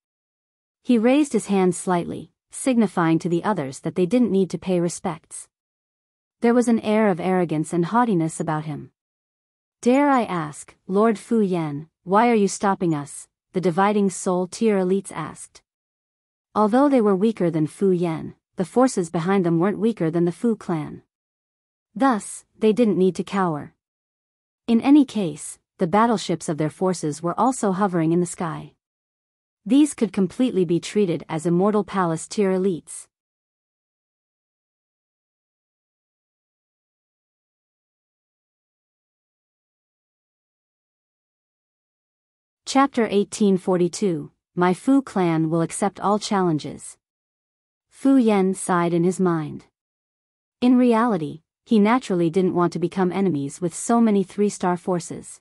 He raised his hand slightly, signifying to the others that they didn't need to pay respects. There was an air of arrogance and haughtiness about him. "Dare I ask, Lord Fu Yan, why are you stopping us?" the Dividing Soul tier elites asked. Although they were weaker than Fu Yan, the forces behind them weren't weaker than the Fu clan. Thus, they didn't need to cower. In any case, the battleships of their forces were also hovering in the sky. These could completely be treated as Immortal Palace tier elites. Chapter 1842, My Fu clan will accept all challenges. Fu Yan sighed in his mind. In reality, he naturally didn't want to become enemies with so many 3-star forces.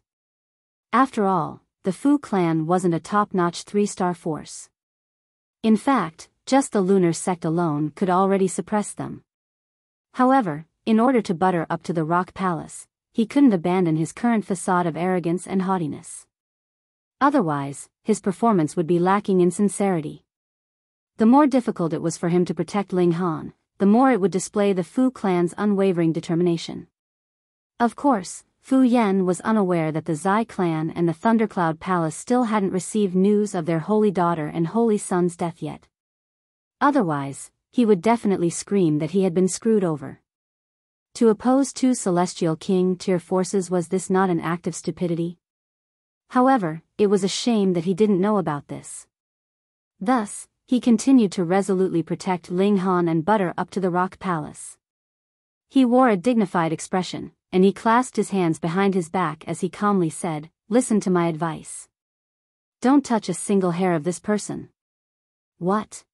After all, the Fu clan wasn't a top-notch 3-star force. In fact, just the lunar sect alone could already suppress them. However, in order to butter up to the Rock Palace, he couldn't abandon his current facade of arrogance and haughtiness. Otherwise, his performance would be lacking in sincerity. The more difficult it was for him to protect Ling Han, the more it would display the Fu clan's unwavering determination. Of course, Fu Yan was unaware that the Zai clan and the Thundercloud Palace still hadn't received news of their holy daughter and holy son's death yet. Otherwise, he would definitely scream that he had been screwed over. To oppose 2 Celestial King tier forces, was this not an act of stupidity? However, it was a shame that he didn't know about this. Thus, he continued to resolutely protect Ling Han and butter up to the Rock Palace. He wore a dignified expression, and he clasped his hands behind his back as he calmly said, "Listen to my advice. Don't touch a single hair of this person." What?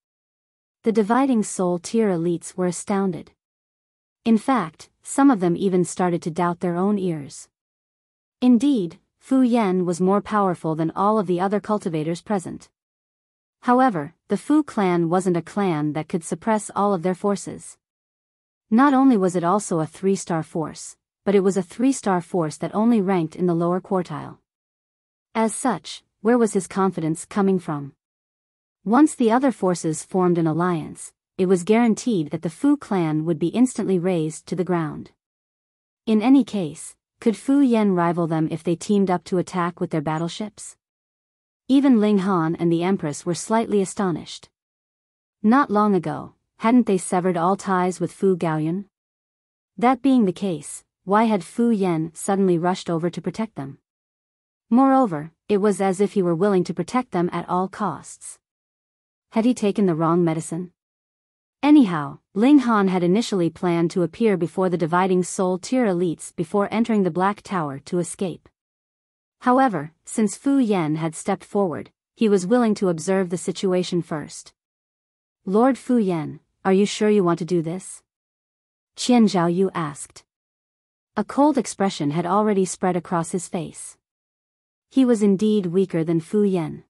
The Dividing Soul tier elites were astounded. In fact, some of them even started to doubt their own ears. Indeed, Fu Yan was more powerful than all of the other cultivators present. However, the Fu clan wasn't a clan that could suppress all of their forces. Not only was it also a 3-star force, but it was a 3-star force that only ranked in the lower quartile. As such, where was his confidence coming from? Once the other forces formed an alliance, it was guaranteed that the Fu clan would be instantly razed to the ground. In any case, could Fu Yan rival them if they teamed up to attack with their battleships? Even Ling Han and the Empress were slightly astonished. Not long ago, hadn't they severed all ties with Fu Gaoyun? That being the case, why had Fu Yan suddenly rushed over to protect them? Moreover, it was as if he were willing to protect them at all costs. Had he taken the wrong medicine? Anyhow, Ling Han had initially planned to appear before the Dividing Soul tier elites before entering the Black Tower to escape. However, since Fu Yan had stepped forward, he was willing to observe the situation first. "Lord Fu Yan, are you sure you want to do this?" Qian Zhaoyu asked. A cold expression had already spread across his face. He was indeed weaker than Fu Yan.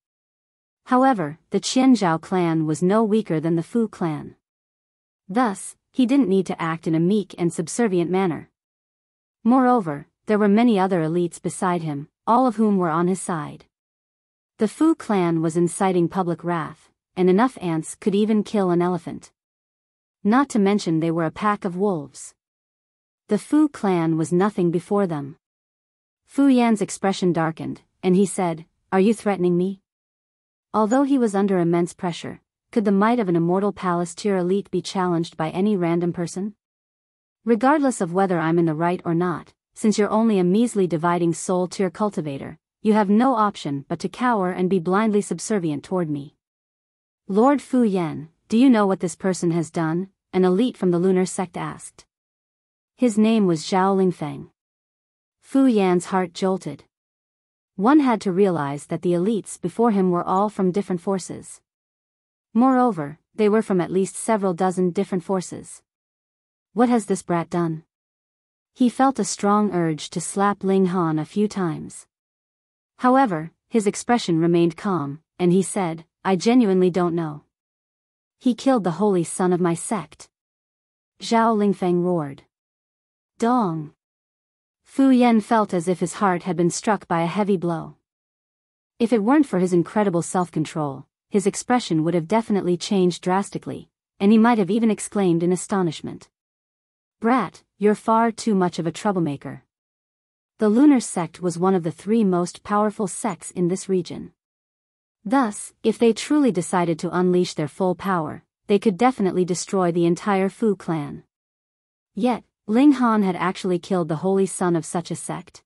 However, the Qianzhao clan was no weaker than the Fu clan. Thus, he didn't need to act in a meek and subservient manner. Moreover, there were many other elites beside him, all of whom were on his side. The Fu clan was inciting public wrath, and enough ants could even kill an elephant. Not to mention they were a pack of wolves. The Fu clan was nothing before them. Fu Yan's expression darkened, and he said, "Are you threatening me?" Although he was under immense pressure, could the might of an Immortal Palace tier elite be challenged by any random person? Regardless of whether I'm in the right or not, since you're only a measly Dividing Soul tier cultivator, you have no option but to cower and be blindly subservient toward me. "Lord Fu Yan, do you know what this person has done?" an elite from the lunar sect asked. His name was Zhao Lingfeng. Fu Yan's heart jolted. One had to realize that the elites before him were all from different forces. Moreover, they were from at least several dozen different forces. What has this brat done? He felt a strong urge to slap Ling Han a few times. However, his expression remained calm, and he said, I genuinely don't know. He killed the holy son of my sect. Zhao Lingfeng roared. Dong! Fu Yan felt as if his heart had been struck by a heavy blow. If it weren't for his incredible self-control, his expression would have definitely changed drastically, and he might have even exclaimed in astonishment. Brat, you're far too much of a troublemaker. The lunar sect was one of the 3 most powerful sects in this region. Thus, if they truly decided to unleash their full power, they could definitely destroy the entire Fu clan. Yet, Ling Han had actually killed the holy son of such a sect.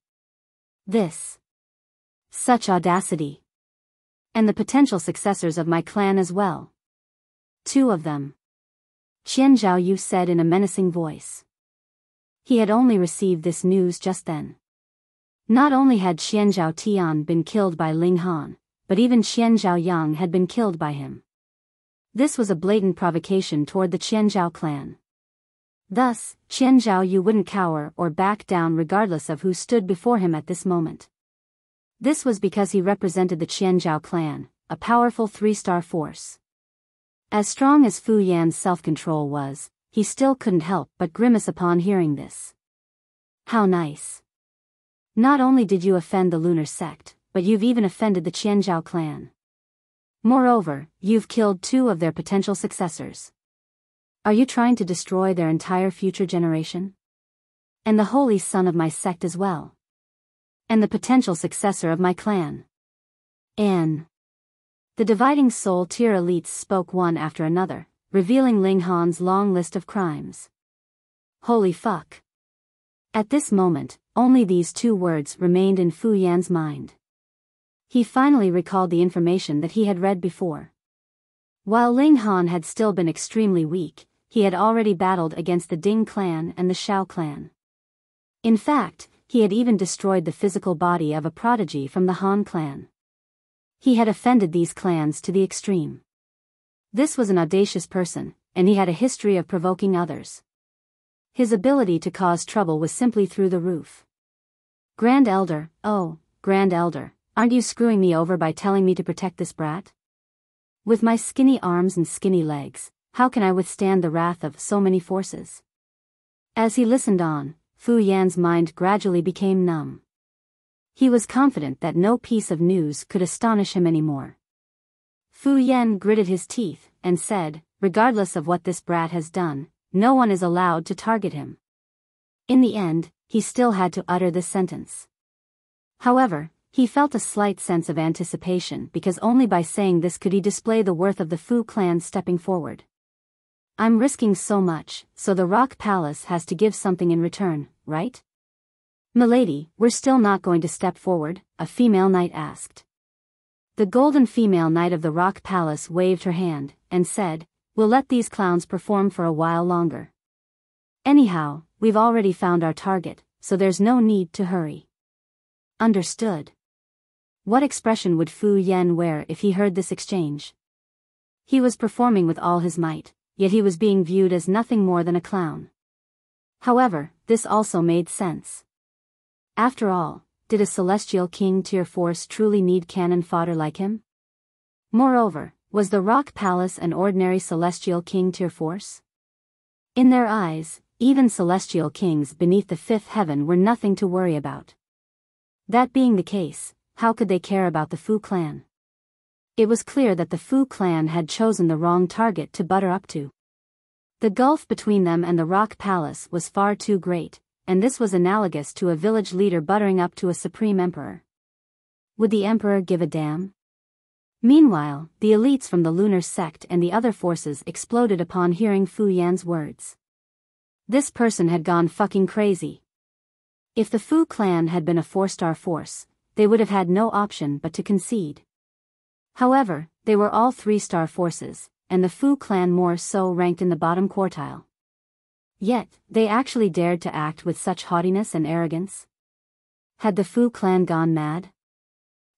Such audacity. And the potential successors of my clan as well. 2 of them. Qian Zhaoyu said in a menacing voice. He had only received this news just then. Not only had Qian Zhao Tian been killed by Ling Han, but even Qian Zhao Yang had been killed by him. This was a blatant provocation toward the Qian Zhao clan. Thus, Qian Zhaoyu wouldn't cower or back down regardless of who stood before him at this moment. This was because he represented the Qian Zhao clan, a powerful 3-star force. As strong as Fu Yan's self-control was, he still couldn't help but grimace upon hearing this. How nice. Not only did you offend the lunar sect, but you've even offended the Qian Zhao clan. Moreover, you've killed 2 of their potential successors. Are you trying to destroy their entire future generation? And the holy son of my sect as well. And the potential successor of my clan. The dividing soul tier elites spoke one after another, revealing Ling Han's long list of crimes. Holy fuck. At this moment, only these 2 words remained in Fu Yan's mind. He finally recalled the information that he had read before. While Ling Han had still been extremely weak, he had already battled against the Ding clan and the Shao clan. In fact, he had even destroyed the physical body of a prodigy from the Han clan. He had offended these clans to the extreme. This was an audacious person, and he had a history of provoking others. His ability to cause trouble was simply through the roof. Grand Elder, oh, Grand Elder, aren't you screwing me over by telling me to protect this brat? With my skinny arms and skinny legs, how can I withstand the wrath of so many forces? As he listened on, Fu Yan's mind gradually became numb. He was confident that no piece of news could astonish him anymore. Fu Yan gritted his teeth and said, regardless of what this brat has done, no one is allowed to target him. In the end, he still had to utter this sentence. However, he felt a slight sense of anticipation because only by saying this could he display the worth of the Fu clan stepping forward. I'm risking so much, so the Rock Palace has to give something in return, right? Milady, we're still not going to step forward, a female knight asked. The golden female knight of the Rock Palace waved her hand, and said, we'll let these clowns perform for a while longer. Anyhow, we've already found our target, so there's no need to hurry. Understood. What expression would Fu Yan wear if he heard this exchange? He was performing with all his might, yet he was being viewed as nothing more than a clown. However, this also made sense. After all, did a celestial king tier force truly need cannon fodder like him? Moreover, was the Rock Palace an ordinary celestial king tier force? In their eyes, even celestial kings beneath the 5th heaven were nothing to worry about. That being the case, how could they care about the Fu clan? It was clear that the Fu clan had chosen the wrong target to butter up to. The gulf between them and the Rock Palace was far too great, and this was analogous to a village leader buttering up to a supreme emperor. Would the emperor give a damn? Meanwhile, the elites from the lunar sect and the other forces exploded upon hearing Fu Yan's words. This person had gone fucking crazy. If the Fu clan had been a 4-star force, they would have had no option but to concede. However, they were all 3-star forces, and the Fu clan more so ranked in the bottom quartile. Yet, they actually dared to act with such haughtiness and arrogance. Had the Fu clan gone mad?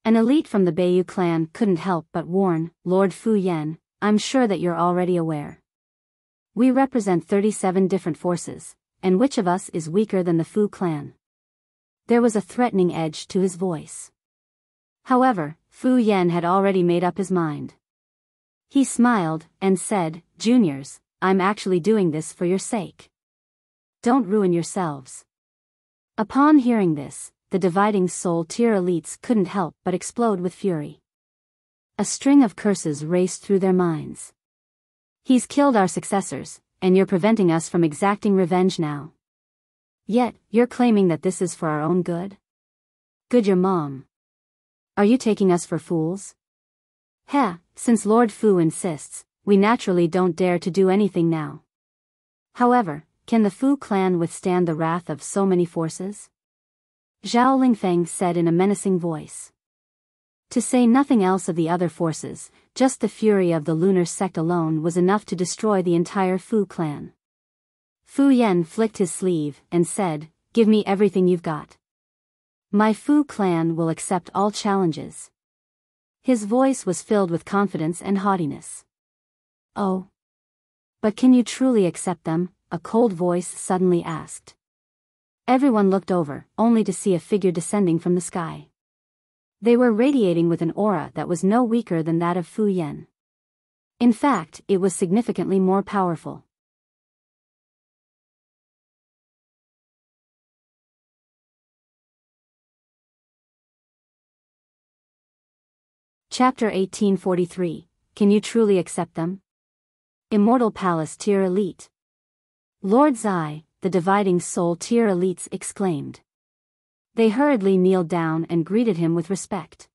An elite from the Biyao clan couldn't help but warn, Lord Fu Yan, I'm sure that you're already aware. We represent 37 different forces, and which of us is weaker than the Fu clan? There was a threatening edge to his voice. However, Fu Yan had already made up his mind. He smiled and said, "Juniors, I'm actually doing this for your sake. Don't ruin yourselves." Upon hearing this, the dividing soul tier elites couldn't help but explode with fury. A string of curses raced through their minds. He's killed our successors, and you're preventing us from exacting revenge now. Yet, you're claiming that this is for our own good? Good your mom. Are you taking us for fools? Heh, since Lord Fu insists, we naturally don't dare to do anything now. However, can the Fu clan withstand the wrath of so many forces? Zhao Lingfeng said in a menacing voice. To say nothing else of the other forces, just the fury of the lunar sect alone was enough to destroy the entire Fu clan. Fu Yan flicked his sleeve and said, "Give me everything you've got. My Fu clan will accept all challenges." His voice was filled with confidence and haughtiness. "Oh. But can you truly accept them?" a cold voice suddenly asked. Everyone looked over, only to see a figure descending from the sky. They were radiating with an aura that was no weaker than that of Fu Yan. In fact, it was significantly more powerful. Chapter 1843, Can You Truly Accept Them? Immortal Palace Tier Elite. Lord Zai, the dividing soul tier elites exclaimed. They hurriedly kneeled down and greeted him with respect.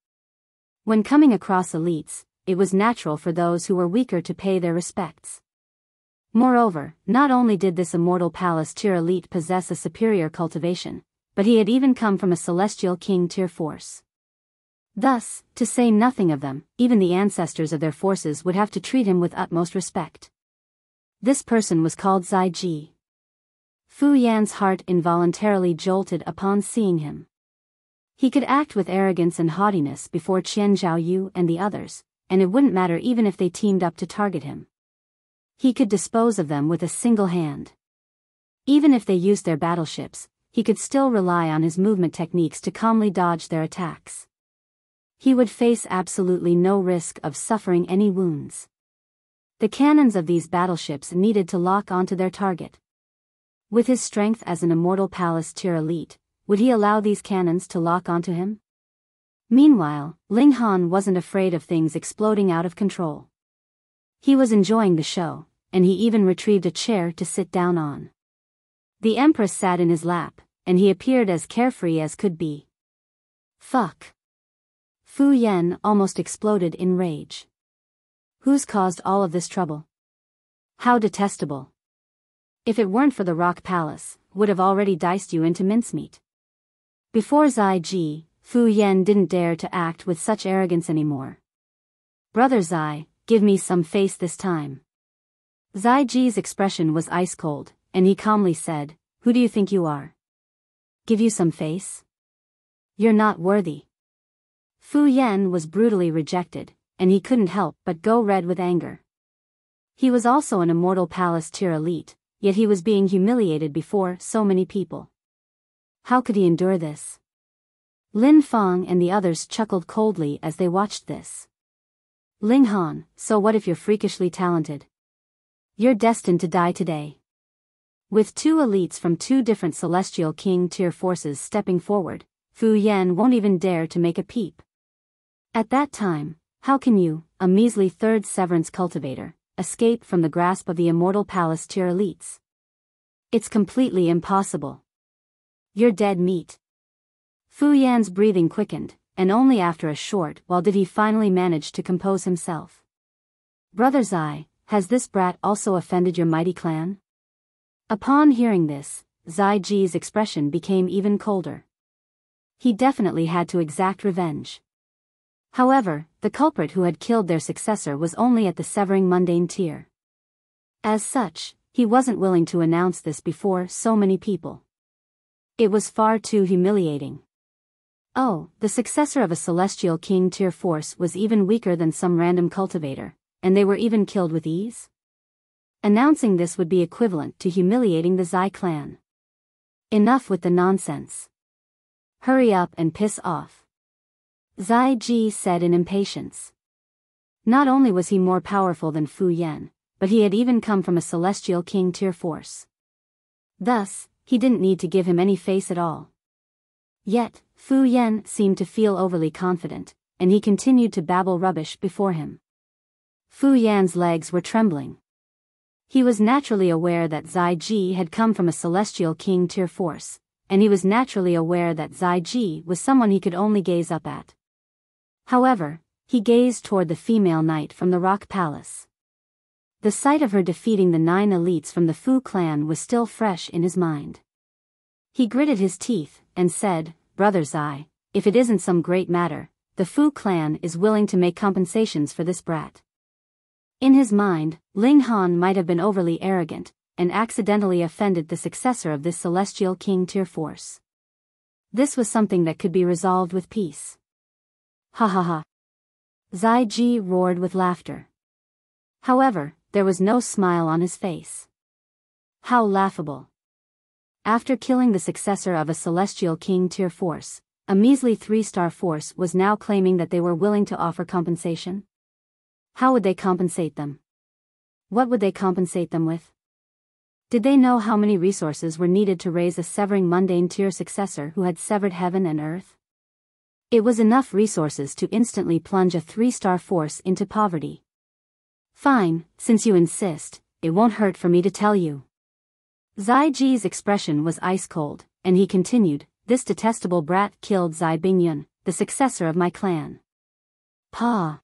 When coming across elites, it was natural for those who were weaker to pay their respects. Moreover, not only did this immortal palace tier elite possess a superior cultivation, but he had even come from a celestial king tier force. Thus, to say nothing of them, even the ancestors of their forces would have to treat him with utmost respect. This person was called Zai Ji. Fu Yan's heart involuntarily jolted upon seeing him. He could act with arrogance and haughtiness before Qian Zhaoyu and the others, and it wouldn't matter even if they teamed up to target him. He could dispose of them with a single hand. Even if they used their battleships, he could still rely on his movement techniques to calmly dodge their attacks. He would face absolutely no risk of suffering any wounds. The cannons of these battleships needed to lock onto their target. With his strength as an immortal palace tier elite, would he allow these cannons to lock onto him? Meanwhile, Ling Han wasn't afraid of things exploding out of control. He was enjoying the show, and he even retrieved a chair to sit down on. The Empress sat in his lap, and he appeared as carefree as could be. Fuck. Fu Yan almost exploded in rage. Who's caused all of this trouble? How detestable. If it weren't for the Rock Palace, would have already diced you into mincemeat. Before Zai Ji, Fu Yan didn't dare to act with such arrogance anymore. Brother Zai, give me some face this time. Zai Ji's expression was ice cold, and he calmly said, "Who do you think you are? Give you some face? You're not worthy." Fu Yan was brutally rejected, and he couldn't help but go red with anger. He was also an immortal palace tier elite, yet he was being humiliated before so many people. How could he endure this? Lin Feng and the others chuckled coldly as they watched this. Ling Han, so what if you're freakishly talented? You're destined to die today. With two elites from two different celestial king tier forces stepping forward, Fu Yan won't even dare to make a peep. At that time, how can you, a measly third severance cultivator, escape from the grasp of the immortal palace tier elites? It's completely impossible. You're dead meat. Fu Yan's breathing quickened, and only after a short while did he finally manage to compose himself. Brother Zai, has this brat also offended your mighty clan? Upon hearing this, Zai Ji's expression became even colder. He definitely had to exact revenge. However, the culprit who had killed their successor was only at the severing mundane tier. As such, he wasn't willing to announce this before so many people. It was far too humiliating. Oh, the successor of a celestial king tier force was even weaker than some random cultivator, and they were even killed with ease? Announcing this would be equivalent to humiliating the Zai clan. Enough with the nonsense. Hurry up and piss off. Zai Ji said in impatience. Not only was he more powerful than Fu Yan, but he had even come from a celestial king tier force. Thus, he didn't need to give him any face at all. Yet, Fu Yan seemed to feel overly confident, and he continued to babble rubbish before him. Fu Yan's legs were trembling. He was naturally aware that Zai Ji had come from a celestial king tier force, and he was naturally aware that Zai Ji was someone he could only gaze up at. However, he gazed toward the female knight from the Rock Palace. The sight of her defeating the 9 elites from the Fu clan was still fresh in his mind. He gritted his teeth and said, "Brother Zai, if it isn't some great matter, the Fu clan is willing to make compensations for this brat." In his mind, Ling Han might have been overly arrogant, and accidentally offended the successor of this celestial king tier force. This was something that could be resolved with peace. Ha ha ha. Zai Ji roared with laughter. However, there was no smile on his face. How laughable. After killing the successor of a celestial king tier force, a measly 3-star force was now claiming that they were willing to offer compensation? How would they compensate them? What would they compensate them with? Did they know how many resources were needed to raise a severing mundane tier successor who had severed heaven and earth? It was enough resources to instantly plunge a 3-star force into poverty. Fine, since you insist, it won't hurt for me to tell you. Zai Ji's expression was ice-cold, and he continued, "This detestable brat killed Zai Bingyun, the successor of my clan." Pa.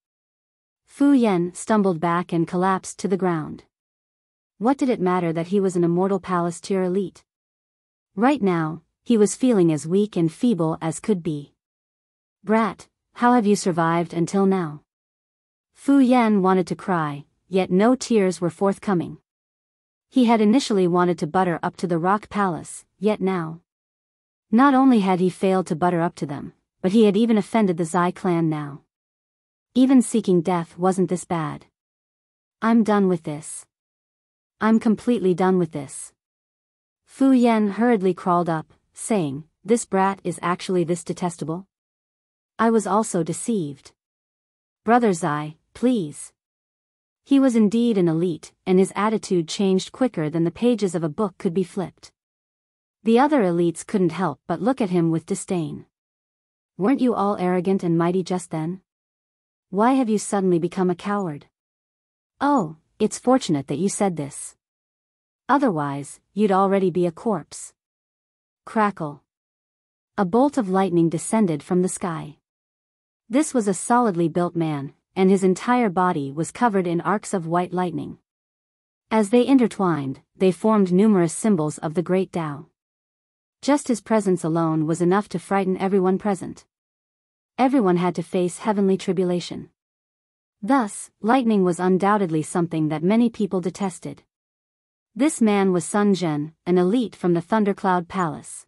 Fu Yan stumbled back and collapsed to the ground. What did it matter that he was an immortal palace tier elite? Right now, he was feeling as weak and feeble as could be. "Brat, how have you survived until now?" Fu Yan wanted to cry, yet no tears were forthcoming. He had initially wanted to butter up to the Rock Palace, yet now. Not only had he failed to butter up to them, but he had even offended the Zai clan now. Even seeking death wasn't this bad. "I'm done with this. I'm completely done with this." Fu Yan hurriedly crawled up, saying, "This brat is actually this detestable? I was also deceived. Brother Zai, please." He was indeed an elite, and his attitude changed quicker than the pages of a book could be flipped. The other elites couldn't help but look at him with disdain. "Weren't you all arrogant and mighty just then? Why have you suddenly become a coward? Oh, it's fortunate that you said this. Otherwise, you'd already be a corpse." Crackle. A bolt of lightning descended from the sky. This was a solidly built man, and his entire body was covered in arcs of white lightning. As they intertwined, they formed numerous symbols of the Great Tao. Just his presence alone was enough to frighten everyone present. Everyone had to face heavenly tribulation. Thus, lightning was undoubtedly something that many people detested. This man was Sun Zhen, an elite from the Thundercloud Palace.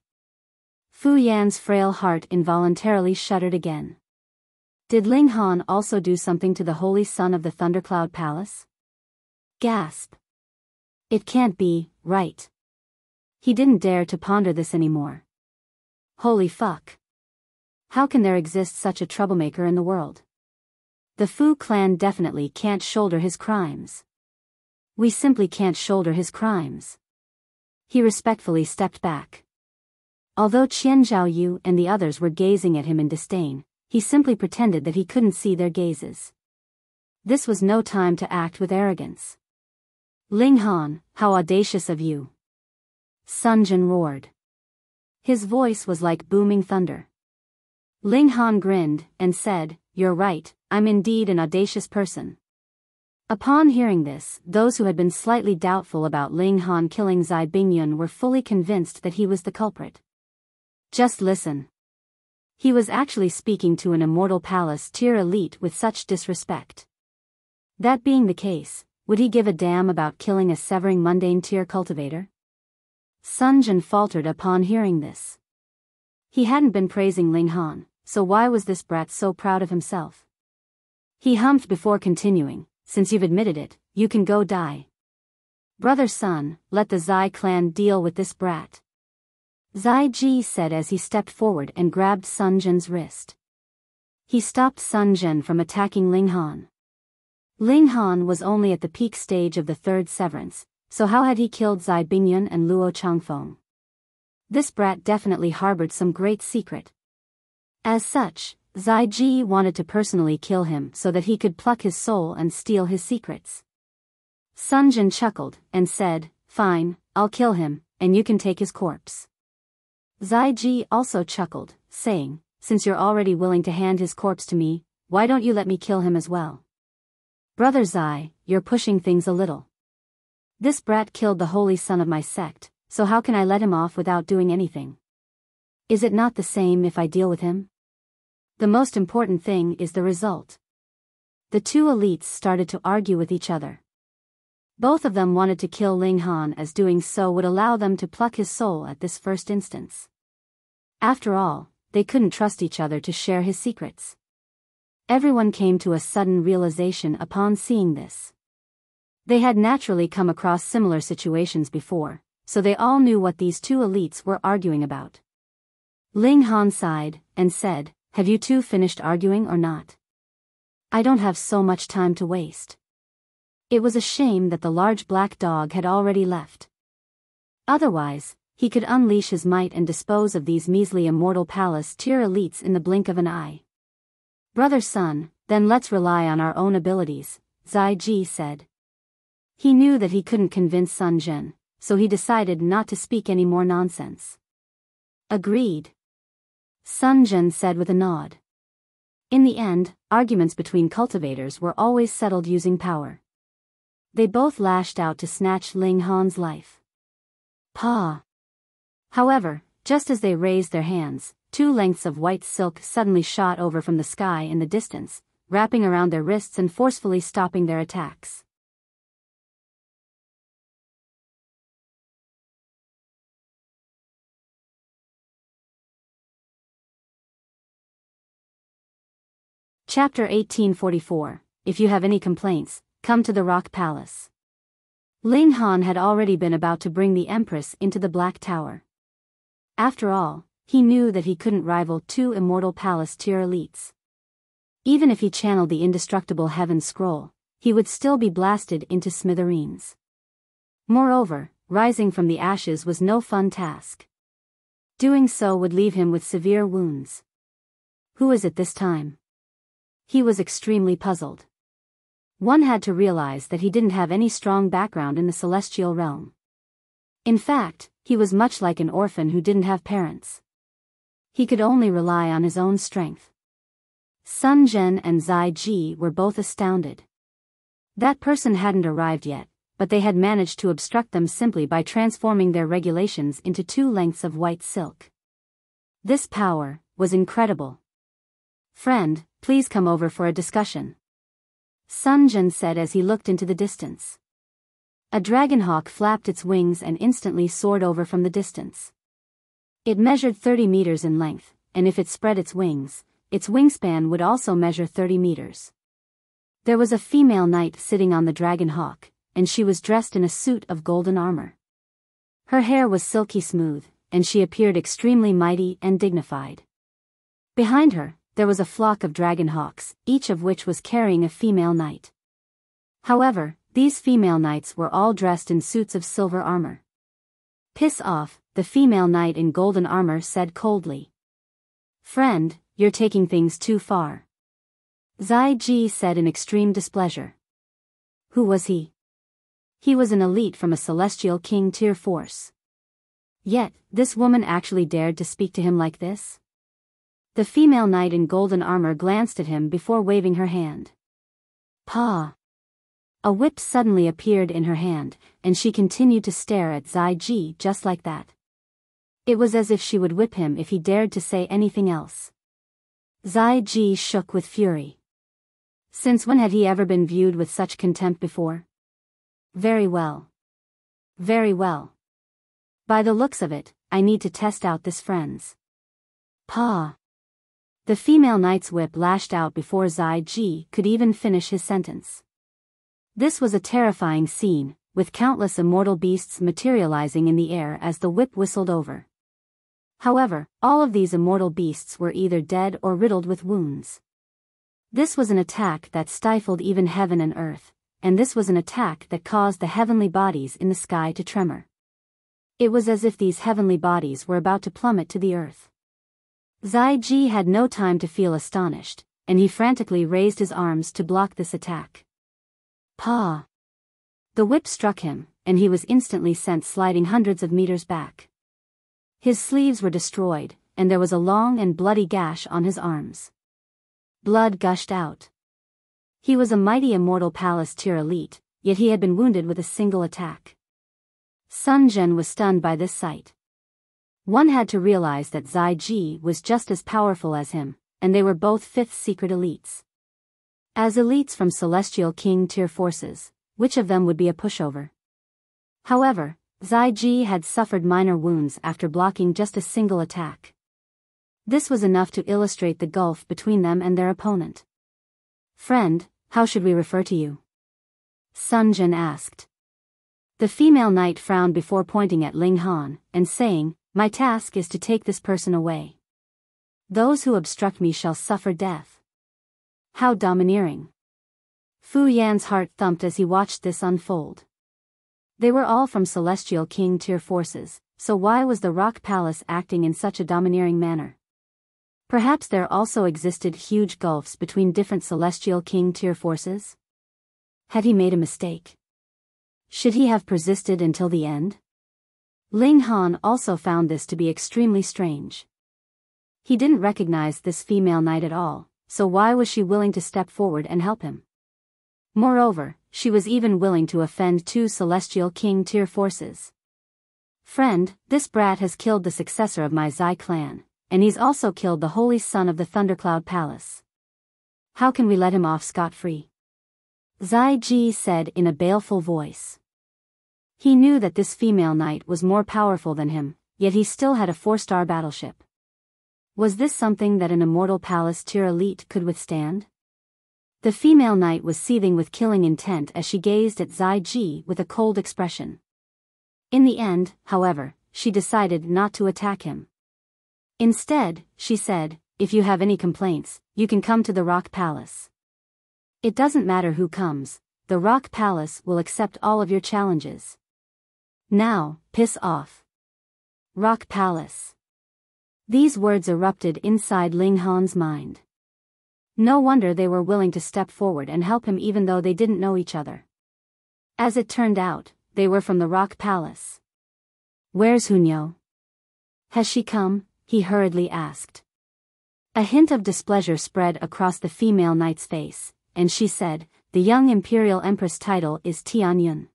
Fu Yan's frail heart involuntarily shuddered again. Did Ling Han also do something to the holy son of the Thundercloud Palace? Gasp. It can't be, right? He didn't dare to ponder this anymore. Holy fuck. How can there exist such a troublemaker in the world? The Fu clan definitely can't shoulder his crimes. We simply can't shoulder his crimes. He respectfully stepped back. Although Qian Zhaoyu and the others were gazing at him in disdain, he simply pretended that he couldn't see their gazes. This was no time to act with arrogance. "Ling Han, how audacious of you!" Sun Jin roared. His voice was like booming thunder. Ling Han grinned and said, "You're right, I'm indeed an audacious person." Upon hearing this, those who had been slightly doubtful about Ling Han killing Zai Bingyun were fully convinced that he was the culprit. Just listen. He was actually speaking to an immortal palace tier elite with such disrespect. That being the case, would he give a damn about killing a severing mundane tier cultivator? Sun Jin faltered upon hearing this. He hadn't been praising Ling Han, so why was this brat so proud of himself? He humphed before continuing, "Since you've admitted it, you can go die." Brother Sun, let the Zai clan deal with this brat. Zai Ji said as he stepped forward and grabbed Sun Zhen's wrist. He stopped Sun Zhen from attacking Ling Han. Ling Han was only at the peak stage of the third severance, so how had he killed Zai Bingyun and Luo Changfeng? This brat definitely harbored some great secret. As such, Zai Ji wanted to personally kill him so that he could pluck his soul and steal his secrets. Sun Zhen chuckled and said, "Fine, I'll kill him, and you can take his corpse." Zai Ji also chuckled, saying, "Since you're already willing to hand his corpse to me, why don't you let me kill him as well?" "Brother Zai, you're pushing things a little. This brat killed the holy son of my sect, so how can I let him off without doing anything? Is it not the same if I deal with him? The most important thing is the result." The two elites started to argue with each other. Both of them wanted to kill Ling Han as doing so would allow them to pluck his soul at this first instance. After all, they couldn't trust each other to share his secrets. Everyone came to a sudden realization upon seeing this. They had naturally come across similar situations before, so they all knew what these two elites were arguing about. Ling Han sighed and said, "Have you two finished arguing or not? I don't have so much time to waste." It was a shame that the large black dog had already left. Otherwise, he could unleash his might and dispose of these measly immortal palace-tier elites in the blink of an eye. "Brother Sun, then let's rely on our own abilities," Zai Ji said. He knew that he couldn't convince Sun Zhen, so he decided not to speak any more nonsense. "Agreed," Sun Zhen said with a nod. In the end, arguments between cultivators were always settled using power. They both lashed out to snatch Ling Han's life. Pa! However, just as they raised their hands, two lengths of white silk suddenly shot over from the sky in the distance, wrapping around their wrists and forcefully stopping their attacks. Chapter 1844. If you have any complaints, come to the Rock Palace. Ling Han had already been about to bring the Empress into the Black Tower. After all, he knew that he couldn't rival two immortal palace-tier elites. Even if he channeled the indestructible Heaven Scroll, he would still be blasted into smithereens. Moreover, rising from the ashes was no fun task. Doing so would leave him with severe wounds. Who is it this time? He was extremely puzzled. One had to realize that he didn't have any strong background in the celestial realm. In fact, he was much like an orphan who didn't have parents. He could only rely on his own strength. Sun Zhen and Zai Ji were both astounded. That person hadn't arrived yet, but they had managed to obstruct them simply by transforming their regulations into two lengths of white silk. This power was incredible. "Friend, please come over for a discussion," Sun Zhen said as he looked into the distance. A dragonhawk flapped its wings and instantly soared over from the distance. It measured 30 meters in length, and if it spread its wingspan would also measure 30 meters. There was a female knight sitting on the dragonhawk, and she was dressed in a suit of golden armor. Her hair was silky smooth, and she appeared extremely mighty and dignified. Behind her, there was a flock of dragonhawks, each of which was carrying a female knight. However, these female knights were all dressed in suits of silver armor. "Piss off," the female knight in golden armor said coldly. "Friend, you're taking things too far," Zai Ji said in extreme displeasure. Who was he? He was an elite from a celestial king tier force. Yet, this woman actually dared to speak to him like this? The female knight in golden armor glanced at him before waving her hand. "Pa!" A whip suddenly appeared in her hand, and she continued to stare at Zai Ji just like that. It was as if she would whip him if he dared to say anything else. Zai Ji shook with fury. Since when had he ever been viewed with such contempt before? Very well. Very well. By the looks of it, I need to test out this friend's. Pa! The female knight's whip lashed out before Zai Ji could even finish his sentence. This was a terrifying scene, with countless immortal beasts materializing in the air as the whip whistled over. However, all of these immortal beasts were either dead or riddled with wounds. This was an attack that stifled even heaven and earth, and this was an attack that caused the heavenly bodies in the sky to tremor. It was as if these heavenly bodies were about to plummet to the earth. Ji had no time to feel astonished, and he frantically raised his arms to block this attack. Pa! The whip struck him, and he was instantly sent sliding hundreds of meters back. His sleeves were destroyed, and there was a long and bloody gash on his arms. Blood gushed out. He was a mighty immortal palace tier elite, yet he had been wounded with a single attack. Sun Jian was stunned by this sight. One had to realize that Ji was just as powerful as him, and they were both 5th secret elites. As elites from Celestial King tier forces, which of them would be a pushover? However, Ji had suffered minor wounds after blocking just a single attack. This was enough to illustrate the gulf between them and their opponent. Friend, how should we refer to you? Sun Jian asked. The female knight frowned before pointing at Ling Han, and saying, my task is to take this person away. Those who obstruct me shall suffer death. How domineering. Fu Yan's heart thumped as he watched this unfold. They were all from Celestial King tier forces, so why was the Rock Palace acting in such a domineering manner? Perhaps there also existed huge gulfs between different Celestial King tier forces? Had he made a mistake? Should he have persisted until the end? Ling Han also found this to be extremely strange. He didn't recognize this female knight at all, so why was she willing to step forward and help him? Moreover, she was even willing to offend 2 Celestial King tier forces. Friend, this brat has killed the successor of my Zai clan, and he's also killed the holy son of the Thundercloud Palace. How can we let him off scot-free? Ji said in a baleful voice. He knew that this female knight was more powerful than him, yet he still had a 4-star battleship. Was this something that an immortal palace tier elite could withstand? The female knight was seething with killing intent as she gazed at Ji with a cold expression. In the end, however, she decided not to attack him. Instead, she said, if you have any complaints, you can come to the Rock Palace. It doesn't matter who comes, the Rock Palace will accept all of your challenges. Now, piss off. Rock Palace. These words erupted inside Ling Han's mind. No wonder they were willing to step forward and help him even though they didn't know each other. As it turned out, they were from the Rock Palace. Where's Hunyo? Has she come? He hurriedly asked. A hint of displeasure spread across the female knight's face, and she said, the young Imperial Empress title is Tianyun.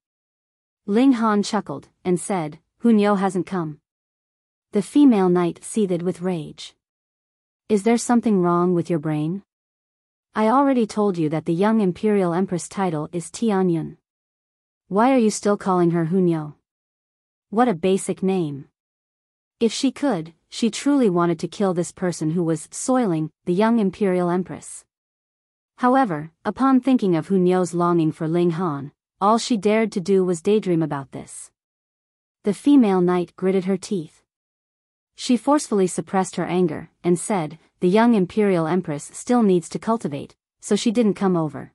Ling Han chuckled, and said, Hunyo hasn't come. The female knight seethed with rage. Is there something wrong with your brain? I already told you that the young Imperial Empress title is Tianyun. Why are you still calling her Hunyo? What a basic name. If she could, she truly wanted to kill this person who was soiling the young Imperial Empress. However, upon thinking of Hunyo's longing for Ling Han, all she dared to do was daydream about this. The female knight gritted her teeth. She forcefully suppressed her anger, and said, the young Imperial Empress still needs to cultivate, so she didn't come over.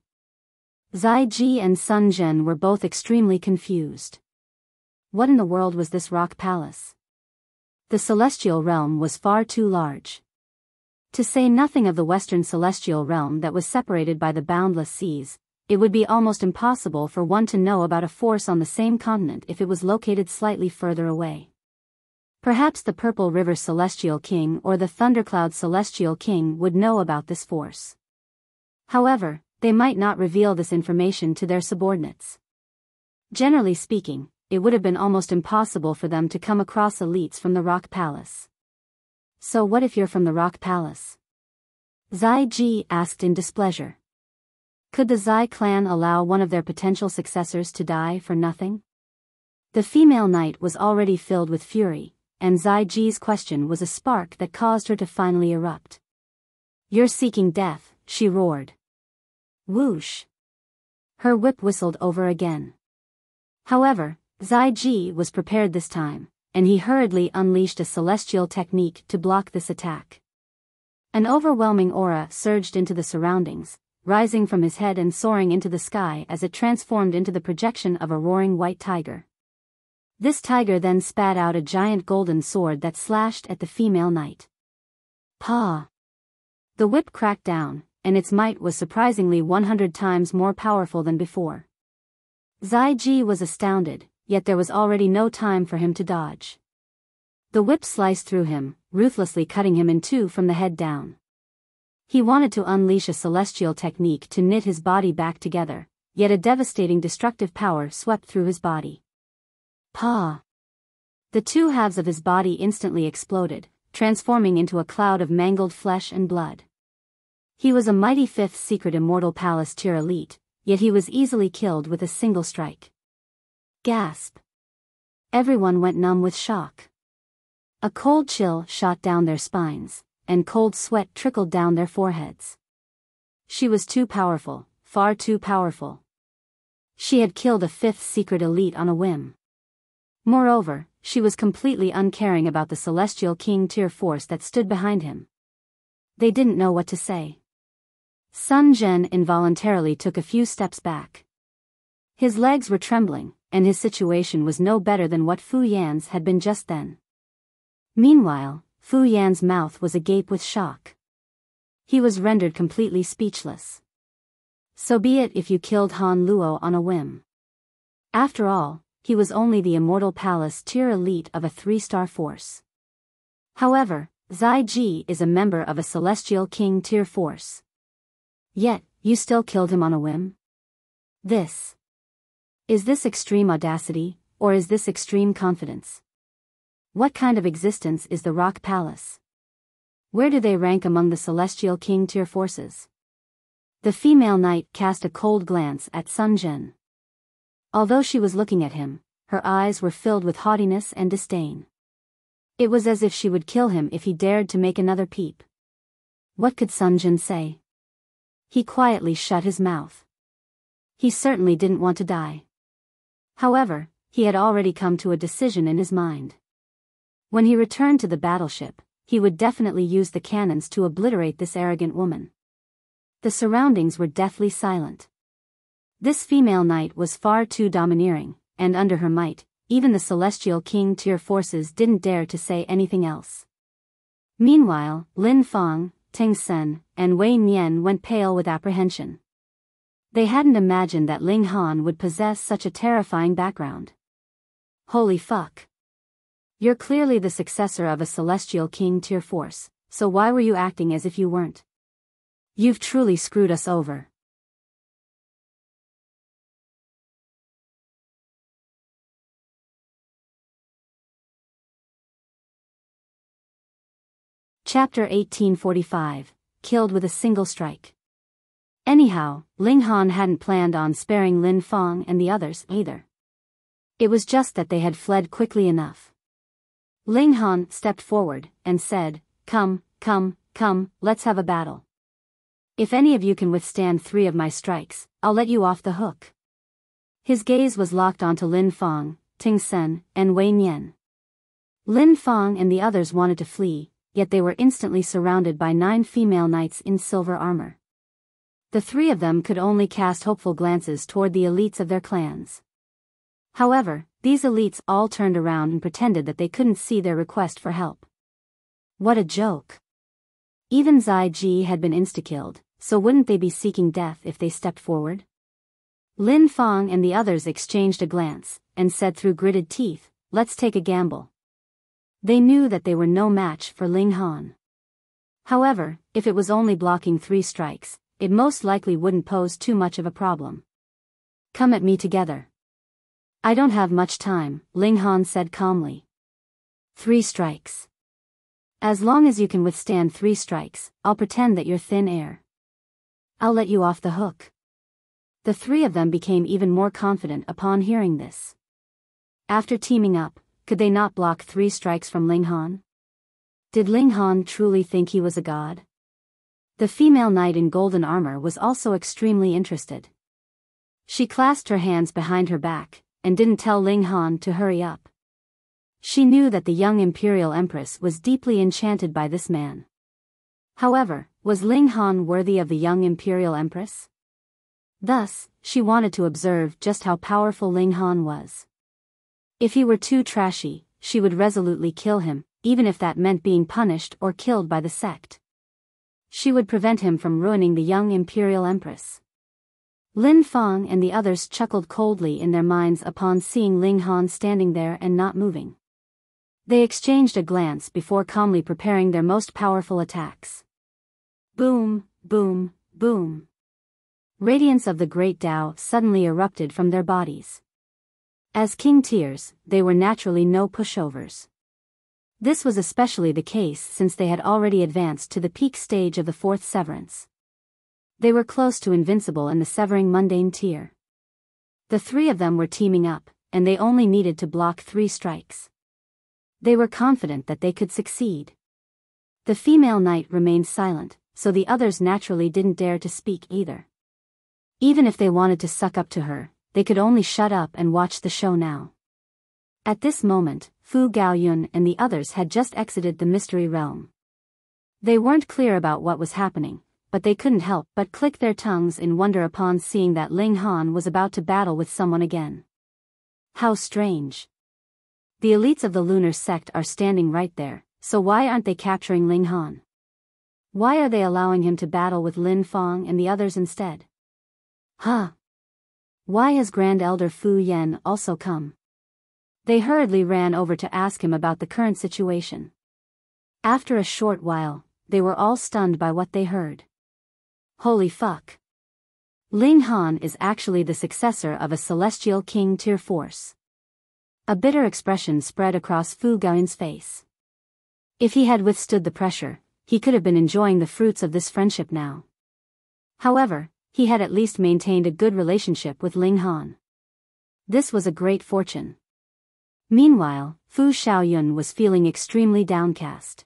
Ji and Sun Jian were both extremely confused. What in the world was this Rock Palace? The Celestial Realm was far too large. To say nothing of the Western Celestial Realm that was separated by the boundless seas, it would be almost impossible for one to know about a force on the same continent if it was located slightly further away. Perhaps the Purple River Celestial King or the Thundercloud Celestial King would know about this force. However, they might not reveal this information to their subordinates. Generally speaking, it would have been almost impossible for them to come across elites from the Rock Palace. So what if you're from the Rock Palace? Ji asked in displeasure. Could the Zai clan allow one of their potential successors to die for nothing? The female knight was already filled with fury, and Ji's question was a spark that caused her to finally erupt. You're seeking death, she roared. Whoosh. Her whip whistled over again. However, Zai Ji was prepared this time, and he hurriedly unleashed a celestial technique to block this attack. An overwhelming aura surged into the surroundings, rising from his head and soaring into the sky as it transformed into the projection of a roaring white tiger. This tiger then spat out a giant golden sword that slashed at the female knight. Pa! The whip cracked down, and its might was surprisingly 100 times more powerful than before. Zai Ji was astounded, yet there was already no time for him to dodge. The whip sliced through him, ruthlessly cutting him in two from the head down. He wanted to unleash a celestial technique to knit his body back together, yet a devastating destructive power swept through his body. Pa! The two halves of his body instantly exploded, transforming into a cloud of mangled flesh and blood. He was a mighty fifth secret immortal palace tier elite, yet he was easily killed with a single strike. Gasp! Everyone went numb with shock. A cold chill shot down their spines, and cold sweat trickled down their foreheads. She was too powerful, far too powerful. She had killed a fifth secret elite on a whim. Moreover, she was completely uncaring about the celestial king tier force that stood behind him. They didn't know what to say. Sun Zhen involuntarily took a few steps back. His legs were trembling, and his situation was no better than what Fu Yan's had been just then. Meanwhile, Fu Yan's mouth was agape with shock. He was rendered completely speechless. So be it if you killed Han Luo on a whim. After all, he was only the immortal palace tier elite of a 3-star force. However, Zai Ji is a member of a celestial king tier force. Yet, you still killed him on a whim? Is this extreme audacity, or is this extreme confidence? What kind of existence is the Rock Palace? Where do they rank among the celestial king tier forces? The female knight cast a cold glance at Sun Zhen. Although she was looking at him, her eyes were filled with haughtiness and disdain. It was as if she would kill him if he dared to make another peep. What could Sun Zhen say? He quietly shut his mouth. He certainly didn't want to die. However, he had already come to a decision in his mind. When he returned to the battleship, he would definitely use the cannons to obliterate this arrogant woman. The surroundings were deathly silent. This female knight was far too domineering, and under her might, even the celestial king tier forces didn't dare to say anything else. Meanwhile, Lin Fang, Ting Sen, and Wei Nian went pale with apprehension. They hadn't imagined that Ling Han would possess such a terrifying background. Holy fuck. You're clearly the successor of a celestial king tier force, so why were you acting as if you weren't? You've truly screwed us over. Chapter 1845, Killed with a Single Strike. Anyhow, Ling Han hadn't planned on sparing Lin Fang and the others either. It was just that they had fled quickly enough. Ling Han stepped forward and said, Come, let's have a battle. If any of you can withstand 3 of my strikes, I'll let you off the hook. His gaze was locked onto Lin Fang, Ting Sen, and Wei Nian. Lin Fang and the others wanted to flee, yet they were instantly surrounded by 9 female knights in silver armor. The 3 of them could only cast hopeful glances toward the elites of their clans. However, these elites all turned around and pretended that they couldn't see their request for help. What a joke. Even Zai Ji had been insta-killed, so wouldn't they be seeking death if they stepped forward? Lin Fang and the others exchanged a glance, and said through gritted teeth, Let's take a gamble. They knew that they were no match for Ling Han. However, if it was only blocking 3 strikes, it most likely wouldn't pose too much of a problem. Come at me together. I don't have much time, Ling Han said calmly. 3 strikes. As long as you can withstand 3 strikes, I'll pretend that you're thin air. I'll let you off the hook. The 3 of them became even more confident upon hearing this. After teaming up, could they not block 3 strikes from Ling Han? Did Ling Han truly think he was a god? The female knight in golden armor was also extremely interested. She clasped her hands behind her back, and didn't tell Ling Han to hurry up. She knew that the young Imperial Empress was deeply enchanted by this man. However, was Ling Han worthy of the young Imperial Empress? Thus, she wanted to observe just how powerful Ling Han was. If he were too trashy, she would resolutely kill him, even if that meant being punished or killed by the sect. She would prevent him from ruining the young Imperial Empress. Lin Feng and the others chuckled coldly in their minds upon seeing Ling Han standing there and not moving. They exchanged a glance before calmly preparing their most powerful attacks. Boom, boom, boom. Radiance of the Great Tao suddenly erupted from their bodies. As king tiers, they were naturally no pushovers. This was especially the case since they had already advanced to the peak stage of the fourth severance. They were close to invincible in the severing mundane tier. The three of them were teaming up, and they only needed to block 3 strikes. They were confident that they could succeed. The female knight remained silent, so the others naturally didn't dare to speak either. Even if they wanted to suck up to her, they could only shut up and watch the show now. At this moment, Fu Gaoyun and the others had just exited the mystery realm. They weren't clear about what was happening, but they couldn't help but click their tongues in wonder upon seeing that Ling Han was about to battle with someone again. How strange. The elites of the lunar sect are standing right there, so why aren't they capturing Ling Han? Why are they allowing him to battle with Lin Feng and the others instead? Huh? Why has Grand Elder Fu Yen also come? They hurriedly ran over to ask him about the current situation. After a short while, they were all stunned by what they heard. Holy fuck. Ling Han is actually the successor of a celestial king tier force. A bitter expression spread across Fu Gaoyun's face. If he had withstood the pressure, he could have been enjoying the fruits of this friendship now. However, he had at least maintained a good relationship with Ling Han. This was a great fortune. Meanwhile, Fu Xiaoyun was feeling extremely downcast.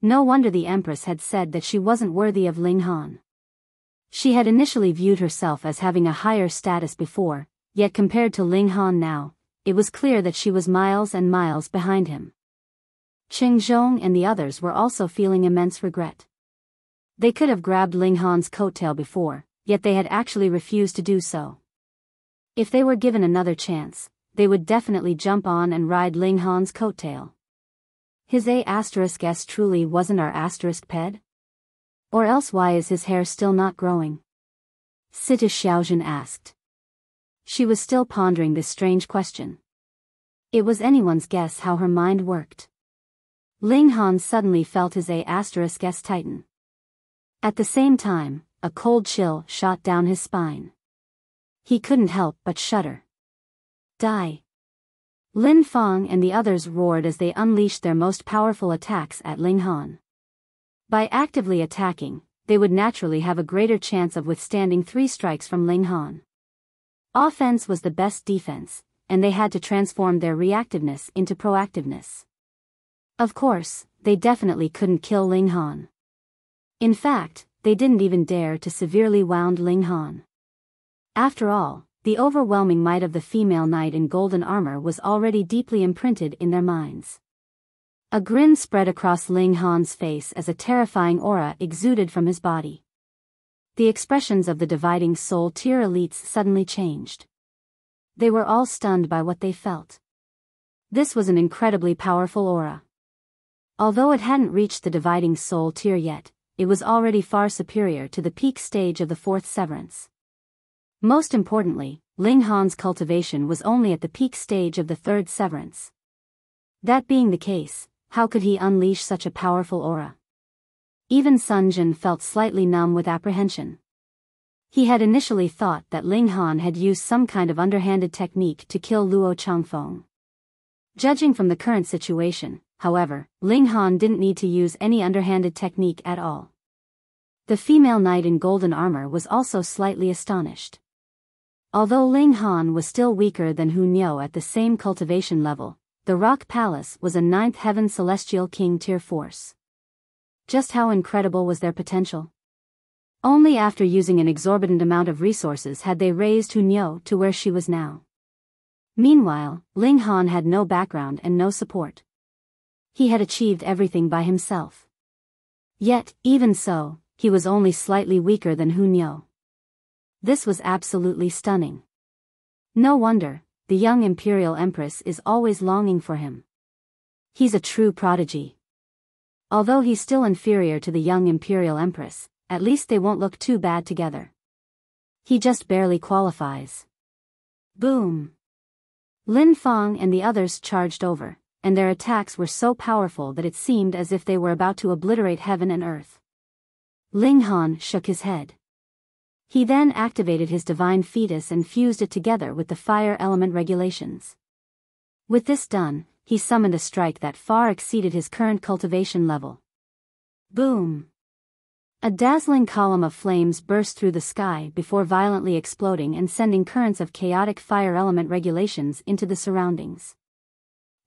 No wonder the Empress had said that she wasn't worthy of Ling Han. She had initially viewed herself as having a higher status before, yet compared to Ling Han now, it was clear that she was miles and miles behind him. Qing Zhong and the others were also feeling immense regret. They could have grabbed Ling Han's coattail before, yet they had actually refused to do so. If they were given another chance, they would definitely jump on and ride Ling Han's coattail. His A*S truly wasn't our *ped? Or else why is his hair still not growing? Sita Xiaojun asked. She was still pondering this strange question. It was anyone's guess how her mind worked. Ling Han suddenly felt his A*S tighten. At the same time, a cold chill shot down his spine. He couldn't help but shudder. Die. Lin Feng and the others roared as they unleashed their most powerful attacks at Ling Han. By actively attacking, they would naturally have a greater chance of withstanding 3 strikes from Ling Han. Offense was the best defense, and they had to transform their reactiveness into proactiveness. Of course, they definitely couldn't kill Ling Han. In fact, they didn't even dare to severely wound Ling Han. After all, the overwhelming might of the female knight in golden armor was already deeply imprinted in their minds. A grin spread across Ling Han's face as a terrifying aura exuded from his body. The expressions of the dividing soul tier elites suddenly changed. They were all stunned by what they felt. This was an incredibly powerful aura. Although it hadn't reached the dividing soul tier yet, it was already far superior to the peak stage of the fourth severance. Most importantly, Ling Han's cultivation was only at the peak stage of the third severance. That being the case, how could he unleash such a powerful aura? Even Sun Jin felt slightly numb with apprehension. He had initially thought that Ling Han had used some kind of underhanded technique to kill Luo Changfeng. Judging from the current situation, however, Ling Han didn't need to use any underhanded technique at all. The female knight in golden armor was also slightly astonished. Although Ling Han was still weaker than Hu Niu at the same cultivation level, the Rock Palace was a 9th Heaven Celestial King tier force. Just how incredible was their potential? Only after using an exorbitant amount of resources had they raised Hu Niu to where she was now. Meanwhile, Ling Han had no background and no support. He had achieved everything by himself. Yet, even so, he was only slightly weaker than Hu Niu. This was absolutely stunning. No wonder, the young Imperial Empress is always longing for him. He's a true prodigy. Although he's still inferior to the young Imperial Empress, at least they won't look too bad together. He just barely qualifies. Boom! Lin Feng and the others charged over, and their attacks were so powerful that it seemed as if they were about to obliterate heaven and earth. Ling Han shook his head. He then activated his divine fetus and fused it together with the fire element regulations. With this done, he summoned a strike that far exceeded his current cultivation level. Boom! A dazzling column of flames burst through the sky before violently exploding and sending currents of chaotic fire element regulations into the surroundings.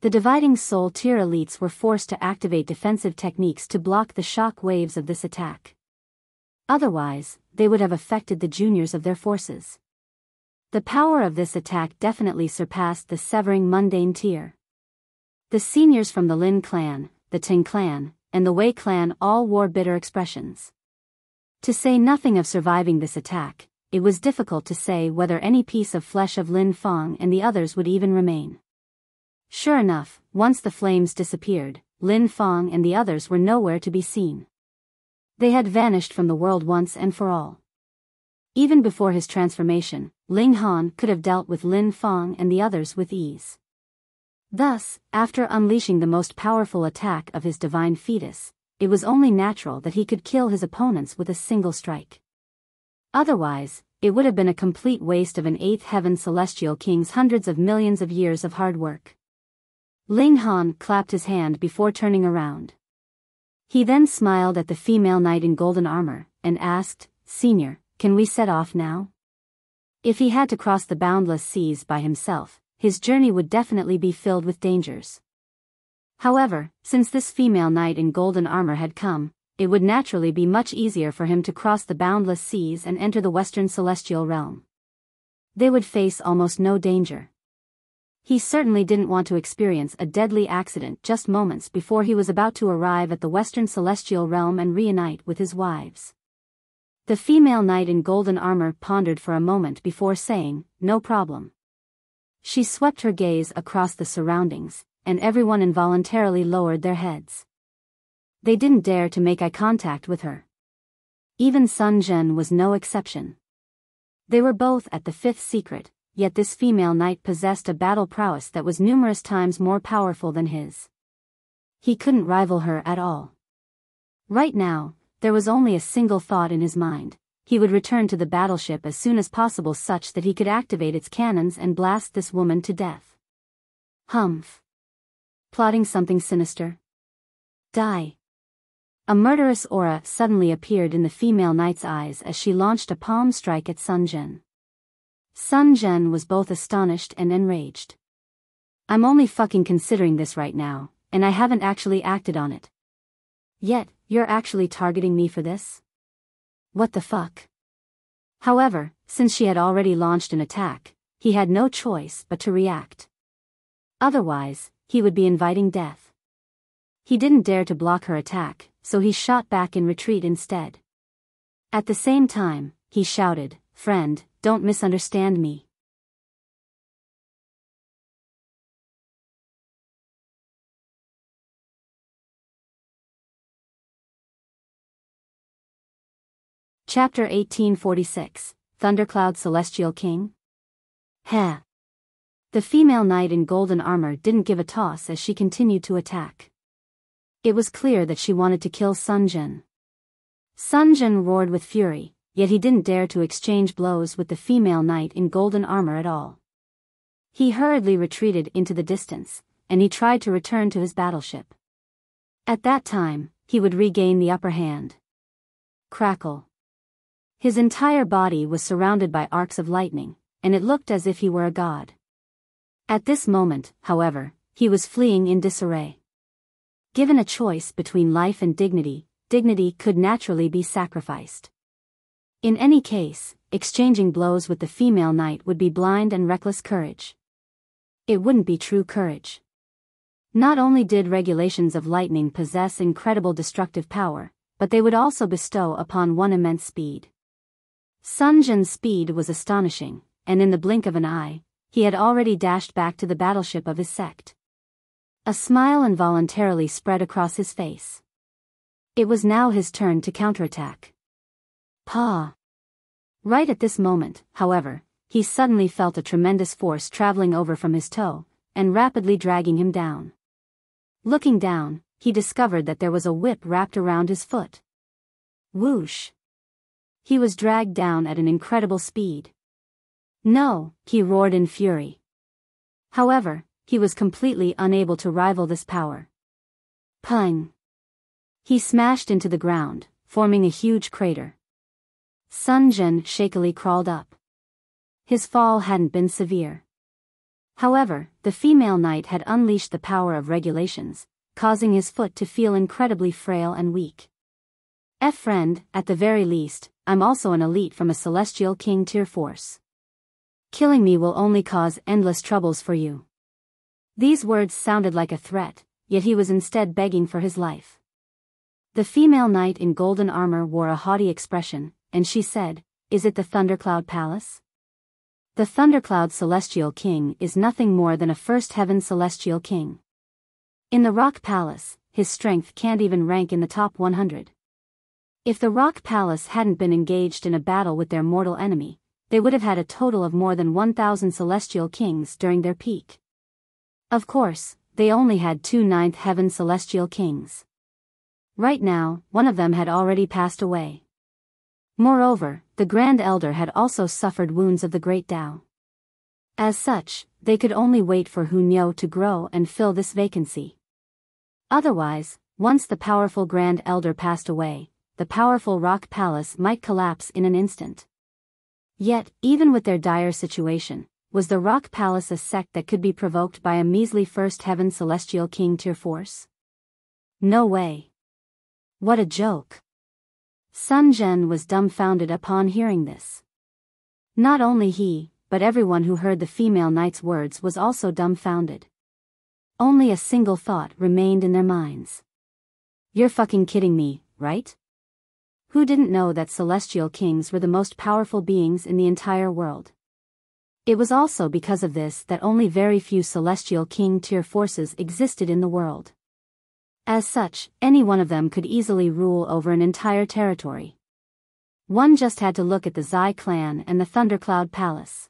The dividing soul tier elites were forced to activate defensive techniques to block the shock waves of this attack. Otherwise, they would have affected the juniors of their forces. The power of this attack definitely surpassed the severing mundane tier. The seniors from the Lin clan, the Ting clan, and the Wei clan all wore bitter expressions. To say nothing of surviving this attack, it was difficult to say whether any piece of flesh of Lin Feng and the others would even remain. Sure enough, once the flames disappeared, Lin Feng and the others were nowhere to be seen. They had vanished from the world once and for all. Even before his transformation, Ling Han could have dealt with Lin Feng and the others with ease. Thus, after unleashing the most powerful attack of his divine fetus, it was only natural that he could kill his opponents with a single strike. Otherwise, it would have been a complete waste of an eighth heaven celestial king's hundreds of millions of years of hard work. Ling Han clapped his hand before turning around. He then smiled at the female knight in golden armor, and asked, "Senior, can we set off now?" If he had to cross the boundless seas by himself, his journey would definitely be filled with dangers. However, since this female knight in golden armor had come, it would naturally be much easier for him to cross the boundless seas and enter the Western Celestial Realm. They would face almost no danger. He certainly didn't want to experience a deadly accident just moments before he was about to arrive at the Western Celestial Realm and reunite with his wives. The female knight in golden armor pondered for a moment before saying, "No problem." She swept her gaze across the surroundings, and everyone involuntarily lowered their heads. They didn't dare to make eye contact with her. Even Sun Zhen was no exception. They were both at the fifth secret, yet this female knight possessed a battle prowess that was numerous times more powerful than his. He couldn't rival her at all. Right now, there was only a single thought in his mind: he would return to the battleship as soon as possible such that he could activate its cannons and blast this woman to death. Humph. Plotting something sinister? Die. A murderous aura suddenly appeared in the female knight's eyes as she launched a palm strike at Sun Zhen. Sun Zhen was both astonished and enraged. "I'm only fucking considering this right now, and I haven't actually acted on it. Yet, you're actually targeting me for this? What the fuck?" However, since she had already launched an attack, he had no choice but to react. Otherwise, he would be inviting death. He didn't dare to block her attack, so he shot back in retreat instead. At the same time, he shouted, "Friend, don't misunderstand me." Chapter 1846, Thundercloud Celestial King? Heh. The female knight in golden armor didn't give a toss as she continued to attack. It was clear that she wanted to kill Sun Zhen. Sun Zhen roared with fury, yet he didn't dare to exchange blows with the female knight in golden armor at all. He hurriedly retreated into the distance, and he tried to return to his battleship. At that time, he would regain the upper hand. Crackle. His entire body was surrounded by arcs of lightning, and it looked as if he were a god. At this moment, however, he was fleeing in disarray. Given a choice between life and dignity, dignity could naturally be sacrificed. In any case, exchanging blows with the female knight would be blind and reckless courage. It wouldn't be true courage. Not only did regulations of lightning possess incredible destructive power, but they would also bestow upon one immense speed. Sun Jian's speed was astonishing, and in the blink of an eye, he had already dashed back to the battleship of his sect. A smile involuntarily spread across his face. It was now his turn to counterattack. Pa! Right at this moment, however, he suddenly felt a tremendous force traveling over from his toe, and rapidly dragging him down. Looking down, he discovered that there was a whip wrapped around his foot. Whoosh! He was dragged down at an incredible speed. No, he roared in fury. However, he was completely unable to rival this power. Pung! He smashed into the ground, forming a huge crater. Sun Jian shakily crawled up. His fall hadn't been severe. However, the female knight had unleashed the power of regulations, causing his foot to feel incredibly frail and weak. Friend, at the very least, I'm also an elite from a celestial king tier force. Killing me will only cause endless troubles for you. These words sounded like a threat, yet he was instead begging for his life. The female knight in golden armor wore a haughty expression, and she said, "Is it the Thundercloud Palace?" The Thundercloud Celestial King is nothing more than a first heaven celestial king. In the Rock Palace, his strength can't even rank in the top 100. If the Rock Palace hadn't been engaged in a battle with their mortal enemy, they would have had a total of more than 1,000 celestial kings during their peak. Of course, they only had 2 ninth heaven celestial kings. Right now, one of them had already passed away. Moreover, the Grand Elder had also suffered wounds of the Great Tao. As such, they could only wait for Hunyo to grow and fill this vacancy. Otherwise, once the powerful Grand Elder passed away, the powerful Rock Palace might collapse in an instant. Yet, even with their dire situation, was the Rock Palace a sect that could be provoked by a measly first heaven celestial king tier force? No way. What a joke. Sun Jian was dumbfounded upon hearing this. Not only he, but everyone who heard the female knight's words was also dumbfounded. Only a single thought remained in their minds. You're fucking kidding me, right? Who didn't know that celestial kings were the most powerful beings in the entire world? It was also because of this that only very few celestial king tier forces existed in the world. As such, any one of them could easily rule over an entire territory. One just had to look at the Zai clan and the Thundercloud Palace.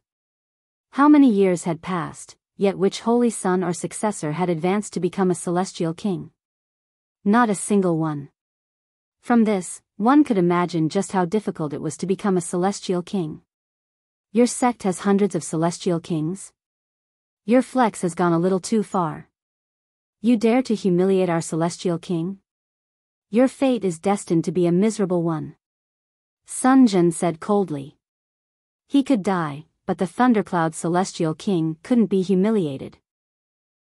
How many years had passed, yet which holy son or successor had advanced to become a celestial king? Not a single one. From this, one could imagine just how difficult it was to become a celestial king. Your sect has hundreds of celestial kings? Your flex has gone a little too far. You dare to humiliate our celestial king? Your fate is destined to be a miserable one. Sun Jian said coldly. He could die, but the Thundercloud Celestial King couldn't be humiliated.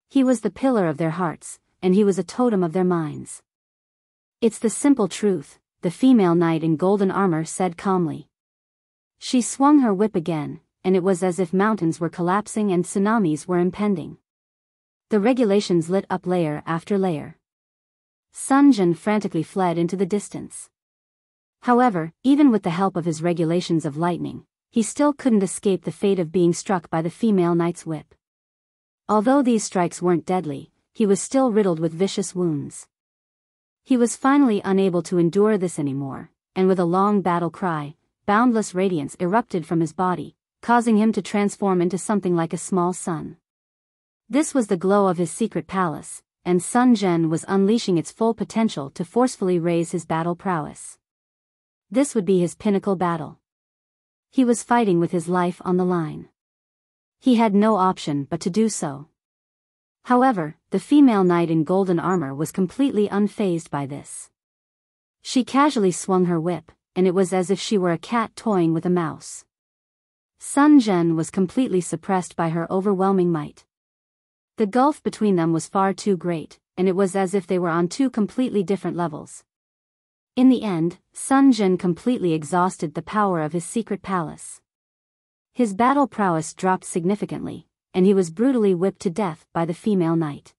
He was the pillar of their hearts, and he was a totem of their minds. It's the simple truth, the female knight in golden armor said calmly. She swung her whip again, and it was as if mountains were collapsing and tsunamis were impending. The regulations lit up layer after layer. Sun Jian frantically fled into the distance. However, even with the help of his regulations of lightning, he still couldn't escape the fate of being struck by the female knight's whip. Although these strikes weren't deadly, he was still riddled with vicious wounds. He was finally unable to endure this anymore, and with a long battle cry, boundless radiance erupted from his body, causing him to transform into something like a small sun. This was the glow of his secret palace, and Sun Jian was unleashing its full potential to forcefully raise his battle prowess. This would be his pinnacle battle. He was fighting with his life on the line. He had no option but to do so. However, the female knight in golden armor was completely unfazed by this. She casually swung her whip, and it was as if she were a cat toying with a mouse. Sun Jian was completely suppressed by her overwhelming might. The gulf between them was far too great, and it was as if they were on 2 completely different levels. In the end, Sun Jian completely exhausted the power of his secret palace. His battle prowess dropped significantly, and he was brutally whipped to death by the female knight.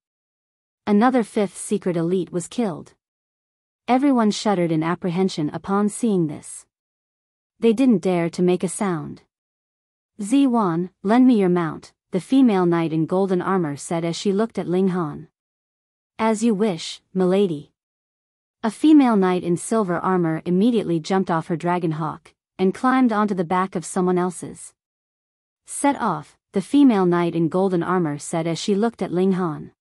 Another fifth secret elite was killed. Everyone shuddered in apprehension upon seeing this. They didn't dare to make a sound. "Z1, lend me your mount," the female knight in golden armor said as she looked at Ling Han. "As you wish, milady." A female knight in silver armor immediately jumped off her dragon hawk, and climbed onto the back of someone else's. "Set off," the female knight in golden armor said as she looked at Ling Han.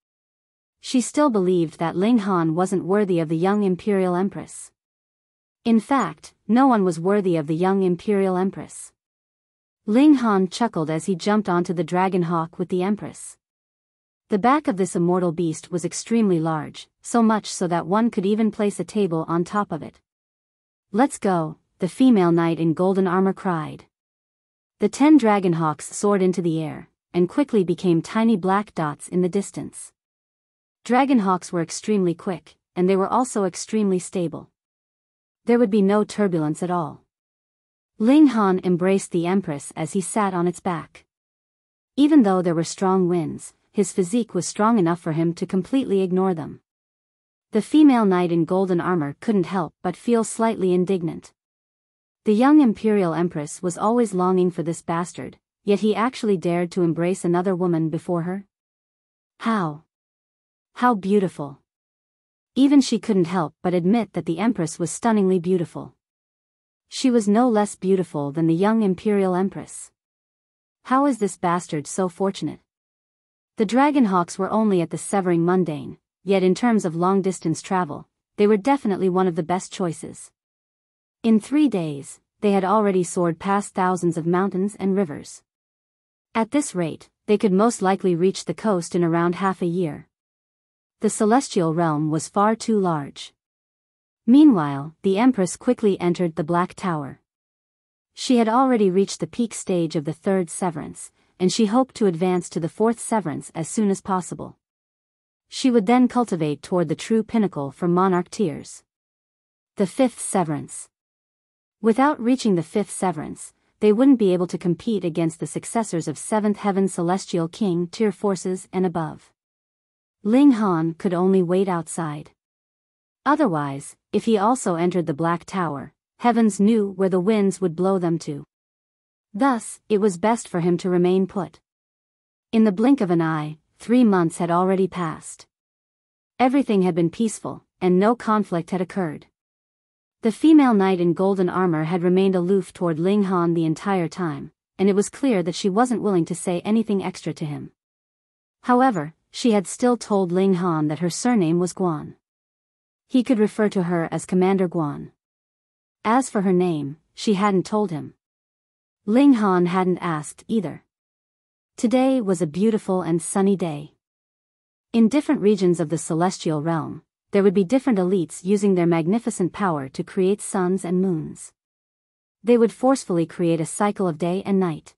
She still believed that Ling Han wasn't worthy of the young Imperial Empress. In fact, no one was worthy of the young Imperial Empress. Ling Han chuckled as he jumped onto the dragon hawk with the Empress. The back of this immortal beast was extremely large, so much so that one could even place a table on top of it. "Let's go," the female knight in golden armor cried. The 10 dragon hawks soared into the air, and quickly became tiny black dots in the distance. Dragon hawks were extremely quick, and they were also extremely stable. There would be no turbulence at all. Ling Han embraced the Empress as he sat on its back. Even though there were strong winds, his physique was strong enough for him to completely ignore them. The female knight in golden armor couldn't help but feel slightly indignant. The young Imperial Empress was always longing for this bastard, yet he actually dared to embrace another woman before her? How beautiful. Even she couldn't help but admit that the Empress was stunningly beautiful. She was no less beautiful than the young Imperial Empress. How is this bastard so fortunate? The Dragonhawks were only at the Severing Mundane, yet in terms of long-distance travel, they were definitely one of the best choices. In 3 days, they had already soared past thousands of mountains and rivers. At this rate, they could most likely reach the coast in around half a year. The celestial realm was far too large. Meanwhile, the Empress quickly entered the Black Tower. She had already reached the peak stage of the 3rd Severance, and she hoped to advance to the 4th Severance as soon as possible. She would then cultivate toward the true pinnacle for monarch tiers. The 5th Severance. Without reaching the 5th Severance, they wouldn't be able to compete against the successors of 7th Heaven Celestial King tier forces and above. Ling Han could only wait outside. Otherwise, if he also entered the Black Tower, heavens knew where the winds would blow them to. Thus, it was best for him to remain put. In the blink of an eye, 3 months had already passed. Everything had been peaceful, and no conflict had occurred. The female knight in golden armor had remained aloof toward Ling Han the entire time, and it was clear that she wasn't willing to say anything extra to him. However, she had still told Ling Han that her surname was Guan. He could refer to her as Commander Guan. As for her name, she hadn't told him. Ling Han hadn't asked either. Today was a beautiful and sunny day. In different regions of the celestial realm, there would be different elites using their magnificent power to create suns and moons. They would forcefully create a cycle of day and night.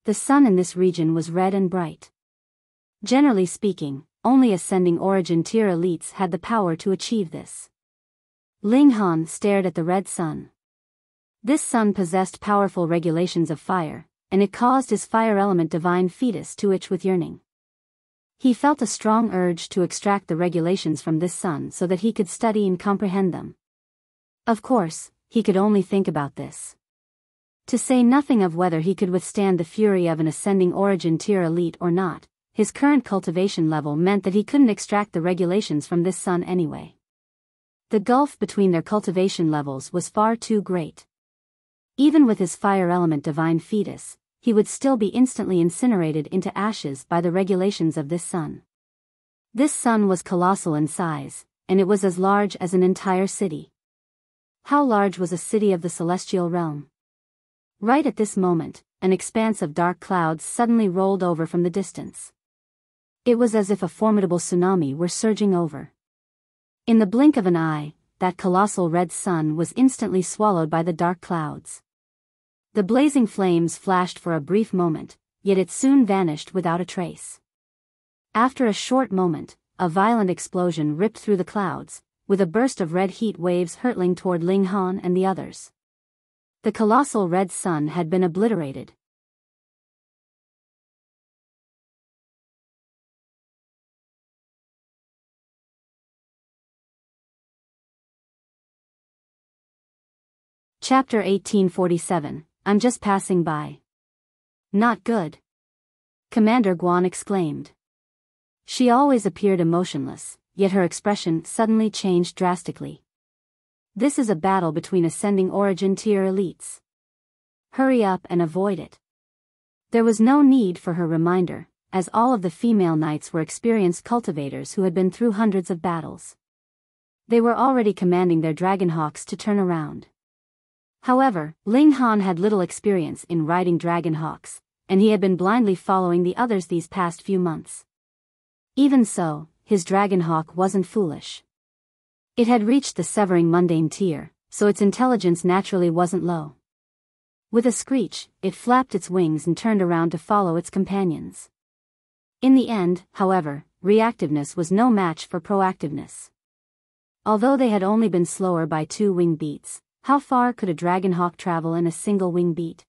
The sun in this region was red and bright. Generally speaking, only ascending origin tier elites had the power to achieve this. Ling Han stared at the red sun. This sun possessed powerful regulations of fire, and it caused his fire element divine fetus to itch with yearning. He felt a strong urge to extract the regulations from this sun so that he could study and comprehend them. Of course, he could only think about this. To say nothing of whether he could withstand the fury of an ascending origin tier elite or not, his current cultivation level meant that he couldn't extract the regulations from this sun anyway. The gulf between their cultivation levels was far too great. Even with his fire element divine fetus, he would still be instantly incinerated into ashes by the regulations of this sun. This sun was colossal in size, and it was as large as an entire city. How large was a city of the celestial realm? Right at this moment, an expanse of dark clouds suddenly rolled over from the distance. It was as if a formidable tsunami were surging over. In the blink of an eye, that colossal red sun was instantly swallowed by the dark clouds. The blazing flames flashed for a brief moment, yet it soon vanished without a trace. After a short moment, a violent explosion ripped through the clouds, with a burst of red heat waves hurtling toward Ling Han and the others. The colossal red sun had been obliterated. Chapter 1847, I'm just passing by. Not good. Commander Guan exclaimed. She always appeared emotionless, yet her expression suddenly changed drastically. This is a battle between ascending origin tier elites. Hurry up and avoid it. There was no need for her reminder, as all of the female knights were experienced cultivators who had been through hundreds of battles. They were already commanding their dragonhawks to turn around. However, Ling Han had little experience in riding dragonhawks, and he had been blindly following the others these past few months. Even so, his dragonhawk wasn't foolish. It had reached the severing mundane tier, so its intelligence naturally wasn't low. With a screech, it flapped its wings and turned around to follow its companions. In the end, however, reactiveness was no match for proactiveness. Although they had only been slower by 2 wing beats, how far could a dragonhawk travel in a single wing beat?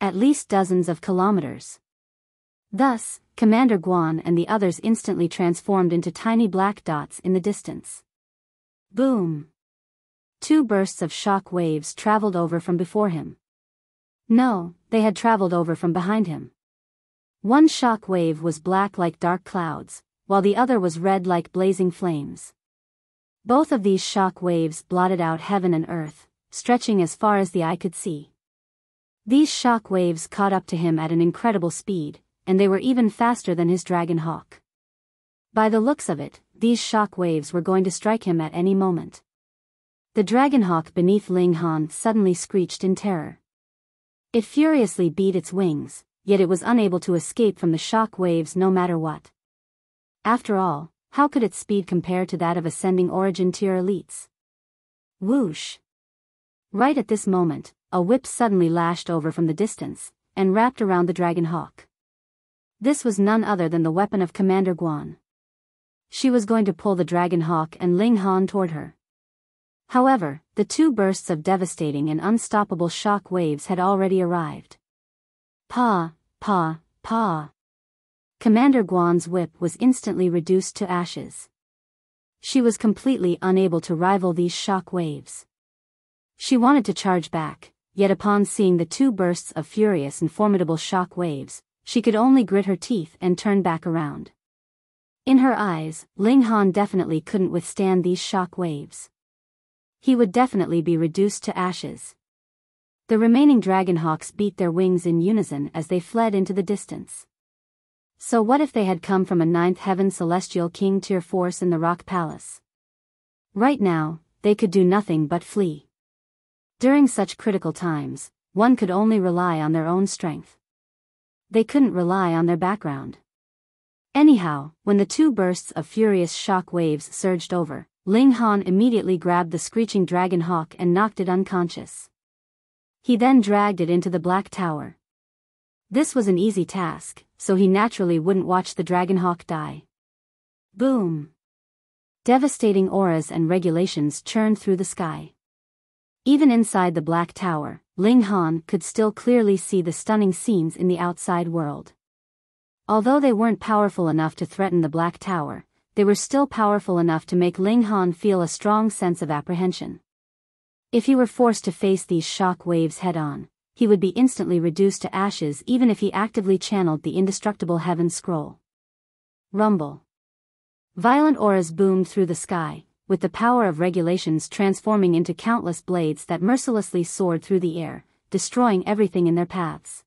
At least dozens of kilometers. Thus, Commander Guan and the others instantly transformed into tiny black dots in the distance. Boom! 2 bursts of shock waves traveled over from before him. No, they had traveled over from behind him. One shock wave was black like dark clouds, while the other was red like blazing flames. Both of these shock waves blotted out heaven and earth, stretching as far as the eye could see. These shock waves caught up to him at an incredible speed, and they were even faster than his dragon hawk. By the looks of it, these shock waves were going to strike him at any moment. The dragonhawk beneath Ling Han suddenly screeched in terror. It furiously beat its wings, yet it was unable to escape from the shock waves no matter what. After all, how could its speed compare to that of ascending origin tier elites? Whoosh! Right at this moment, a whip suddenly lashed over from the distance, and wrapped around the dragonhawk. This was none other than the weapon of Commander Guan. She was going to pull the dragonhawk and Ling Han toward her. However, the 2 bursts of devastating and unstoppable shock waves had already arrived. Pa, pa, pa. Commander Guan's whip was instantly reduced to ashes. She was completely unable to rival these shock waves. She wanted to charge back, yet upon seeing the 2 bursts of furious and formidable shock waves, she could only grit her teeth and turn back around. In her eyes, Ling Han definitely couldn't withstand these shock waves. He would definitely be reduced to ashes. The remaining dragonhawks beat their wings in unison as they fled into the distance. So what if they had come from a 9th Heaven Celestial King tier force in the Rock Palace? Right now, they could do nothing but flee. During such critical times, one could only rely on their own strength. They couldn't rely on their background. Anyhow, when the 2 bursts of furious shock waves surged over, Ling Han immediately grabbed the screeching dragonhawk and knocked it unconscious. He then dragged it into the Black Tower. This was an easy task, so he naturally wouldn't watch the dragonhawk die. Boom! Devastating auras and regulations churned through the sky. Even inside the Black Tower, Ling Han could still clearly see the stunning scenes in the outside world. Although they weren't powerful enough to threaten the Black Tower, they were still powerful enough to make Ling Han feel a strong sense of apprehension. If he were forced to face these shock waves head-on, he would be instantly reduced to ashes even if he actively channeled the indestructible Heaven Scroll. Rumble. Violent auras boomed through the sky, with the power of regulations transforming into countless blades that mercilessly soared through the air, destroying everything in their paths.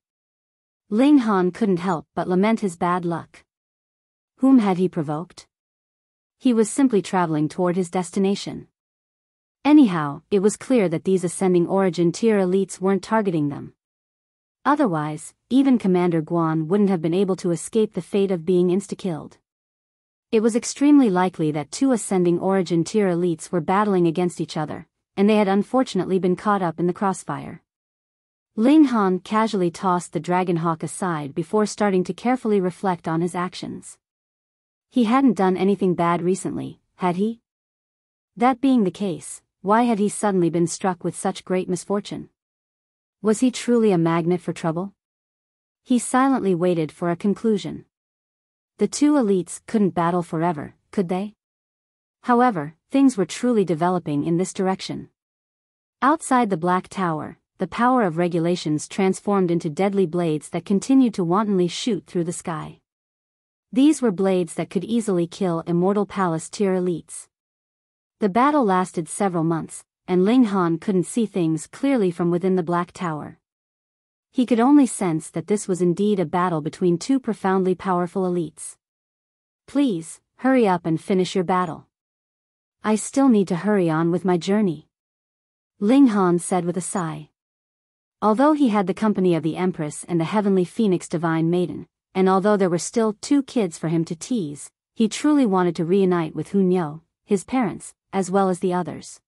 Ling Han couldn't help but lament his bad luck. Whom had he provoked? He was simply traveling toward his destination. Anyhow, it was clear that these ascending origin tier elites weren't targeting them. Otherwise, even Commander Guan wouldn't have been able to escape the fate of being insta-killed. It was extremely likely that 2 ascending origin tier elites were battling against each other, and they had unfortunately been caught up in the crossfire. Ling Han casually tossed the dragonhawk aside before starting to carefully reflect on his actions. He hadn't done anything bad recently, had he? That being the case, why had he suddenly been struck with such great misfortune? Was he truly a magnet for trouble? He silently waited for a conclusion. The 2 elites couldn't battle forever, could they? However, things were truly developing in this direction. Outside the Black Tower, the power of regulations transformed into deadly blades that continued to wantonly shoot through the sky. These were blades that could easily kill immortal palace-tier elites. The battle lasted several months, and Ling Han couldn't see things clearly from within the Black Tower. He could only sense that this was indeed a battle between two profoundly powerful elites. Please, hurry up and finish your battle. I still need to hurry on with my journey, Ling Han said with a sigh. Although he had the company of the Empress and the Heavenly Phoenix Divine Maiden, and although there were still 2 kids for him to tease, he truly wanted to reunite with Hunyo, his parents, as well as the others.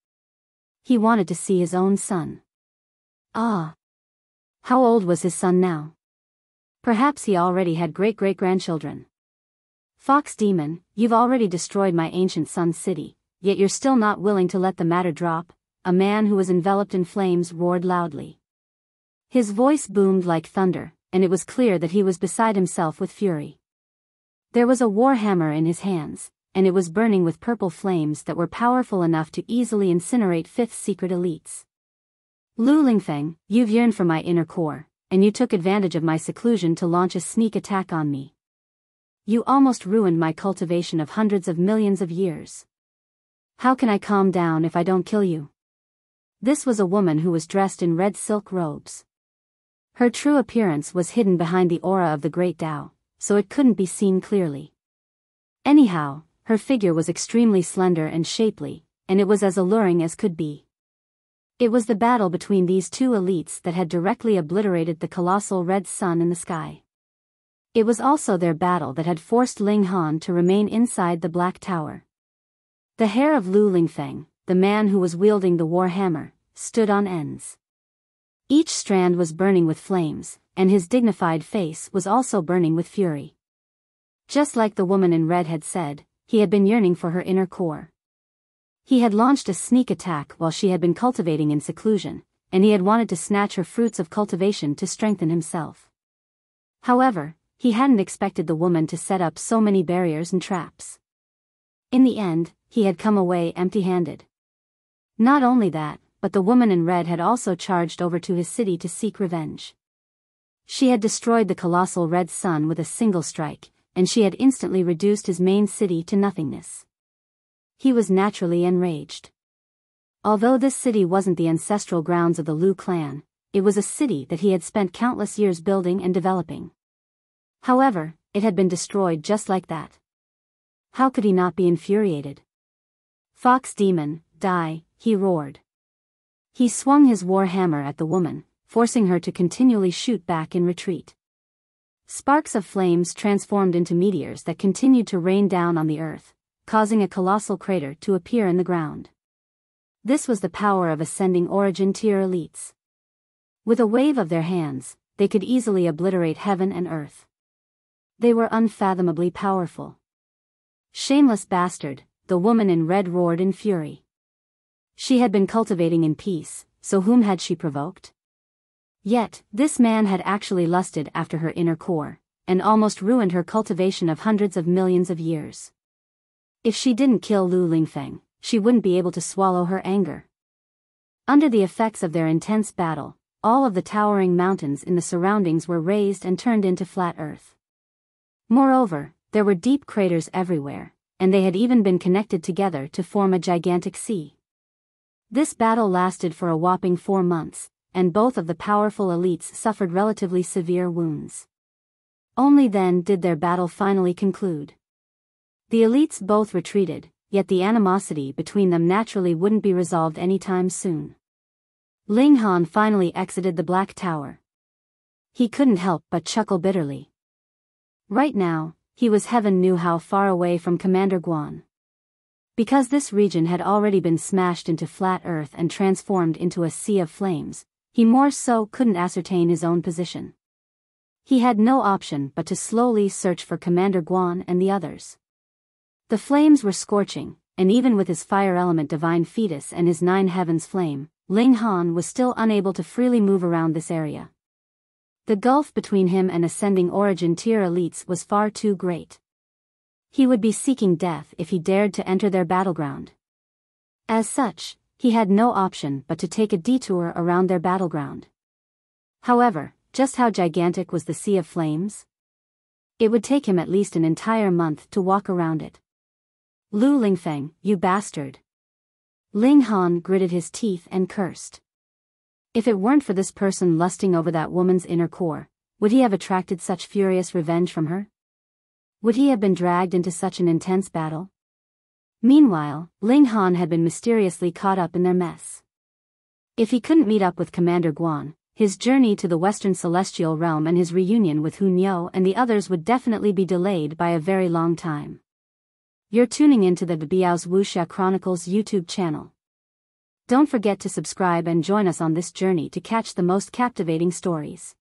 He wanted to see his own son. Ah! How old was his son now? Perhaps he already had great-great-grandchildren. Fox Demon, you've already destroyed my ancient son's city, yet you're still not willing to let the matter drop, a man who was enveloped in flames roared loudly. His voice boomed like thunder, and it was clear that he was beside himself with fury. There was a war hammer in his hands, and it was burning with purple flames that were powerful enough to easily incinerate 5th secret elites. Lu Lingfeng, you've yearned for my inner core, and you took advantage of my seclusion to launch a sneak attack on me. You almost ruined my cultivation of hundreds of millions of years. How can I calm down if I don't kill you? This was a woman who was dressed in red silk robes. Her true appearance was hidden behind the aura of the Great Tao, so it couldn't be seen clearly. Anyhow, her figure was extremely slender and shapely, and it was as alluring as could be. It was the battle between these 2 elites that had directly obliterated the colossal red sun in the sky. It was also their battle that had forced Ling Han to remain inside the Black Tower. The hair of Lu Lingfeng, the man who was wielding the war hammer, stood on ends. Each strand was burning with flames, and his dignified face was also burning with fury. Just like the woman in red had said, he had been yearning for her inner core. He had launched a sneak attack while she had been cultivating in seclusion, and he had wanted to snatch her fruits of cultivation to strengthen himself. However, he hadn't expected the woman to set up so many barriers and traps. In the end, he had come away empty-handed. Not only that, but the woman in red had also charged over to his city to seek revenge. She had destroyed the colossal red sun with a single strike, and she had instantly reduced his main city to nothingness. He was naturally enraged. Although this city wasn't the ancestral grounds of the Lu clan, it was a city that he had spent countless years building and developing. However, it had been destroyed just like that. How could he not be infuriated? Fox Demon, die, he roared. He swung his war hammer at the woman, forcing her to continually shoot back in retreat. Sparks of flames transformed into meteors that continued to rain down on the earth, causing a colossal crater to appear in the ground. This was the power of ascending origin tier elites. With a wave of their hands, they could easily obliterate heaven and earth. They were unfathomably powerful. Shameless bastard, the woman in red roared in fury. She had been cultivating in peace, so whom had she provoked? Yet, this man had actually lusted after her inner core, and almost ruined her cultivation of hundreds of millions of years. If she didn't kill Lu Lingfeng, she wouldn't be able to swallow her anger. Under the effects of their intense battle, all of the towering mountains in the surroundings were raised and turned into flat earth. Moreover, there were deep craters everywhere, and they had even been connected together to form a gigantic sea. This battle lasted for a whopping 4 months, and both of the powerful elites suffered relatively severe wounds. Only then did their battle finally conclude. The elites both retreated, yet the animosity between them naturally wouldn't be resolved anytime soon. Ling Han finally exited the Black Tower. He couldn't help but chuckle bitterly. Right now, he was heaven knew how far away from Commander Guan. Because this region had already been smashed into flat earth and transformed into a sea of flames, he more so couldn't ascertain his own position. He had no option but to slowly search for Commander Guan and the others. The flames were scorching, and even with his fire element divine fetus and his 9 heavens flame, Ling Han was still unable to freely move around this area. The gulf between him and ascending origin tier elites was far too great. He would be seeking death if he dared to enter their battleground. As such, he had no option but to take a detour around their battleground. However, just how gigantic was the Sea of Flames? It would take him at least an entire month to walk around it. Lu Lingfeng, you bastard. Ling Han gritted his teeth and cursed. If it weren't for this person lusting over that woman's inner core, would he have attracted such furious revenge from her? Would he have been dragged into such an intense battle? Meanwhile, Ling Han had been mysteriously caught up in their mess. If he couldn't meet up with Commander Guan, his journey to the Western Celestial Realm and his reunion with Hun Yo and the others would definitely be delayed by a very long time. You're tuning into the Biyao's Wuxia Chronicles YouTube channel. Don't forget to subscribe and join us on this journey to catch the most captivating stories.